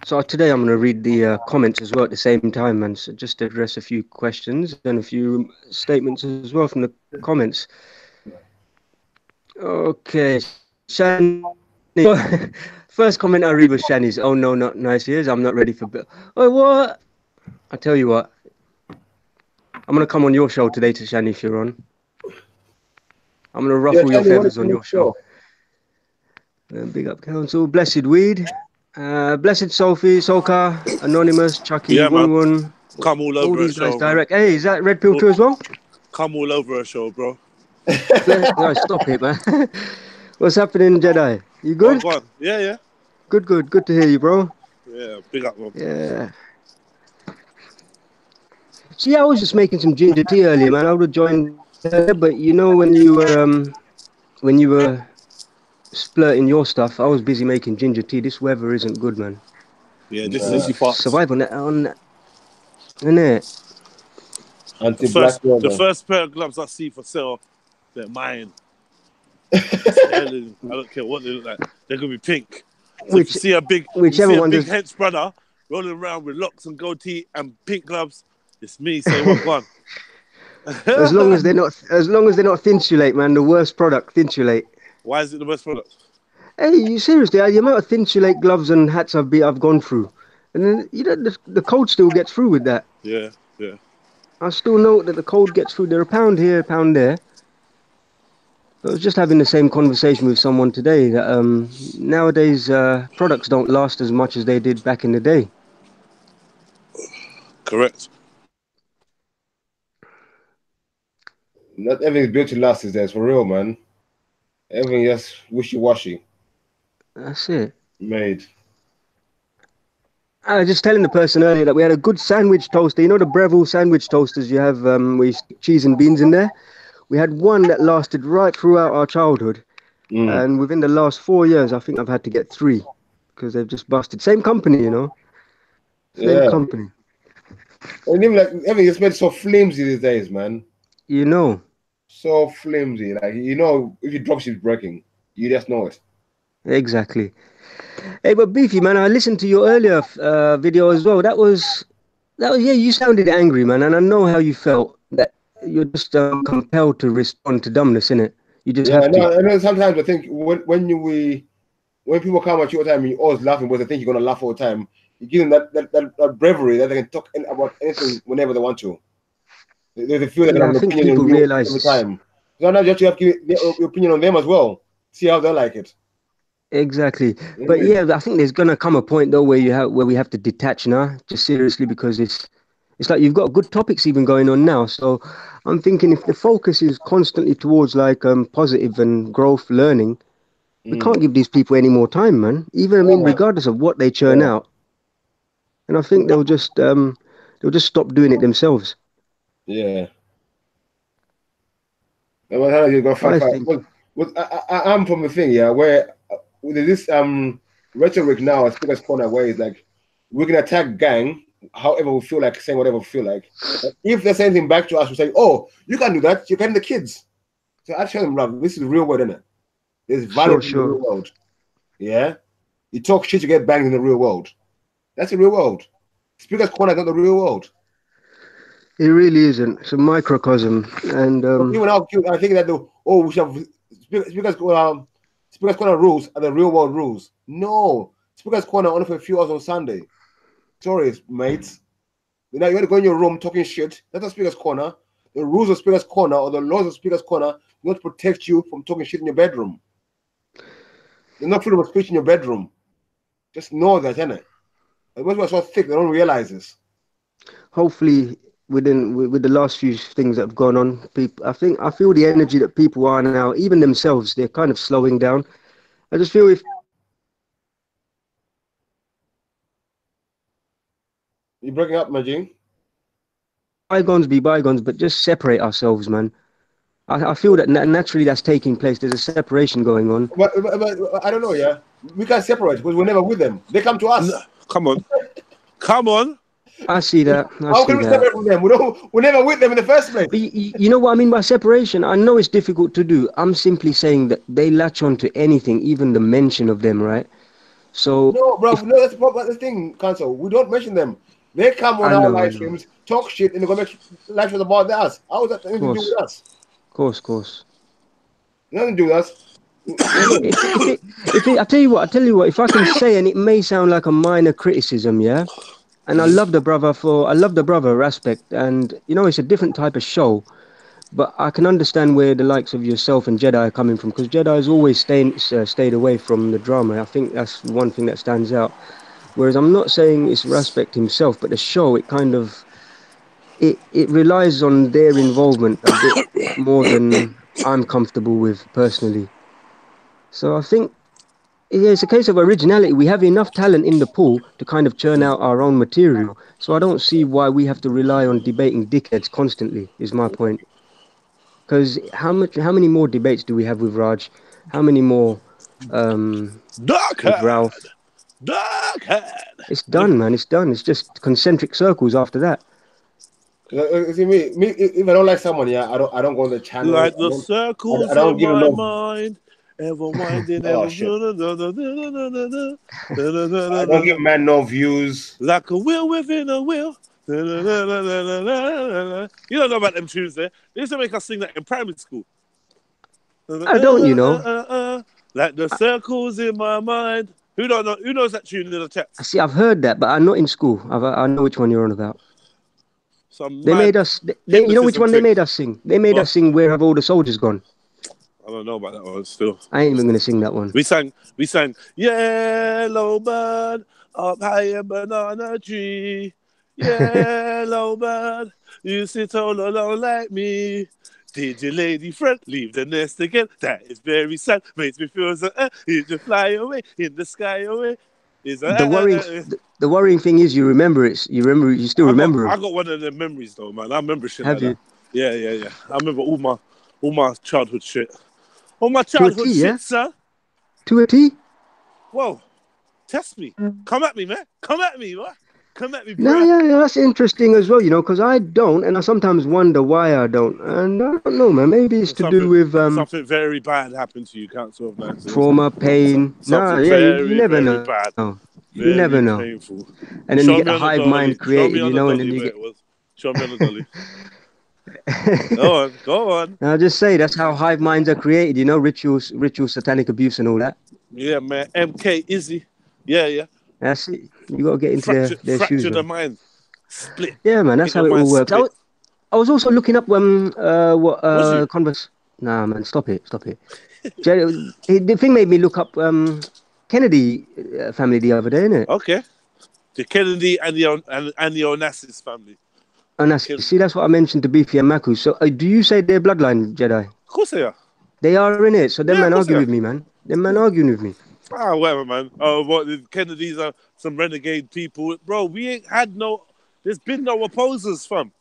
So today I'm going to read the comments as well at the same time, and so just to address a few questions and a few statements as well from the comments. Okay, Shani. First comment I read was Shani's. Oh no, not nice ears. I'm not ready for. Oh what? I tell you what. I'm going to come on your show today to Shani if you're on. I'm going to ruffle your feathers on your show. Big up Council. Blessed Weed. Blessed Sophie, Soka, Anonymous, Chucky, Wun. Come all over these guys show, direct. Hey, is that Red Pill 2 as well? Come all over a show, bro. No, stop it, man. What's happening, Jedi? You good? Go on. Yeah. Good to hear you, bro. Yeah, big up, man. Yeah. See, I was just making some ginger tea earlier, man. I would have joined there, but you know, when you were splurting your stuff, I was busy making ginger tea. This weather isn't good, man. Yeah, this is easy fast. Survive on that, innit? The first pair of gloves I see for sale, they're mine. I don't care what they look like. They're gonna be pink. So if you see a big hench brother rolling around with locks and goatee and pink gloves, it's me. Say what one. As long as they're not Thinsulate, man, the worst product, Thinsulate. Why is it the worst product? Hey, you seriously? The amount of Thinsulate gloves and hats I've gone through, and then the cold still gets through with that. Yeah. I still know that the cold gets through. They're a pound here, a pound there. I was just having the same conversation with someone today that nowadays products don't last as much as they did back in the day. Correct. Not everything's built to last these days, for real, man. Everything just wishy-washy. That's it. Made. I was just telling the person earlier that we had a good sandwich toaster. You know the Breville sandwich toasters you have with cheese and beans in there? We had one that lasted right throughout our childhood. And within the last 4 years, I think I've had to get 3 because they've just busted. Same company, you know? Same company. And even like everything is made so flimsy these days, man. You know. So flimsy. Like, you know, if you drop shit breaking, you just know it. Exactly. Hey, but Beefy, man, I listened to your earlier video as well. That was, yeah, you sounded angry, man. And I know how you felt, that you're just compelled to respond to dumbness, innit? You just have to. I know sometimes I think when people come at you all the time and you're always laughing because they think you're going to laugh all the time, you give them that bravery that they can talk about anything whenever they want to. They feel that they have an opinion on you every time. Sometimes you have to give your opinion on them as well. See how they like it. Exactly. But yeah, I think there's gonna come a point though where we have to detach now, just seriously, because it's like you've got good topics even going on now. So I'm thinking if the focus is constantly towards like positive and growth learning, we can't give these people any more time, man. Even regardless of what they churn out. And I think they'll just stop doing it themselves. Yeah. I'm from the thing, where there's this rhetoric now at Speaker's Corner where it's like we can attack gang however we feel like, saying whatever we feel like. If they're saying anything back to us, we say, oh, you can't do that, you're getting the kids. So I tell them, love, this is the real world, isn't it? There's violence in the real world. Yeah? You talk shit, you get banged in the real world. That's the real world. Speaker's Corner is not the real world. It really isn't. It's a microcosm. And even I think that we should have Speaker's Corner rules are the real world rules. No. Speaker's Corner only for a few hours on Sunday. Sorry, mates. You have to go in your room talking shit. That's not Speaker's Corner. The rules of Speaker's Corner or the laws of Speaker's Corner do not protect you from talking shit in your bedroom. There's no freedom of speech in your bedroom. Just know that, innit? The ones who are so thick, they don't realize this. Hopefully, with the last few things that have gone on, I feel the energy that people are now, even themselves, they're kind of slowing down. I just feel if you're breaking up, Majin. Bygones be bygones, but just separate ourselves, man. I feel that naturally that's taking place. There's a separation going on. But I don't know, we can't separate because we're never with them. They come to us. No, come on. I see that. How can we separate from them? We're never with them in the first place. But you know what I mean by separation? I know it's difficult to do. I'm simply saying that they latch on to anything, even the mention of them, right? So no, bro, that's the thing, Council. We don't mention them. They come on our live streams, talk shit, and they go make live streams about us. How is that anything to do with us? Of course. Nothing to do with us. I tell you what, if I can say, and it may sound like a minor criticism, and I love the brother aspect, and you know it's a different type of show, but I can understand where the likes of yourself and Jedi are coming from, because Jedi has always stayed away from the drama. I think that's one thing that stands out. Whereas I'm not saying it's Raspect himself, but the show, it kind of it relies on their involvement a bit more than I'm comfortable with personally. So I think it's a case of originality. We have enough talent in the pool to kind of churn out our own material. So I don't see why we have to rely on debating dickheads constantly, is my point. Because how many more debates do we have with Raj? How many more with Ralph? It's done, man. It's done. It's just concentric circles after that. See, me, if I don't like someone, yeah, I don't go on the channel. Like the circles in my mind, ever winding, ever. I don't give man no views. Like a wheel within a wheel. You don't know about them tunes there. They used to make us sing that in primary school. I don't, you know. Like the circles in my mind. Who don't know? Who knows that tune in the chat? See, I've heard that, but I'm not in school. I know which one you're on about. They made us. You know which one they made us sing? They made us sing "Where Have All the Soldiers Gone." I don't know about that one still. I ain't even gonna sing that one. We sang "Yellow Bird up high in banana tree." Yellow bird, you sit all alone like me. Did your lady friend leave the nest again? That is very sad. Makes me feel so. You just fly away in the sky away. The worrying thing is you remember it. You still remember it. I got one of the memories though, man. I remember shit. Have like you? That. Yeah. I remember all my childhood shit. All my childhood shit, yeah? sir. To a T. Whoa, test me. Come at me, man. Come at me, what? Come at me, bro. No, yeah, that's interesting as well, you know, because I don't, and I sometimes wonder why I don't. And I don't know, man. Maybe it's to do with something very bad happened to you, Council of Nights. Trauma, pain. You never know. Bad. You never know. Painful. And then you get a hive mind created, you know, and then you get. Show me on the dolly. Go on. I'll just say that's how hive minds are created, you know, rituals, satanic abuse, and all that. Yeah, man. MK Izzy. Yeah. That's it. You got to get into their shoes. Fracture the mind. Split. Yeah, man. That's how it all works. I was also looking up Converse. Nah, man. Stop it. The thing made me look up Kennedy family the other day, innit? Okay. The Kennedy and the Onassis family. Onassis. See, that's what I mentioned to Beefy and Maku. So, do you say they're bloodline Jedi? Of course they are. They are in it. So them man arguing with me, man. Them man arguing with me. Ah, whatever, man. Oh, what the Kennedys are some renegade people, bro. We ain't had no. There's been no opposers, fam.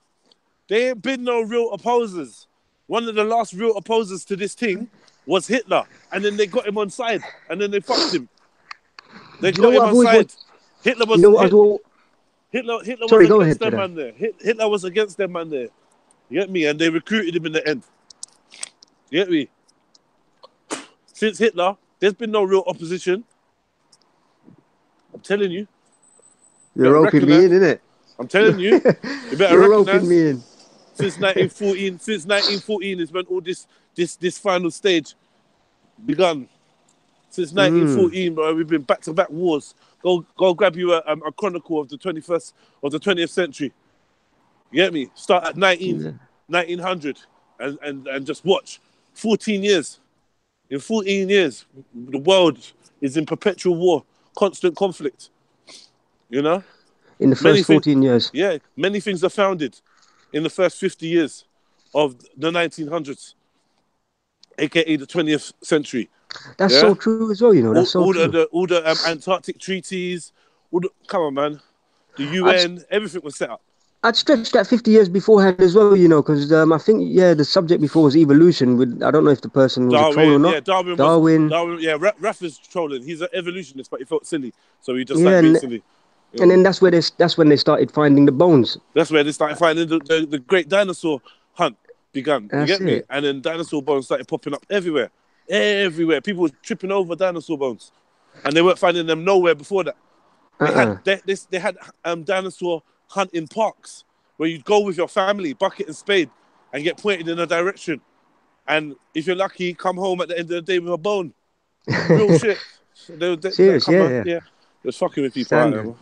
There ain't been no real opposers. One of the last real opposers to this thing was Hitler, and then they got him on side, and then they fucked him. They got him on side. Hitler was. Hitler was against them man there. Hitler was against them man there. You get me? And they recruited him in the end. You get me? Since Hitler, there's been no real opposition. I'm telling you. You're roping me in, innit? I'm telling you. You better You're recognize. roping me in. Since 1914 is when all this final stage begun. Since 1914, bro, we've been back-to-back wars. Go grab you a chronicle of the 20th century. You get me? Start at 1900 and just watch. 14 years. In 14 years, the world is in perpetual war, constant conflict. You know? In the first 14 years. Yeah, many things are founded in the first 50 years of the 1900s, aka the 20th century. That's so true as well, you know. That's all the Antarctic treaties, come on, man. The UN, everything was set up. I'd stretch that 50 years beforehand as well, you know, because I think, the subject before was evolution. I don't know if the person was a troll or not. Yeah, Darwin. Raf is trolling. He's an evolutionist, but he felt silly, so he just being silly. And then that's when they started finding the bones. That's where they started finding the great dinosaur hunt began. You get me? And then dinosaur bones started popping up everywhere. Everywhere. People were tripping over dinosaur bones. And they weren't finding them nowhere before that. They had dinosaur hunting parks where you'd go with your family, bucket and spade, and get pointed in a direction. And if you're lucky, come home at the end of the day with a bone. Real shit. Serious, yeah. It was fucking with people out there.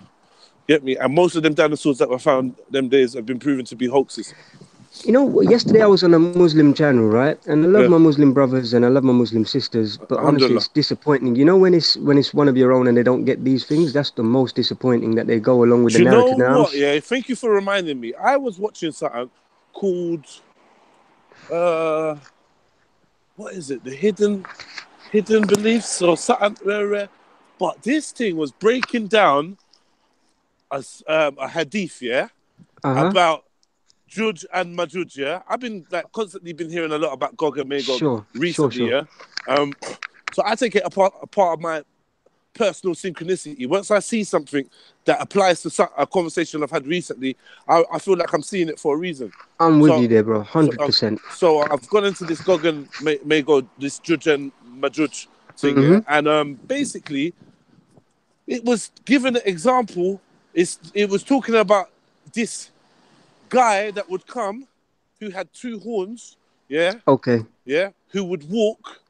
Get me? And most of them dinosaurs that were found them days have been proven to be hoaxes. You know, yesterday I was on a Muslim channel, right? And I love my Muslim brothers and I love my Muslim sisters, but honestly, it's disappointing. You know, when it's one of your own and they don't get these things, that's the most disappointing, that they go along with the narrative. You know what? Yeah, thank you for reminding me. I was watching something called what is it? The Hidden hidden beliefs or something rare. But this thing was breaking down a hadith, yeah, about Juj and Majuj, yeah. I've been constantly been hearing a lot about Gog and Magog recently, yeah. So I take it a part of my personal synchronicity. Once I see something that applies to a conversation I've had recently, I feel like I'm seeing it for a reason. I'm with you there, bro, 100%. So I've gone into this Gog and Magog, this Juj and Majuj thing, yeah? And basically, it was given an example. It was talking about this guy that would come, who had 2 horns, yeah. Okay. Yeah, who would walk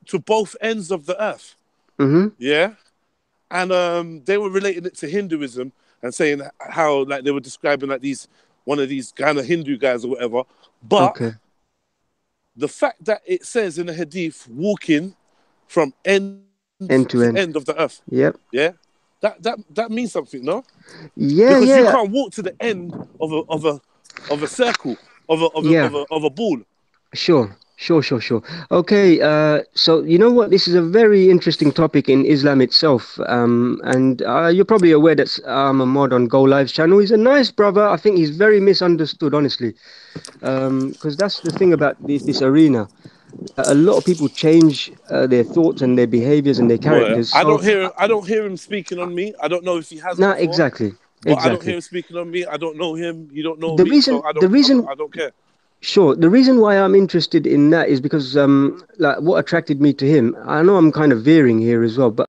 to both ends of the earth. Yeah, and they were relating it to Hinduism and saying how like they were describing like one of these kind of Hindu guys or whatever. But the fact that it says in the hadith walking from end to end of the earth. Yep. Yeah. That means something, no? Yeah, because you can't walk to the end of a circle of a ball. Sure. Okay, so you know what? This is a very interesting topic in Islam itself, and you're probably aware that I'm a mod on Go Live's channel. He's a nice brother. I think he's very misunderstood, honestly, because that's the thing about this arena. A lot of people change their thoughts and their behaviors and their characters. I don't hear him speaking on me. I don't know if he has. Nah, exactly. I don't hear him speaking on me. I don't know him. You don't know me. The reason I don't care. Sure. The reason why I'm interested in that is because like what attracted me to him, I know I'm kind of veering here as well, but